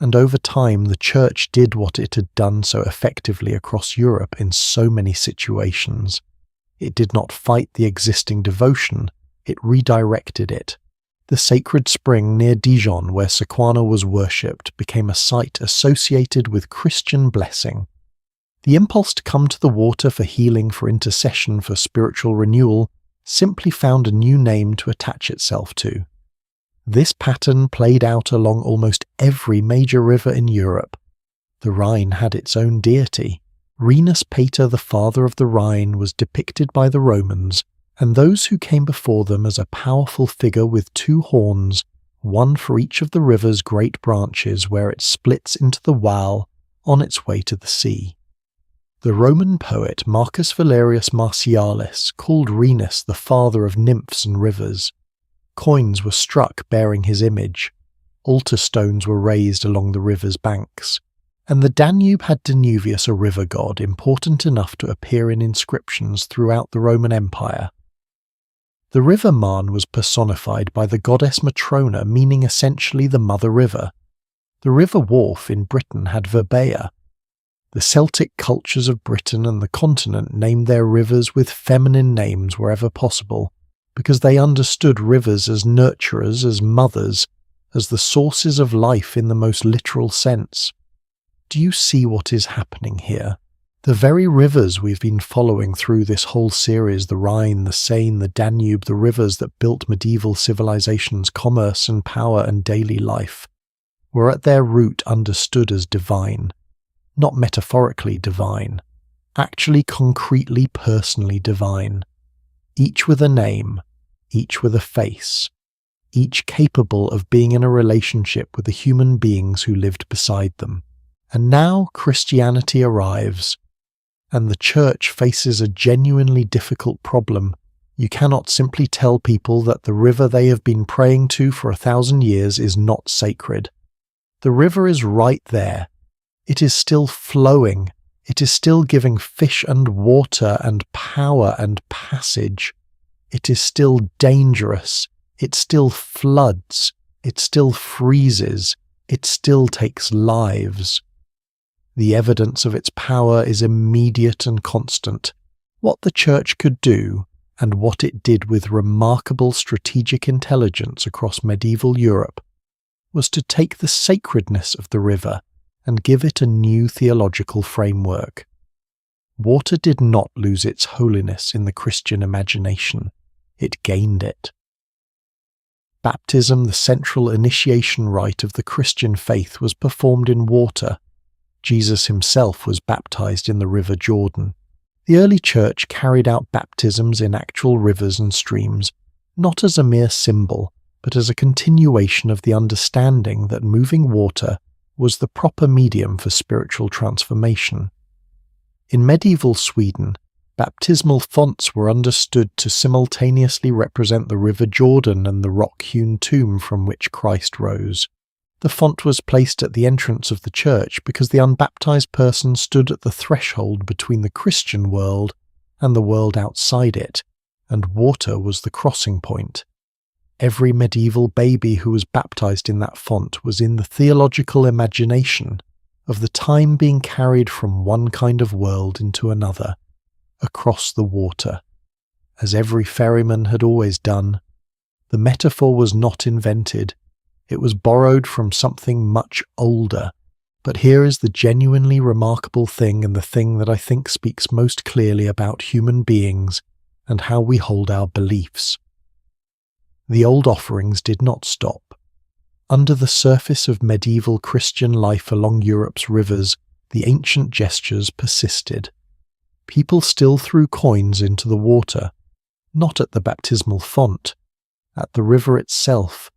And over time the church did what it had done so effectively across Europe in so many situations. It did not fight the existing devotion, it redirected it. The sacred spring near Dijon where Sequana was worshipped became a site associated with Christian blessing. The impulse to come to the water for healing, for intercession, for spiritual renewal, simply found a new name to attach itself to. This pattern played out along almost every major river in Europe. The Rhine had its own deity. Renus Pater, the father of the Rhine, was depicted by the Romans, and those who came before them as a powerful figure with two horns, one for each of the river's great branches where it splits into the Waal on its way to the sea. The Roman poet Marcus Valerius Martialis called Renus the father of nymphs and rivers. Coins were struck bearing his image. Altar stones were raised along the river's banks. And the Danube had Danuvius, a river god, important enough to appear in inscriptions throughout the Roman Empire. The river Marne was personified by the goddess Matrona, meaning essentially the mother river. The river Wharfe in Britain had Verbea. The Celtic cultures of Britain and the continent named their rivers with feminine names wherever possible, because they understood rivers as nurturers, as mothers, as the sources of life in the most literal sense. Do you see what is happening here? The very rivers we've been following through this whole series, the Rhine, the Seine, the Danube, the rivers that built medieval civilizations' commerce and power and daily life, were at their root understood as divine. Not metaphorically divine, actually concretely, personally divine. Each with a name, each with a face, each capable of being in a relationship with the human beings who lived beside them. And now Christianity arrives, and the Church faces a genuinely difficult problem. You cannot simply tell people that the river they have been praying to for 1,000 years is not sacred. The river is right there. It is still flowing. It is still giving fish and water and power and passage. It is still dangerous. It still floods. It still freezes. It still takes lives. The evidence of its power is immediate and constant. What the Church could do, and what it did with remarkable strategic intelligence across medieval Europe, was to take the sacredness of the river and give it a new theological framework. Water did not lose its holiness in the Christian imagination. It gained it. Baptism, the central initiation rite of the Christian faith, was performed in water. Jesus himself was baptized in the river Jordan. The early church carried out baptisms in actual rivers and streams, not as a mere symbol, but as a continuation of the understanding that moving water was the proper medium for spiritual transformation. In medieval Sweden, baptismal fonts were understood to simultaneously represent the river Jordan and the rock-hewn tomb from which Christ rose. The font was placed at the entrance of the church because the unbaptized person stood at the threshold between the Christian world and the world outside it, and water was the crossing point. Every medieval baby who was baptized in that font was in the theological imagination of the time being carried from one kind of world into another, across the water, as every ferryman had always done. The metaphor was not invented. It was borrowed from something much older. But here is the genuinely remarkable thing, and the thing that I think speaks most clearly about human beings and how we hold our beliefs. The old offerings did not stop. Under the surface of medieval Christian life along Europe's rivers, the ancient gestures persisted. People still threw coins into the water, not at the baptismal font, at the river itself.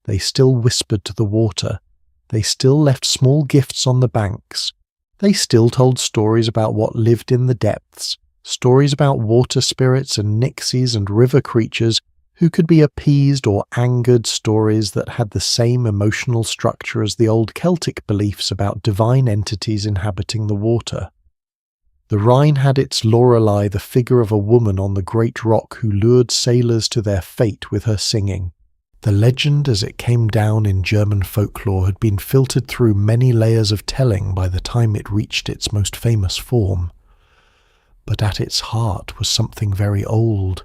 They still whispered to the water. They still left small gifts on the banks. They still told stories about what lived in the depths, stories about water spirits and nixies and river creatures who could be appeased or angered, stories that had the same emotional structure as the old Celtic beliefs about divine entities inhabiting the water. The Rhine had its Lorelei, the figure of a woman on the great rock who lured sailors to their fate with her singing. The legend as it came down in German folklore had been filtered through many layers of telling by the time it reached its most famous form. But at its heart was something very old,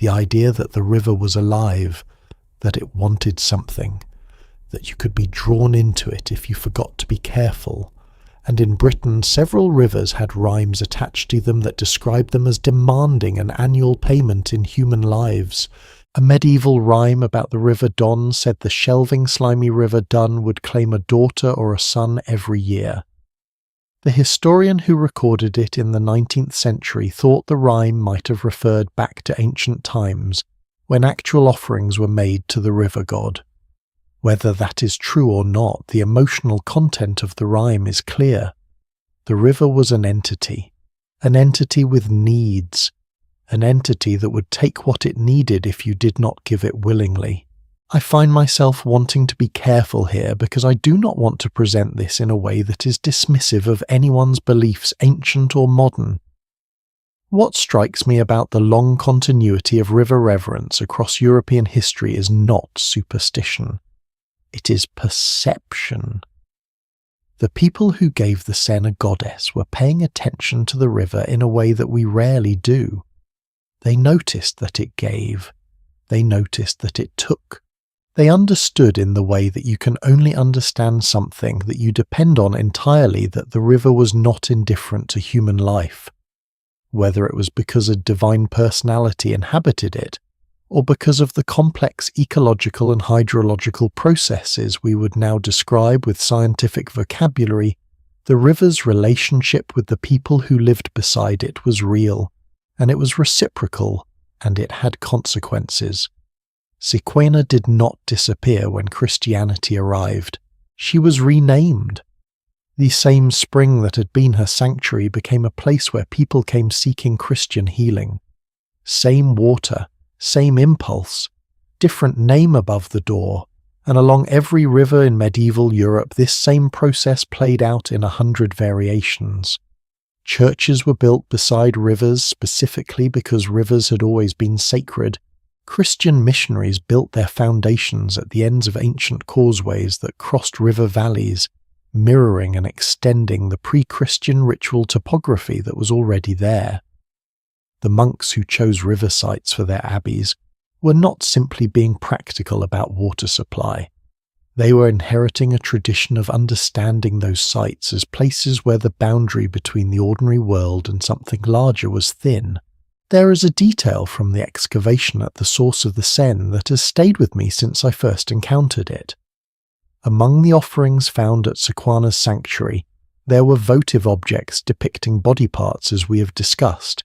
the idea that the river was alive, that it wanted something, that you could be drawn into it if you forgot to be careful, and in Britain several rivers had rhymes attached to them that described them as demanding an annual payment in human lives. A medieval rhyme about the River Don said the shelving slimy River Dun would claim a daughter or a son every year. The historian who recorded it in the 19th century thought the rhyme might have referred back to ancient times, when actual offerings were made to the river god. Whether that is true or not, the emotional content of the rhyme is clear. The river was an entity with needs, an entity that would take what it needed if you did not give it willingly. I find myself wanting to be careful here because I do not want to present this in a way that is dismissive of anyone's beliefs, ancient or modern. What strikes me about the long continuity of river reverence across European history is not superstition. It is perception. The people who gave the Seine a goddess were paying attention to the river in a way that we rarely do. They noticed that it gave. They noticed that it took. They understood in the way that you can only understand something that you depend on entirely that the river was not indifferent to human life. Whether it was because a divine personality inhabited it, or because of the complex ecological and hydrological processes we would now describe with scientific vocabulary, the river's relationship with the people who lived beside it was real, and it was reciprocal, and it had consequences. Siquena did not disappear when Christianity arrived. She was renamed. The same spring that had been her sanctuary became a place where people came seeking Christian healing. Same water, same impulse, different name above the door, and along every river in medieval Europe this same process played out in 100 variations. Churches were built beside rivers specifically because rivers had always been sacred. Christian missionaries built their foundations at the ends of ancient causeways that crossed river valleys, mirroring and extending the pre-Christian ritual topography that was already there. The monks who chose river sites for their abbeys were not simply being practical about water supply. They were inheriting a tradition of understanding those sites as places where the boundary between the ordinary world and something larger was thin. There is a detail from the excavation at the source of the Seine that has stayed with me since I first encountered it. Among the offerings found at Siquena's sanctuary, there were votive objects depicting body parts as we have discussed.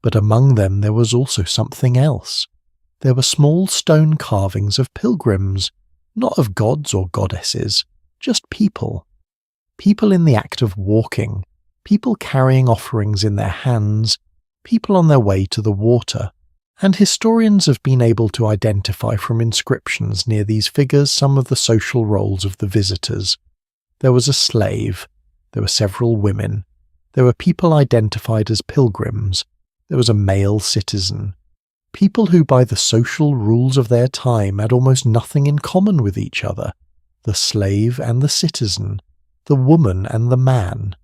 But among them there was also something else. There were small stone carvings of pilgrims, not of gods or goddesses, just people. People in the act of walking, people carrying offerings in their hands, people on their way to the water. And historians have been able to identify from inscriptions near these figures some of the social roles of the visitors. There was a slave, there were several women, there were people identified as pilgrims, there was a male citizen, people who by the social rules of their time had almost nothing in common with each other, the slave and the citizen, the woman and the man.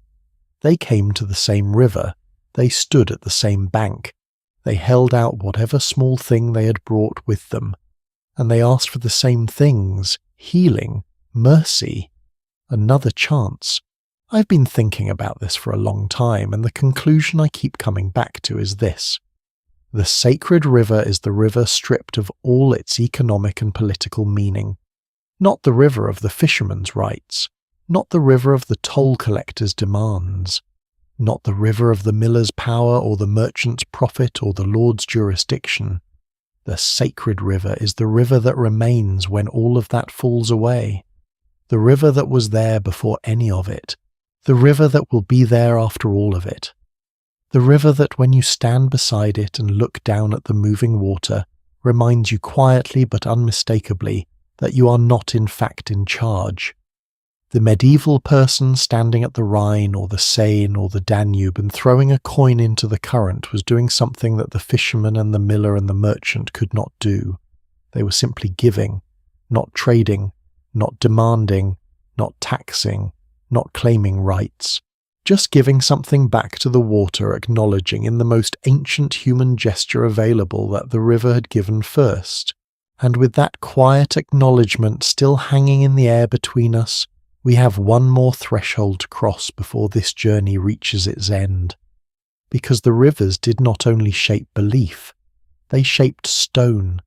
They came to the same river, they stood at the same bank, they held out whatever small thing they had brought with them, and they asked for the same things: healing, mercy, another chance. I've been thinking about this for a long time, and the conclusion I keep coming back to is this. The sacred river is the river stripped of all its economic and political meaning. Not the river of the fisherman's rights, not the river of the toll collector's demands, not the river of the miller's power or the merchant's profit or the lord's jurisdiction. The sacred river is the river that remains when all of that falls away. The river that was there before any of it. The river that will be there after all of it. The river that when you stand beside it and look down at the moving water, reminds you quietly but unmistakably that you are not in fact in charge. The medieval person standing at the Rhine or the Seine or the Danube and throwing a coin into the current was doing something that the fisherman and the miller and the merchant could not do. They were simply giving, not trading, not demanding, not taxing, not claiming rights, just giving something back to the water, acknowledging in the most ancient human gesture available that the river had given first. And with that quiet acknowledgement still hanging in the air between us, We have one more threshold to cross before this journey reaches its end. Because the rivers did not only shape belief, they shaped stone.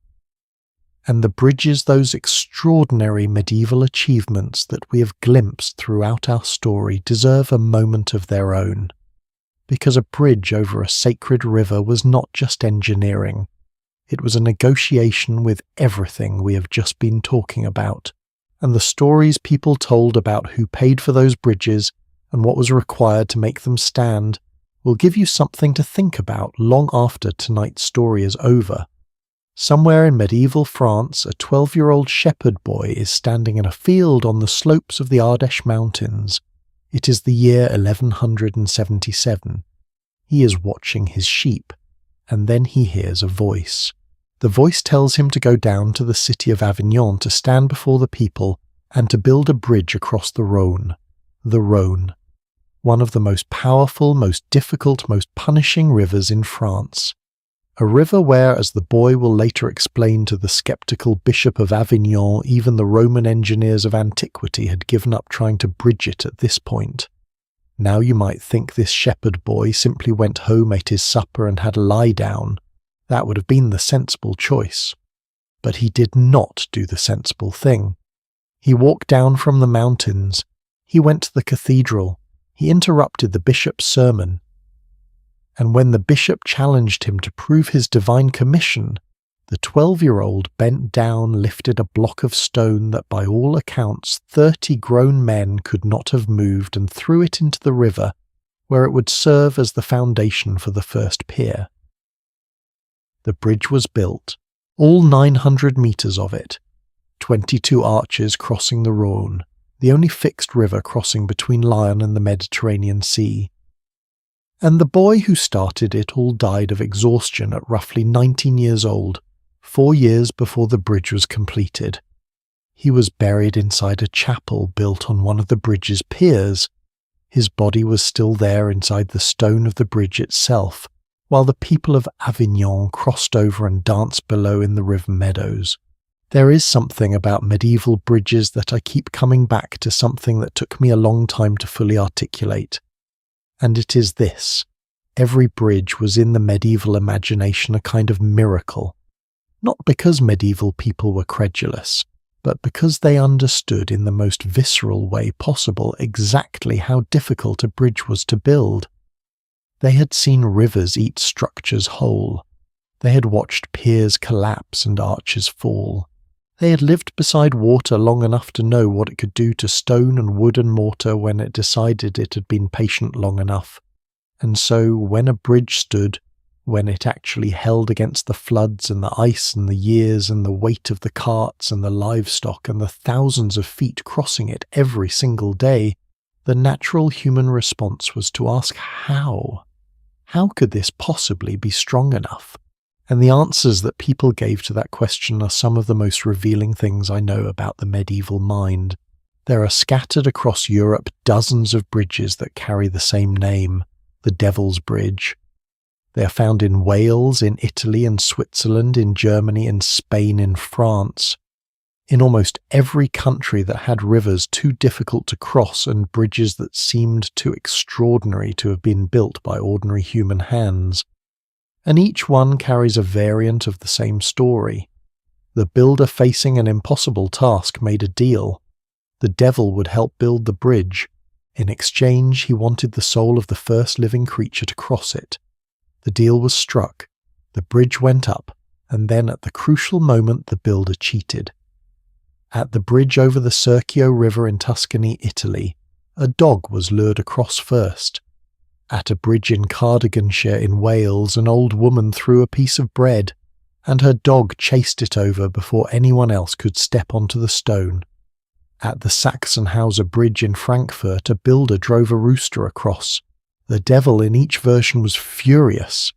And the bridges, those extraordinary medieval achievements that we have glimpsed throughout our story, deserve a moment of their own. Because a bridge over a sacred river was not just engineering, it was a negotiation with everything we have just been talking about. And the stories people told about who paid for those bridges and what was required to make them stand will give you something to think about long after tonight's story is over. Somewhere in medieval France, a 12-year-old shepherd boy is standing in a field on the slopes of the Ardèche Mountains. It is the year 1177. He is watching his sheep, and then he hears a voice. The voice tells him to go down to the city of Avignon to stand before the people and to build a bridge across the Rhône. The Rhône, one of the most powerful, most difficult, most punishing rivers in France. A river where, as the boy will later explain to the skeptical Bishop of Avignon, even the Roman engineers of antiquity had given up trying to bridge it at this point. Now you might think this shepherd boy simply went home, ate his supper and had a lie down. That would have been the sensible choice. But he did not do the sensible thing. He walked down from the mountains. He went to the cathedral. He interrupted the bishop's sermon. And when the bishop challenged him to prove his divine commission, the 12-year-old bent down, lifted a block of stone that by all accounts 30 grown men could not have moved, and threw it into the river, where it would serve as the foundation for the first pier. The bridge was built, all 900 meters of it, 22 arches crossing the Rhône, the only fixed river crossing between Lyon and the Mediterranean Sea. And the boy who started it all died of exhaustion at roughly 19 years old, 4 years before the bridge was completed. He was buried inside a chapel built on one of the bridge's piers. His body was still there inside the stone of the bridge itself, while the people of Avignon crossed over and danced below in the river meadows. There is something about medieval bridges that I keep coming back to, something that took me a long time to fully articulate. And it is this: every bridge was in the medieval imagination a kind of miracle. Not because medieval people were credulous, but because they understood in the most visceral way possible exactly how difficult a bridge was to build. They had seen rivers eat structures whole. They had watched piers collapse and arches fall. They had lived beside water long enough to know what it could do to stone and wood and mortar when it decided it had been patient long enough. And so, when a bridge stood, when it actually held against the floods and the ice and the years and the weight of the carts and the livestock and the thousands of feet crossing it every single day, the natural human response was to ask how. How could this possibly be strong enough? And the answers that people gave to that question are some of the most revealing things I know about the medieval mind. There are scattered across Europe dozens of bridges that carry the same name, the Devil's Bridge. They are found in Wales, in Italy, in Switzerland, in Germany, in Spain, in France. In almost every country that had rivers too difficult to cross and bridges that seemed too extraordinary to have been built by ordinary human hands. And each one carries a variant of the same story. The builder facing an impossible task made a deal. The devil would help build the bridge. In exchange, he wanted the soul of the first living creature to cross it. The deal was struck, the bridge went up, and then at the crucial moment the builder cheated. At the bridge over the Serchio River in Tuscany, Italy, a dog was lured across first. At a bridge in Cardiganshire in Wales, an old woman threw a piece of bread, and her dog chased it over before anyone else could step onto the stone. At the Sachsenhauser Bridge in Frankfurt, a builder drove a rooster across. The devil in each version was furious,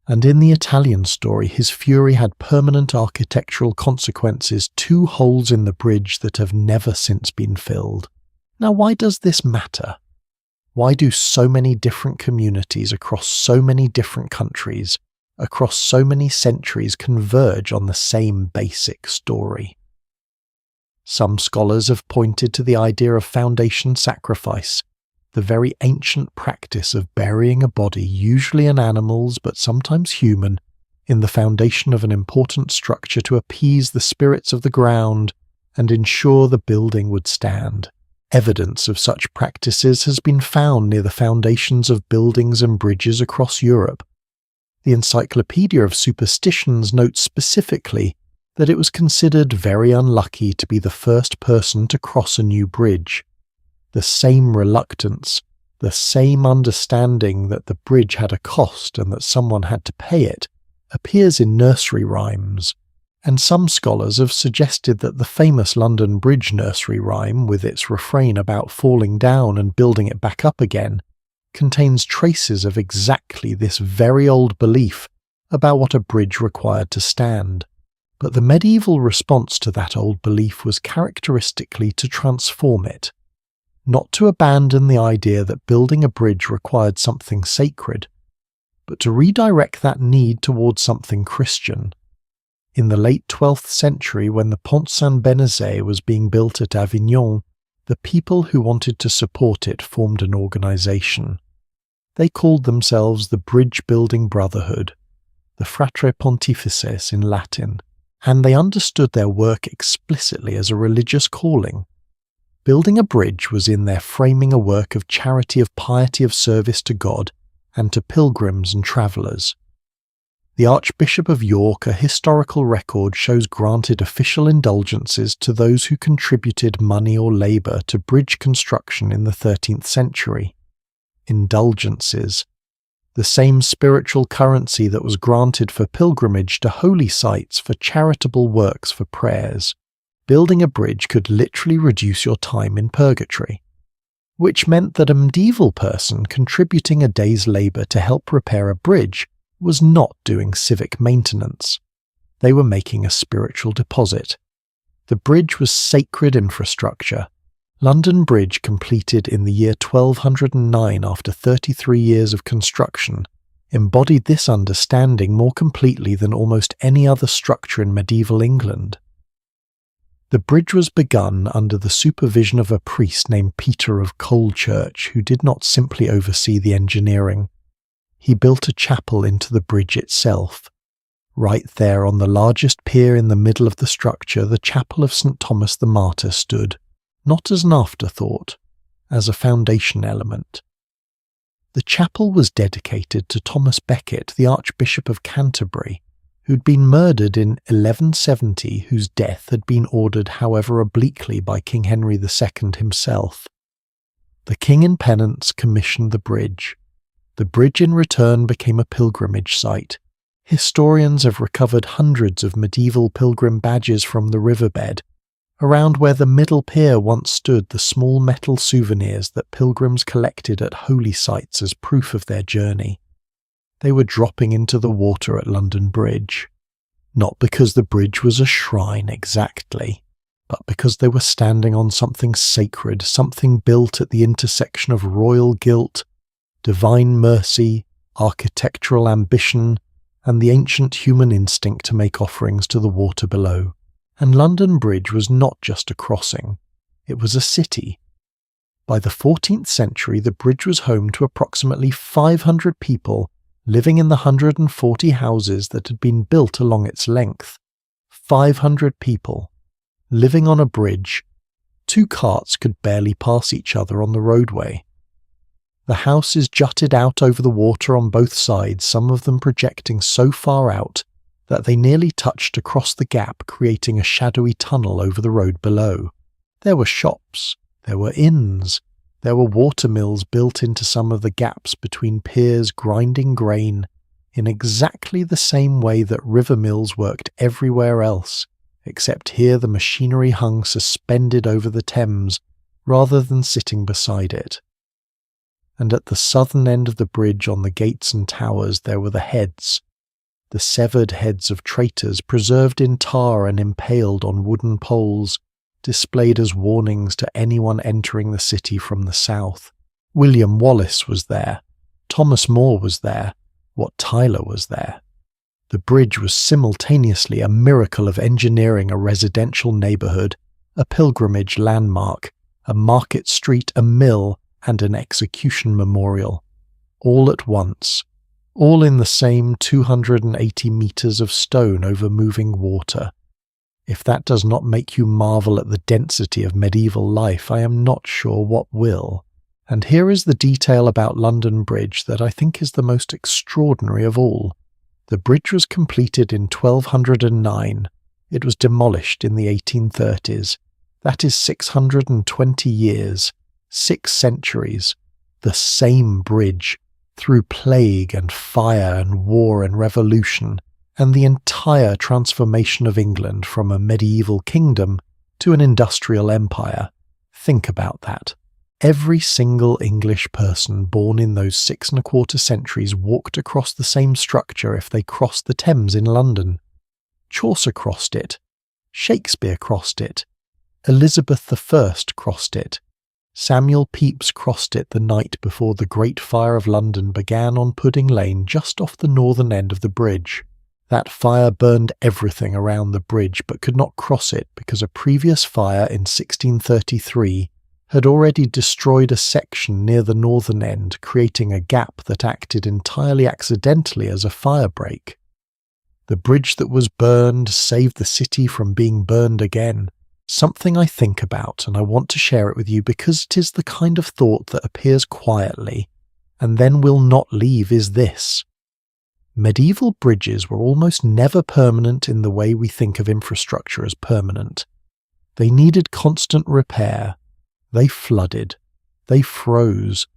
and in the Italian story his fury had permanent architectural consequences, 2 holes in the bridge that have never since been filled. Now why does this matter? Why do so many different communities across so many different countries, across so many centuries converge on the same basic story? Some scholars have pointed to the idea of foundation sacrifice, the very ancient practice of burying a body, usually an animal's but sometimes human, in the foundation of an important structure to appease the spirits of the ground and ensure the building would stand. Evidence of such practices has been found near the foundations of buildings and bridges across Europe. The Encyclopedia of Superstitions notes specifically that it was considered very unlucky to be the first person to cross a new bridge. The same reluctance, the same understanding that the bridge had a cost and that someone had to pay it, appears in nursery rhymes, and some scholars have suggested that the famous London Bridge nursery rhyme, with its refrain about falling down and building it back up again, contains traces of exactly this very old belief about what a bridge required to stand. But the medieval response to that old belief was characteristically to transform it, not to abandon the idea that building a bridge required something sacred, but to redirect that need towards something Christian. In the late 12th century, when the Pont Saint-Benazet was being built at Avignon, the people who wanted to support it formed an organization. They called themselves the Bridge Building Brotherhood, the Fratre Pontifices in Latin, and they understood their work explicitly as a religious calling. Building a bridge was in their framing a work of charity, of piety, of service to God and to pilgrims and travellers. The Archbishop of York, a historical record, shows granted official indulgences to those who contributed money or labour to bridge construction in the 13th century. Indulgences, the same spiritual currency that was granted for pilgrimage to holy sites, for charitable works, for prayers. Building a bridge could literally reduce your time in purgatory, which meant that a medieval person contributing a day's labour to help repair a bridge was not doing civic maintenance. They were making a spiritual deposit. The bridge was sacred infrastructure. London Bridge, completed in the year 1209 after 33 years of construction, embodied this understanding more completely than almost any other structure in medieval England. The bridge was begun under the supervision of a priest named Peter of Colechurch, who did not simply oversee the engineering. He built a chapel into the bridge itself. Right there on the largest pier in the middle of the structure, the chapel of St. Thomas the Martyr stood, not as an afterthought, as a foundation element. The chapel was dedicated to Thomas Becket, the Archbishop of Canterbury, who'd been murdered in 1170, whose death had been ordered, however obliquely, by King Henry II himself. The king in penance commissioned the bridge. The bridge in return became a pilgrimage site. Historians have recovered hundreds of medieval pilgrim badges from the riverbed. Around where the middle pier once stood, the small metal souvenirs that pilgrims collected at holy sites as proof of their journey. They were dropping into the water at London Bridge, not because the bridge was a shrine exactly, but because they were standing on something sacred, something built at the intersection of royal guilt, divine mercy, architectural ambition, and the ancient human instinct to make offerings to the water below. And London Bridge was not just a crossing, it was a city. By the 14th century, the bridge was home to approximately 500 people living in the 140 houses that had been built along its length. 500 people living on a bridge. 2 carts could barely pass each other on the roadway. The houses jutted out over the water on both sides, some of them projecting so far out that they nearly touched across the gap, creating a shadowy tunnel over the road below. There were shops, there were inns, there were watermills built into some of the gaps between piers, grinding grain in exactly the same way that river mills worked everywhere else, except here the machinery hung suspended over the Thames rather than sitting beside it. And at the southern end of the bridge, on the gates and towers, there were the heads, the severed heads of traitors preserved in tar and impaled on wooden poles, displayed as warnings to anyone entering the city from the south. William Wallace was there. Thomas More was there. Wat Tyler was there. The bridge was simultaneously a miracle of engineering a residential neighbourhood, a pilgrimage landmark, a market street, a mill, and an execution memorial. All at once, all in the same 280 meters of stone over moving water. If that does not make you marvel at the density of medieval life, I am not sure what will. And here is the detail about London Bridge that I think is the most extraordinary of all. The bridge was completed in 1209. It was demolished in the 1830s. That is 620 years, 6 centuries. The same bridge, through plague and fire and war and revolution, and the entire transformation of England from a medieval kingdom to an industrial empire. Think about that. Every single English person born in those 6¼ centuries walked across the same structure if they crossed the Thames in London. Chaucer crossed it. Shakespeare crossed it. Elizabeth I crossed it. Samuel Pepys crossed it the night before the Great Fire of London began on Pudding Lane just off the northern end of the bridge. That fire burned everything around the bridge but could not cross it because a previous fire in 1633 had already destroyed a section near the northern end, creating a gap that acted entirely accidentally as a fire break. The bridge that was burned saved the city from being burned again. Something I think about, and I want to share it with you because it is the kind of thought that appears quietly and then will not leave, is this. Medieval bridges were almost never permanent in the way we think of infrastructure as permanent. They needed constant repair. They flooded. They froze.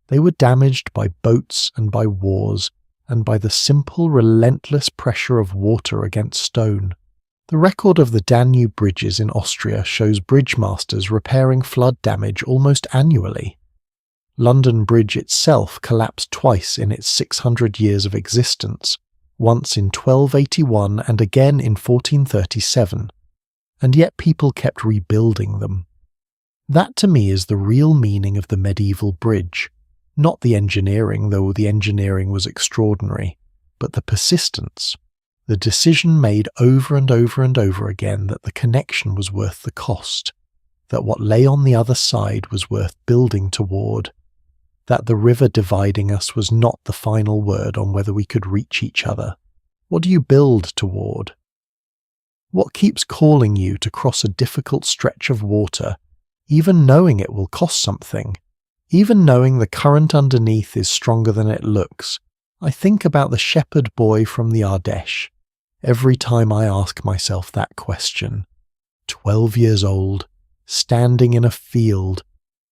They were damaged by boats and by wars, and by the simple, relentless pressure of water against stone. The record of the Danube bridges in Austria shows bridge masters repairing flood damage almost annually. London Bridge itself collapsed twice in its 600 years of existence, once in 1281 and again in 1437, and yet people kept rebuilding them. That to me is the real meaning of the medieval bridge, not the engineering, though the engineering was extraordinary, but the persistence. The decision made over and over and over again that the connection was worth the cost, that what lay on the other side was worth building toward, that the river dividing us was not the final word on whether we could reach each other. What do you build toward? What keeps calling you to cross a difficult stretch of water, even knowing it will cost something, even knowing the current underneath is stronger than it looks? I think about the shepherd boy from the Ardèche. Every time I ask myself that question, 12 years old, standing in a field,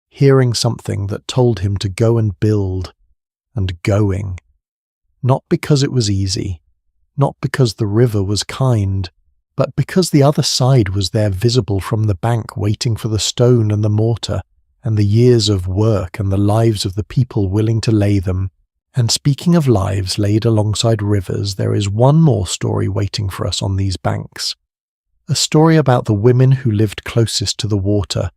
hearing something that told him to go and build, and going. Not because it was easy, not because the river was kind, but because the other side was there visible from the bank waiting for the stone and the mortar, and the years of work and the lives of the people willing to lay them. And speaking of lives laid alongside rivers, there is one more story waiting for us on these banks. A story about the women who lived closest to the water,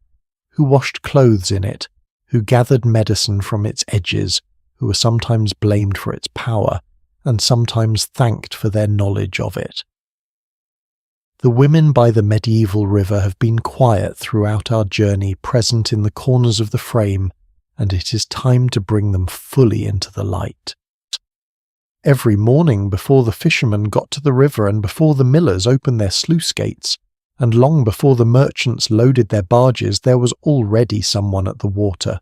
who washed clothes in it, who gathered medicine from its edges, who were sometimes blamed for its power, and sometimes thanked for their knowledge of it. The women by the medieval river have been quiet throughout our journey, present in the corners of the frame, and it is time to bring them fully into the light. Every morning before the fishermen got to the river and before the millers opened their sluice gates, and long before the merchants loaded their barges, there was already someone at the water.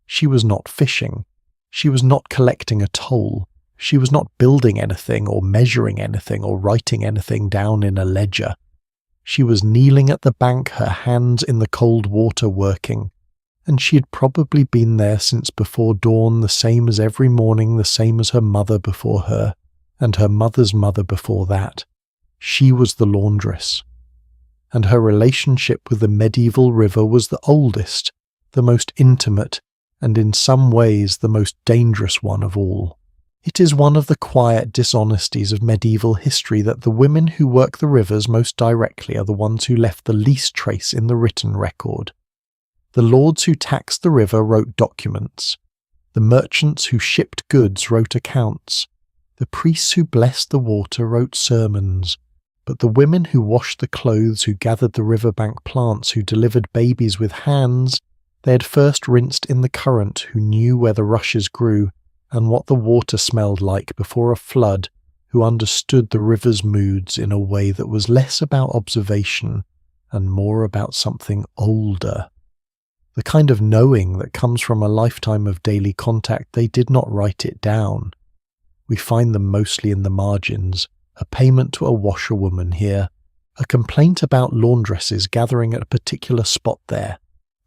She was not fishing. She was not collecting a toll. She was not building anything or measuring anything or writing anything down in a ledger. She was kneeling at the bank, her hands in the cold water working. And she had probably been there since before dawn, the same as every morning, the same as her mother before her, and her mother's mother before that. She was the laundress. And her relationship with the medieval river was the oldest, the most intimate, and in some ways the most dangerous one of all. It is one of the quiet dishonesties of medieval history that the women who work the rivers most directly are the ones who left the least trace in the written record. The lords who taxed the river wrote documents. The merchants who shipped goods wrote accounts. The priests who blessed the water wrote sermons. but the women who washed the clothes, who gathered the riverbank plants, who delivered babies with hands, they had first rinsed in the current, who knew where the rushes grew and what the water smelled like before a flood, who understood the river's moods in a way that was less about observation and more about something older. The kind of knowing that comes from a lifetime of daily contact. They did not write it down. We find them mostly in the margins, a payment to a washerwoman here, a complaint about laundresses gathering at a particular spot there,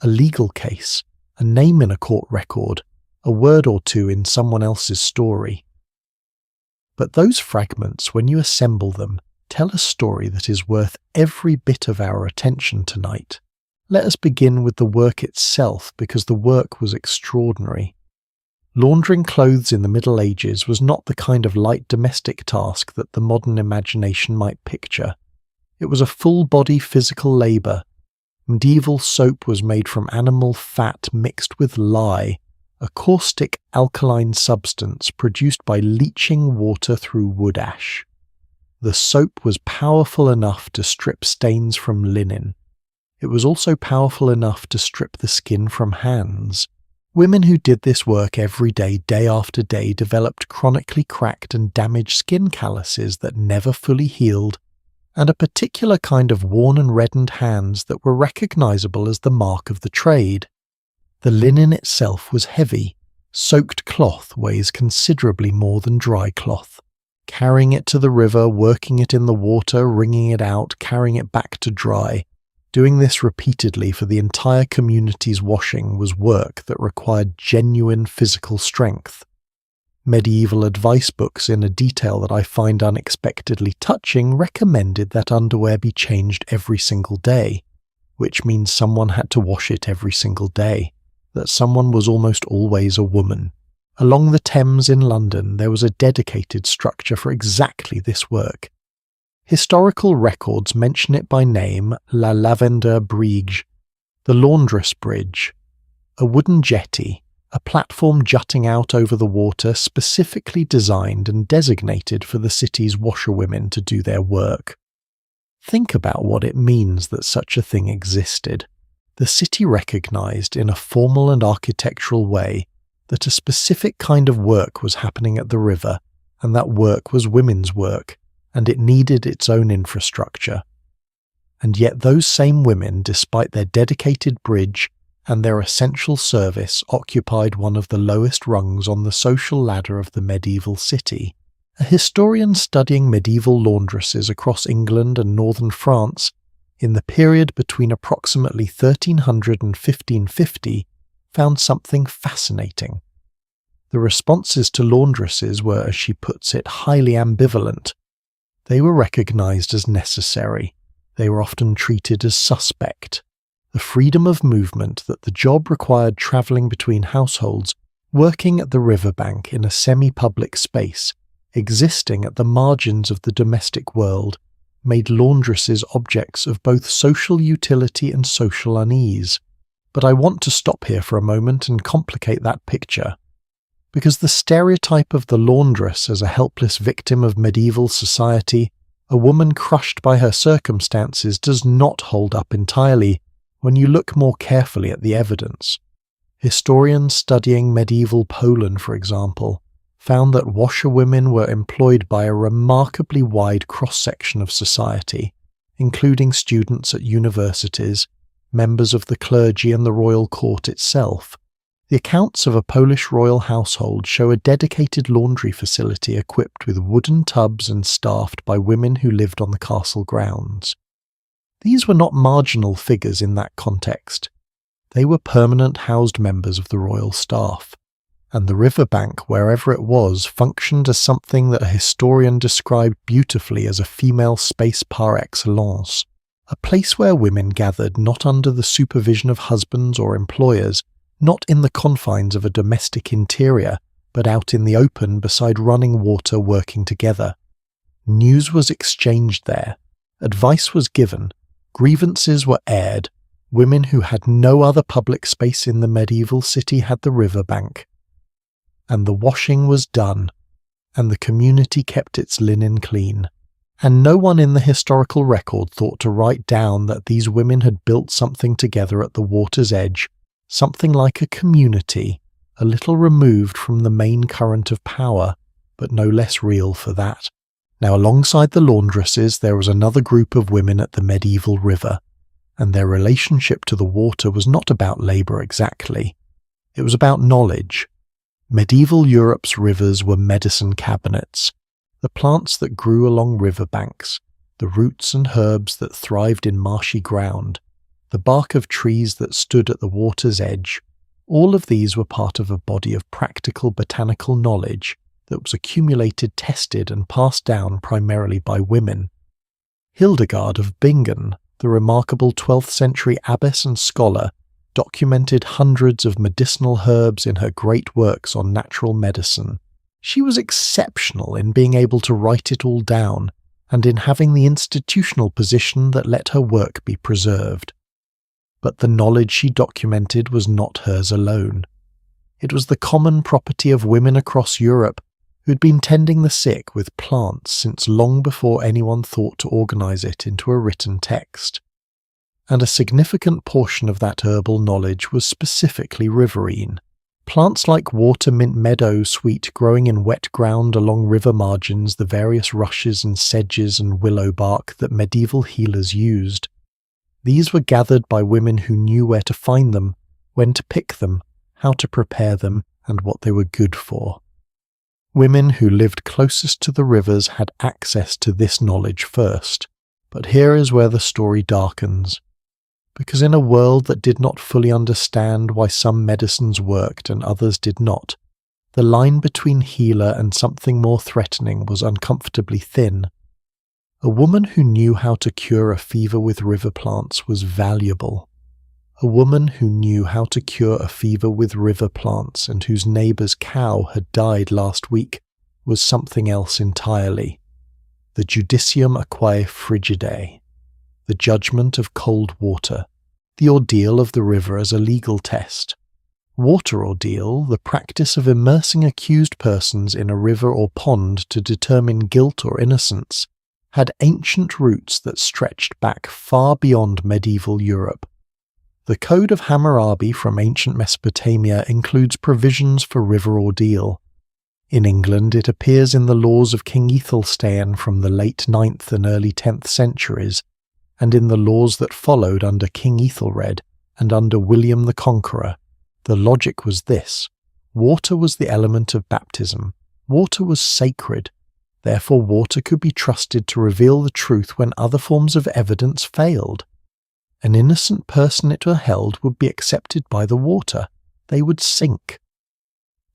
a legal case, a name in a court record, a word or two in someone else's story. But those fragments, when you assemble them, tell a story that is worth every bit of our attention tonight. Let us begin with the work itself, because the work was extraordinary. Laundering clothes in the Middle Ages was not the kind of light domestic task that the modern imagination might picture. It was a full-body physical labour. Medieval soap was made from animal fat mixed with lye, a caustic alkaline substance produced by leaching water through wood ash. The soap was powerful enough to strip stains from linen. It was also powerful enough to strip the skin from hands. Women who did this work every day, day after day, developed chronically cracked and damaged skin calluses that never fully healed, and a particular kind of worn and reddened hands that were recognizable as the mark of the trade. The linen itself was heavy. Soaked cloth weighs considerably more than dry cloth. Carrying it to the river, working it in the water, wringing it out, carrying it back to dry, doing this repeatedly for the entire community's washing was work that required genuine physical strength. Medieval advice books, in a detail that I find unexpectedly touching, recommended that underwear be changed every single day, which means someone had to wash it every single day, that someone was almost always a woman. Along the Thames in London there was a dedicated structure for exactly this work. Historical records mention it by name: La Lavender Bridge, the Laundress Bridge, a wooden jetty, a platform jutting out over the water specifically designed and designated for the city's washerwomen to do their work. Think about what it means that such a thing existed. The city recognized in a formal and architectural way that a specific kind of work was happening at the river, and that work was women's work, and it needed its own infrastructure. And yet those same women, despite their dedicated bridge and their essential service, occupied one of the lowest rungs on the social ladder of the medieval city. A historian studying medieval laundresses across England and northern France in the period between approximately 1300 and 1550 found something fascinating. The responses to laundresses were, as she puts it, highly ambivalent. They were recognized as necessary. They were often treated as suspect. The freedom of movement that the job required, travelling between households, working at the riverbank in a semi-public space, existing at the margins of the domestic world, made laundresses objects of both social utility and social unease. But I want to stop here for a moment and complicate that picture, because the stereotype of the laundress as a helpless victim of medieval society, a woman crushed by her circumstances, does not hold up entirely when you look more carefully at the evidence. Historians studying medieval Poland, for example, found that washerwomen were employed by a remarkably wide cross-section of society, including students at universities, members of the clergy and the royal court itself. The accounts of a Polish royal household show a dedicated laundry facility equipped with wooden tubs and staffed by women who lived on the castle grounds. These were not marginal figures in that context. They were permanent housed members of the royal staff, and the riverbank, wherever it was, functioned as something that a historian described beautifully as a female space par excellence, a place where women gathered not under the supervision of husbands or employers, not in the confines of a domestic interior, but out in the open beside running water, working together. News was exchanged there, advice was given, grievances were aired. Women who had no other public space in the medieval city had the riverbank. And the washing was done, and the community kept its linen clean, And no one in the historical record thought to write down that these women had built something together at the water's edge, something like a community, a little removed from the main current of power, but no less real for that. Now, alongside the laundresses, there was another group of women at the medieval river, and their relationship to the water was not about labour exactly. It was about knowledge. Medieval Europe's rivers were medicine cabinets, the plants that grew along riverbanks, the roots and herbs that thrived in marshy ground, the bark of trees that stood at the water's edge. All of these were part of a body of practical botanical knowledge that was accumulated, tested, and passed down primarily by women. Hildegard of Bingen, the remarkable 12th century abbess and scholar, documented hundreds of medicinal herbs in her great works on natural medicine. She was exceptional in being able to write it all down, and in having the institutional position that let her work be preserved. But the knowledge she documented was not hers alone. It was the common property of women across Europe who'd been tending the sick with plants since long before anyone thought to organise it into a written text. And a significant portion of that herbal knowledge was specifically riverine. Plants like water-mint meadow sweet growing in wet ground along river margins, the various rushes and sedges and willow bark that medieval healers used. These were gathered by women who knew where to find them, when to pick them, how to prepare them, and what they were good for. Women who lived closest to the rivers had access to this knowledge first. But here is where the story darkens. Because in a world that did not fully understand why some medicines worked and others did not, the line between healer and something more threatening was uncomfortably thin. A woman who knew how to cure a fever with river plants was valuable. A woman who knew how to cure a fever with river plants and whose neighbour's cow had died last week was something else entirely. The judicium aequae frigidae, the judgment of cold water, the ordeal of the river as a legal test. Water ordeal, the practice of immersing accused persons in a river or pond to determine guilt or innocence, had ancient roots that stretched back far beyond medieval Europe. The Code of Hammurabi from ancient Mesopotamia includes provisions for river ordeal. In England, it appears in the laws of King Aethelstan from the late 9th and early 10th centuries, and in the laws that followed under King Ethelred and under William the Conqueror. The logic was this: water was the element of baptism. Water was sacred. Therefore, water could be trusted to reveal the truth when other forms of evidence failed. An innocent person it were held would be accepted by the water. They would sink.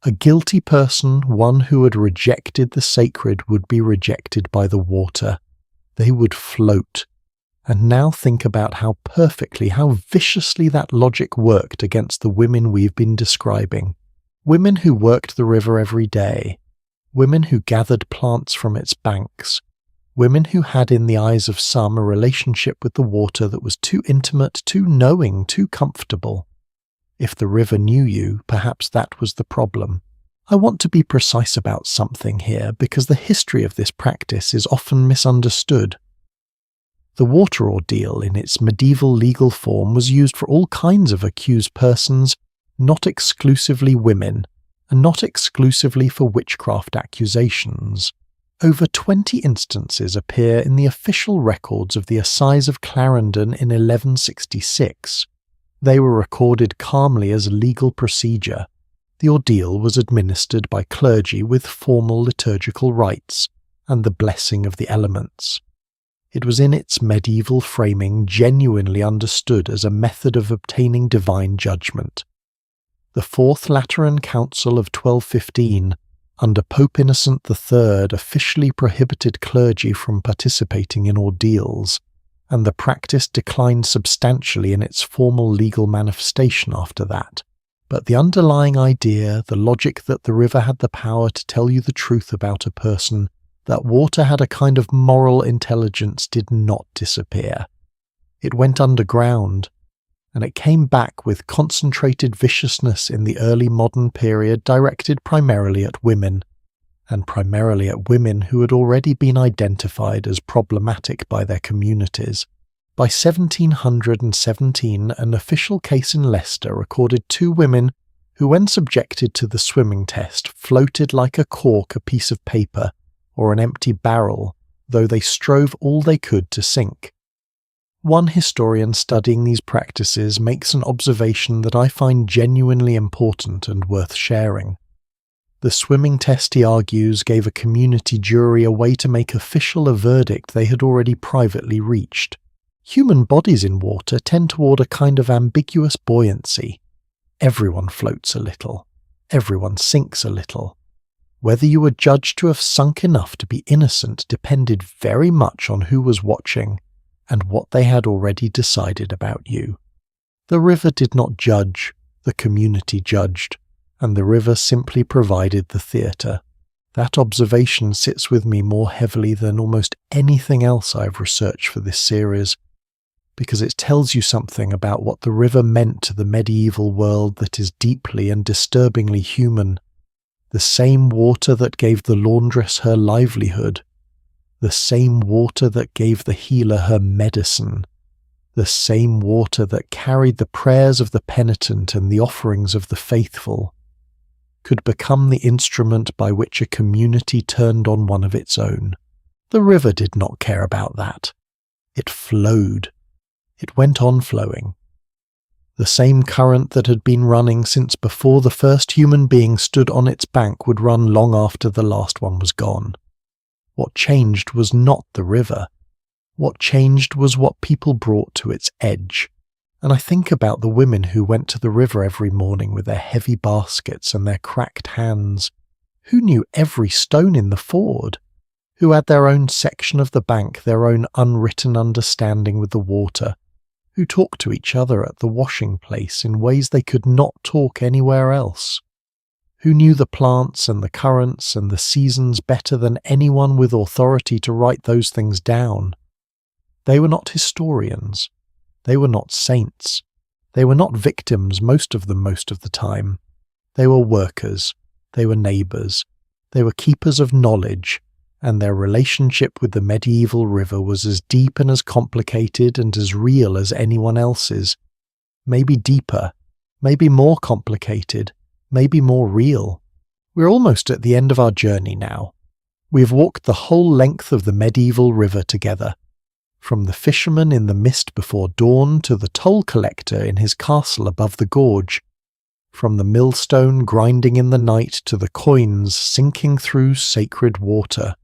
A guilty person, one who had rejected the sacred, would be rejected by the water. They would float. And now think about how perfectly, how viciously that logic worked against the women we've been describing. Women who worked the river every day. Women who gathered plants from its banks. Women who had in the eyes of some a relationship with the water that was too intimate, too knowing, too comfortable. If the river knew you, perhaps that was the problem. I want to be precise about something here because the history of this practice is often misunderstood. The water ordeal in its medieval legal form was used for all kinds of accused persons, not exclusively women, and not exclusively for witchcraft accusations. Over 20 instances appear in the official records of the Assize of Clarendon in 1166. They were recorded calmly as legal procedure. The ordeal was administered by clergy with formal liturgical rites and the blessing of the elements. It was in its medieval framing genuinely understood as a method of obtaining divine judgment. The Fourth Lateran Council of 1215, under Pope Innocent III, officially prohibited clergy from participating in ordeals, and the practice declined substantially in its formal legal manifestation after that. But the underlying idea, the logic that the river had the power to tell you the truth about a person, that water had a kind of moral intelligence, did not disappear. It went underground, and it came back with concentrated viciousness in the early modern period directed primarily at women. and primarily at women who had already been identified as problematic by their communities. By 1717, an official case in Leicester recorded 2 women who, when subjected to the swimming test, floated like a cork, a piece of paper, or an empty barrel, though they strove all they could to sink. One historian studying these practices makes an observation that I find genuinely important and worth sharing. The swimming test, he argues, gave a community jury a way to make official a verdict they had already privately reached. Human bodies in water tend toward a kind of ambiguous buoyancy. Everyone floats a little. Everyone sinks a little. Whether you were judged to have sunk enough to be innocent depended very much on who was watching and what they had already decided about you. The river did not judge, the community judged, and the river simply provided the theatre. That observation sits with me more heavily than almost anything else I've researched for this series, because it tells you something about what the river meant to the medieval world that is deeply and disturbingly human. The same water that gave the laundress her livelihood, the same water that gave the healer her medicine, the same water that carried the prayers of the penitent and the offerings of the faithful, could become the instrument by which a community turned on one of its own. The river did not care about that. It flowed. It went on flowing. The same current that had been running since before the first human being stood on its bank would run long after the last one was gone. What changed was not the river. What changed was what people brought to its edge. And I think about the women who went to the river every morning with their heavy baskets and their cracked hands, who knew every stone in the ford, who had their own section of the bank, their own unwritten understanding with the water, who talked to each other at the washing place in ways they could not talk anywhere else, who knew the plants and the currents and the seasons better than anyone with authority to write those things down. They were not historians. They were not saints. They were not victims, most of the time. They were workers. They were neighbours. They were keepers of knowledge, and their relationship with the medieval river was as deep and as complicated and as real as anyone else's. Maybe deeper, maybe more complicated, maybe more real. We're almost at the end of our journey now. We have walked the whole length of the medieval river together, from the fisherman in the mist before dawn to the toll collector in his castle above the gorge, from the millstone grinding in the night to the coins sinking through sacred water,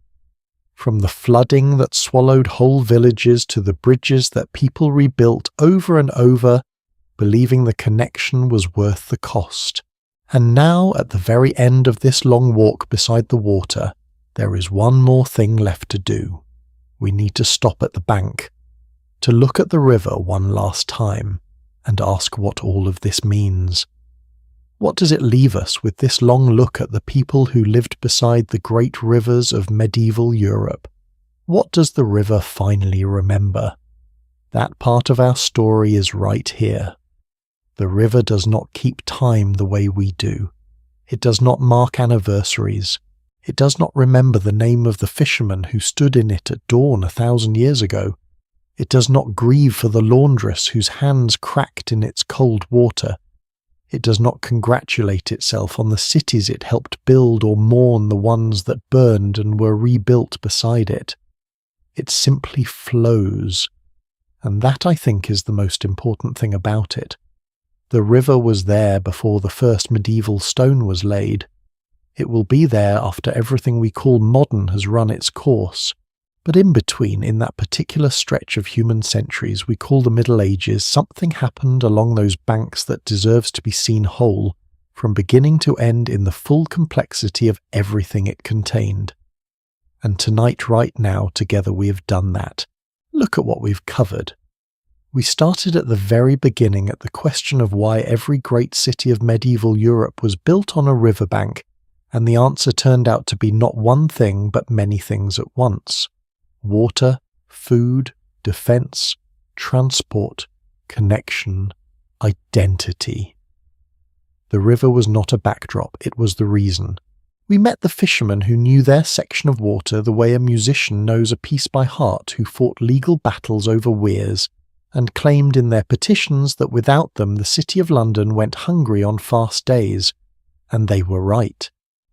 from the flooding that swallowed whole villages to the bridges that people rebuilt over and over, believing the connection was worth the cost. And now, at the very end of this long walk beside the water, there is one more thing left to do. We need to stop at the bank, to look at the river one last time, and ask what all of this means. What does it leave us with this long look at the people who lived beside the great rivers of medieval Europe? What does the river finally remember? That part of our story is right here. The river does not keep time the way we do. It does not mark anniversaries. It does not remember the name of the fisherman who stood in it at dawn 1,000 years ago. It does not grieve for the laundress whose hands cracked in its cold water. It does not congratulate itself on the cities it helped build or mourn the ones that burned and were rebuilt beside it. It simply flows, and that, I think, is the most important thing about it. The river was there before the first medieval stone was laid. It will be there after everything we call modern has run its course. But in between, in that particular stretch of human centuries we call the Middle Ages, something happened along those banks that deserves to be seen whole, from beginning to end in the full complexity of everything it contained. And tonight, right now, together we have done that. Look at what we've covered. We started at the very beginning at the question of why every great city of medieval Europe was built on a riverbank, and the answer turned out to be not one thing but many things at once. Water, food, defence, transport, connection, identity. The river was not a backdrop, it was the reason. We met the fishermen who knew their section of water the way a musician knows a piece by heart, who fought legal battles over weirs and claimed in their petitions that without them the City of London went hungry on fast days. And they were right.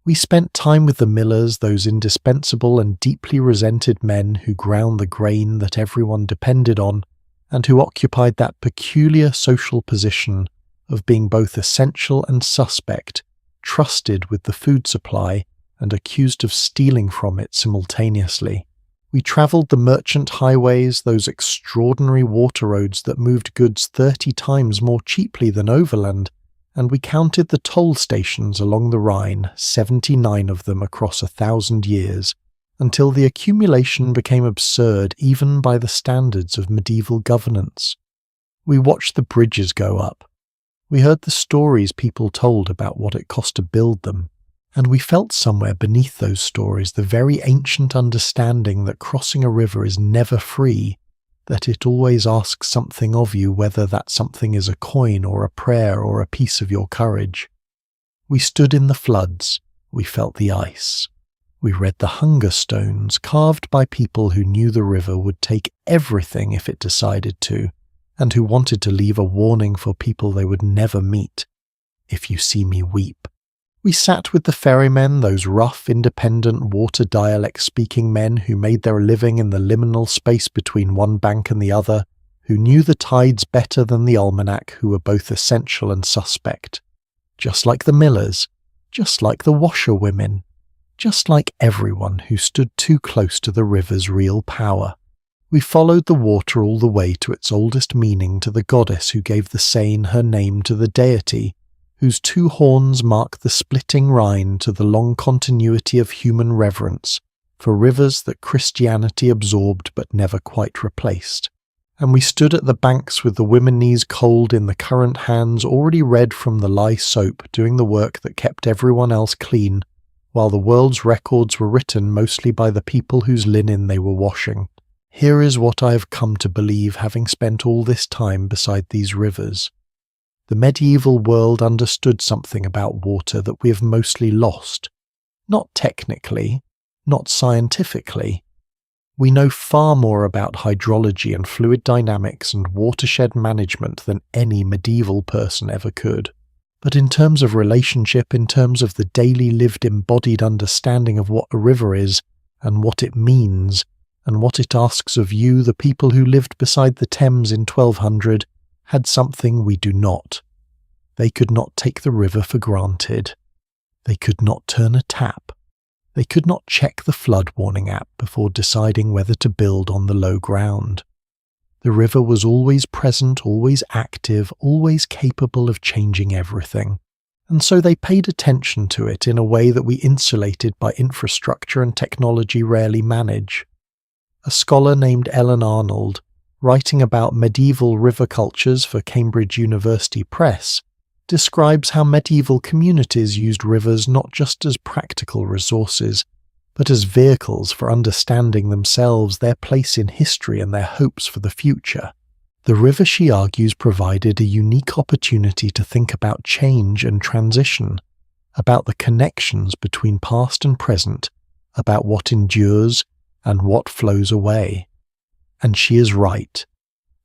We spent time with the millers, those indispensable and deeply resented men who ground the grain that everyone depended on, and who occupied that peculiar social position of being both essential and suspect, trusted with the food supply and accused of stealing from it simultaneously. We travelled the merchant highways, those extraordinary water roads that moved goods 30 times more cheaply than overland, and we counted the toll stations along the Rhine, 79 of them across 1,000 years, until the accumulation became absurd even by the standards of medieval governance. We watched the bridges go up. We heard the stories people told about what it cost to build them, and we felt somewhere beneath those stories the very ancient understanding that crossing a river is never free, that it always asks something of you, whether that something is a coin or a prayer or a piece of your courage. We stood in the floods, we felt the ice. We read the hunger stones carved by people who knew the river would take everything if it decided to, and who wanted to leave a warning for people they would never meet. If you see me weep. We sat with the ferrymen, those rough, independent, water dialect-speaking men who made their living in the liminal space between one bank and the other, who knew the tides better than the almanac, who were both essential and suspect. Just like the millers, just like the washerwomen, just like everyone who stood too close to the river's real power. We followed the water all the way to its oldest meaning, to the goddess who gave the Seine her name, to the deity whose 2 horns mark the splitting Rhine, to the long continuity of human reverence for rivers that Christianity absorbed but never quite replaced. And we stood at the banks with the women knees cold in the current, hands already red from the lye soap, doing the work that kept everyone else clean, while the world's records were written mostly by the people whose linen they were washing. Here is what I have come to believe, having spent all this time beside these rivers. The medieval world understood something about water that we have mostly lost. Not technically, not scientifically. We know far more about hydrology and fluid dynamics and watershed management than any medieval person ever could. But in terms of relationship, in terms of the daily lived embodied understanding of what a river is, and what it means, and what it asks of you, the people who lived beside the Thames in 1200 had something we do not. They could not take the river for granted. They could not turn a tap. They could not check the flood warning app before deciding whether to build on the low ground. The river was always present, always active, always capable of changing everything. And so they paid attention to it in a way that we insulated by infrastructure and technology rarely manage. A scholar named Ellen Arnold, writing about medieval river cultures for Cambridge University Press, describes how medieval communities used rivers not just as practical resources, but as vehicles for understanding themselves, their place in history and their hopes for the future. The river, she argues, provided a unique opportunity to think about change and transition, about the connections between past and present, about what endures and what flows away. And she is right.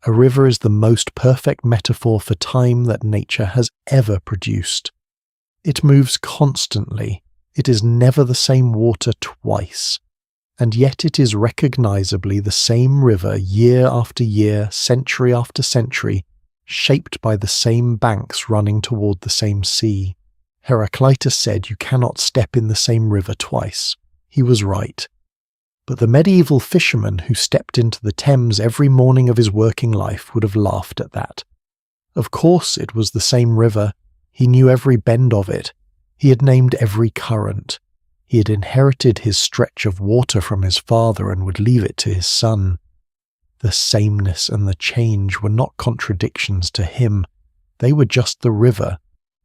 A river is the most perfect metaphor for time that nature has ever produced. It moves constantly. It is never the same water twice. And yet it is recognizably the same river year after year, century after century, shaped by the same banks running toward the same sea. Heraclitus said you cannot step in the same river twice. He was right. But the medieval fisherman who stepped into the Thames every morning of his working life would have laughed at that. Of course it was the same river. He knew every bend of it. He had named every current. He had inherited his stretch of water from his father and would leave it to his son. The sameness and the change were not contradictions to him. They were just the river.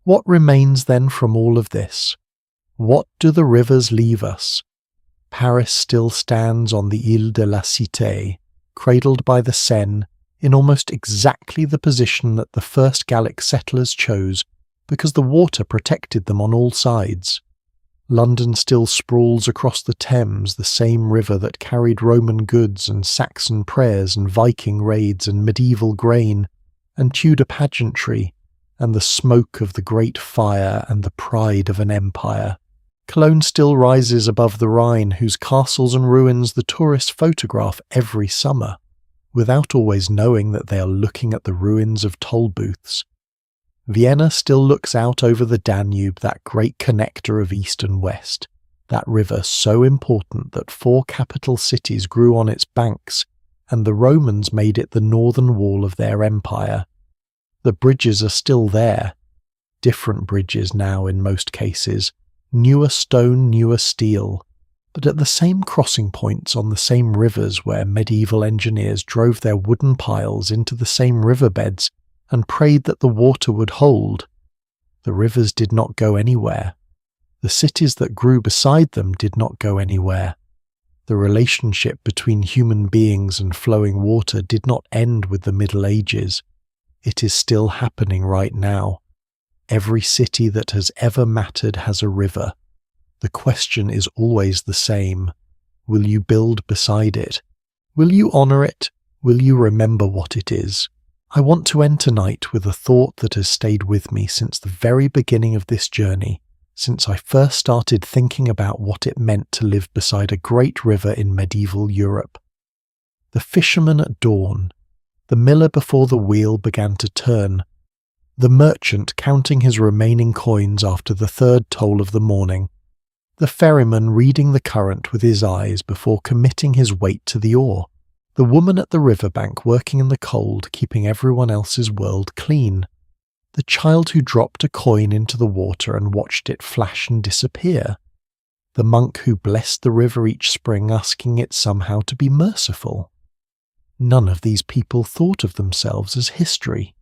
What remains then from all of this? What do the rivers leave us? Paris still stands on the Ile de la Cité, cradled by the Seine, in almost exactly the position that the first Gallic settlers chose because the water protected them on all sides. London still sprawls across the Thames, the same river that carried Roman goods and Saxon prayers and Viking raids and medieval grain and Tudor pageantry and the smoke of the Great Fire and the pride of an empire. Cologne still rises above the Rhine, whose castles and ruins the tourists photograph every summer, without always knowing that they are looking at the ruins of toll booths. Vienna still looks out over the Danube, that great connector of east and west, that river so important that 4 capital cities grew on its banks, and the Romans made it the northern wall of their empire. The bridges are still there, different bridges now in most cases, newer stone, newer steel, but at the same crossing points on the same rivers where medieval engineers drove their wooden piles into the same riverbeds and prayed that the water would hold. The rivers did not go anywhere. The cities that grew beside them did not go anywhere. The relationship between human beings and flowing water did not end with the Middle Ages. It is still happening right now. Every city that has ever mattered has a river. The question is always the same. Will you build beside it? Will you honour it? Will you remember what it is? I want to end tonight with a thought that has stayed with me since the very beginning of this journey, since I first started thinking about what it meant to live beside a great river in medieval Europe. The fisherman at dawn, the miller before the wheel began to turn, the merchant counting his remaining coins after the 3rd toll of the morning, the ferryman reading the current with his eyes before committing his weight to the oar, the woman at the riverbank working in the cold, keeping everyone else's world clean, the child who dropped a coin into the water and watched it flash and disappear, the monk who blessed the river each spring asking it somehow to be merciful. None of these people thought of themselves as history.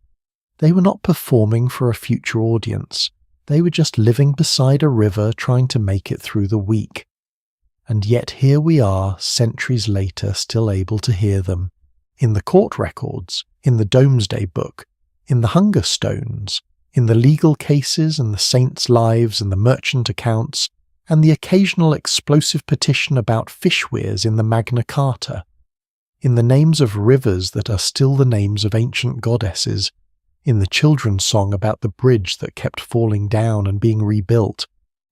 They were not performing for a future audience. They were just living beside a river trying to make it through the week. And yet here we are, centuries later, still able to hear them. In the court records, in the Domesday Book, in the Hunger Stones, in the legal cases and the saints' lives and the merchant accounts, and the occasional explosive petition about fish weirs in the Magna Carta, in the names of rivers that are still the names of ancient goddesses, in the children's song about the bridge that kept falling down and being rebuilt,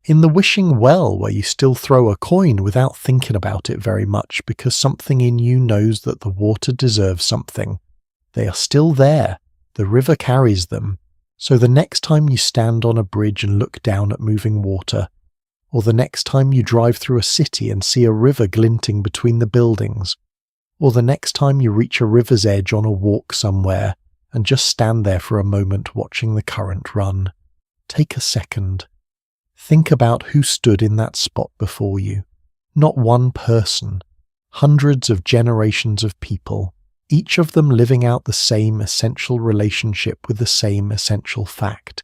in the wishing well where you still throw a coin without thinking about it very much because something in you knows that the water deserves something. They are still there. The river carries them. So the next time you stand on a bridge and look down at moving water, or the next time you drive through a city and see a river glinting between the buildings, or the next time you reach a river's edge on a walk somewhere and just stand there for a moment watching the current run, take a second. Think about who stood in that spot before you. Not one person, hundreds of generations of people, each of them living out the same essential relationship with the same essential fact.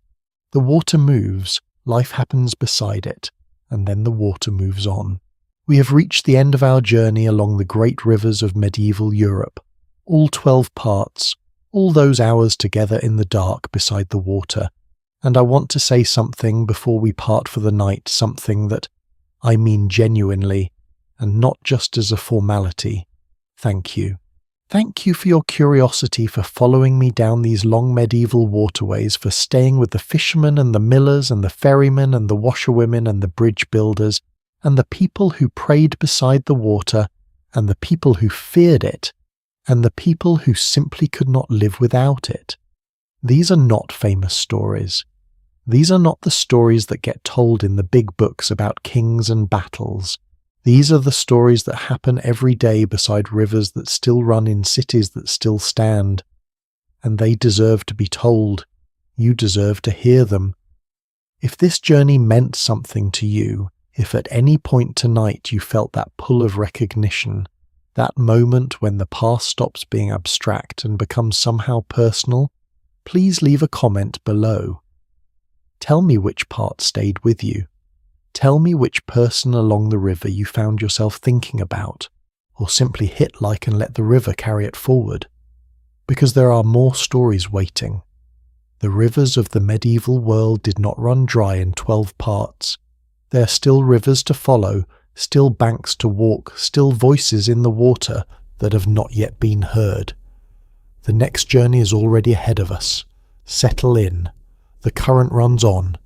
The water moves, life happens beside it, and then the water moves on. We have reached the end of our journey along the great rivers of medieval Europe, all 12 parts, all those hours together in the dark beside the water. And I want to say something before we part for the night, something that I mean genuinely, and not just as a formality. Thank you. Thank you for your curiosity, for following me down these long medieval waterways, for staying with the fishermen and the millers and the ferrymen and the washerwomen and the bridge builders, and the people who prayed beside the water, and the people who feared it, and the people who simply could not live without it. These are not famous stories. These are not the stories that get told in the big books about kings and battles. These are the stories that happen every day beside rivers that still run in cities that still stand. And they deserve to be told. You deserve to hear them. If this journey meant something to you, if at any point tonight you felt that pull of recognition, that moment when the past stops being abstract and becomes somehow personal, please leave a comment below. Tell me which part stayed with you. Tell me which person along the river you found yourself thinking about, or simply hit like and let the river carry it forward. Because there are more stories waiting. The rivers of the medieval world did not run dry in 12 parts. There are still rivers to follow, still banks to walk, still voices in the water that have not yet been heard. The next journey is already ahead of us. Settle in. The current runs on,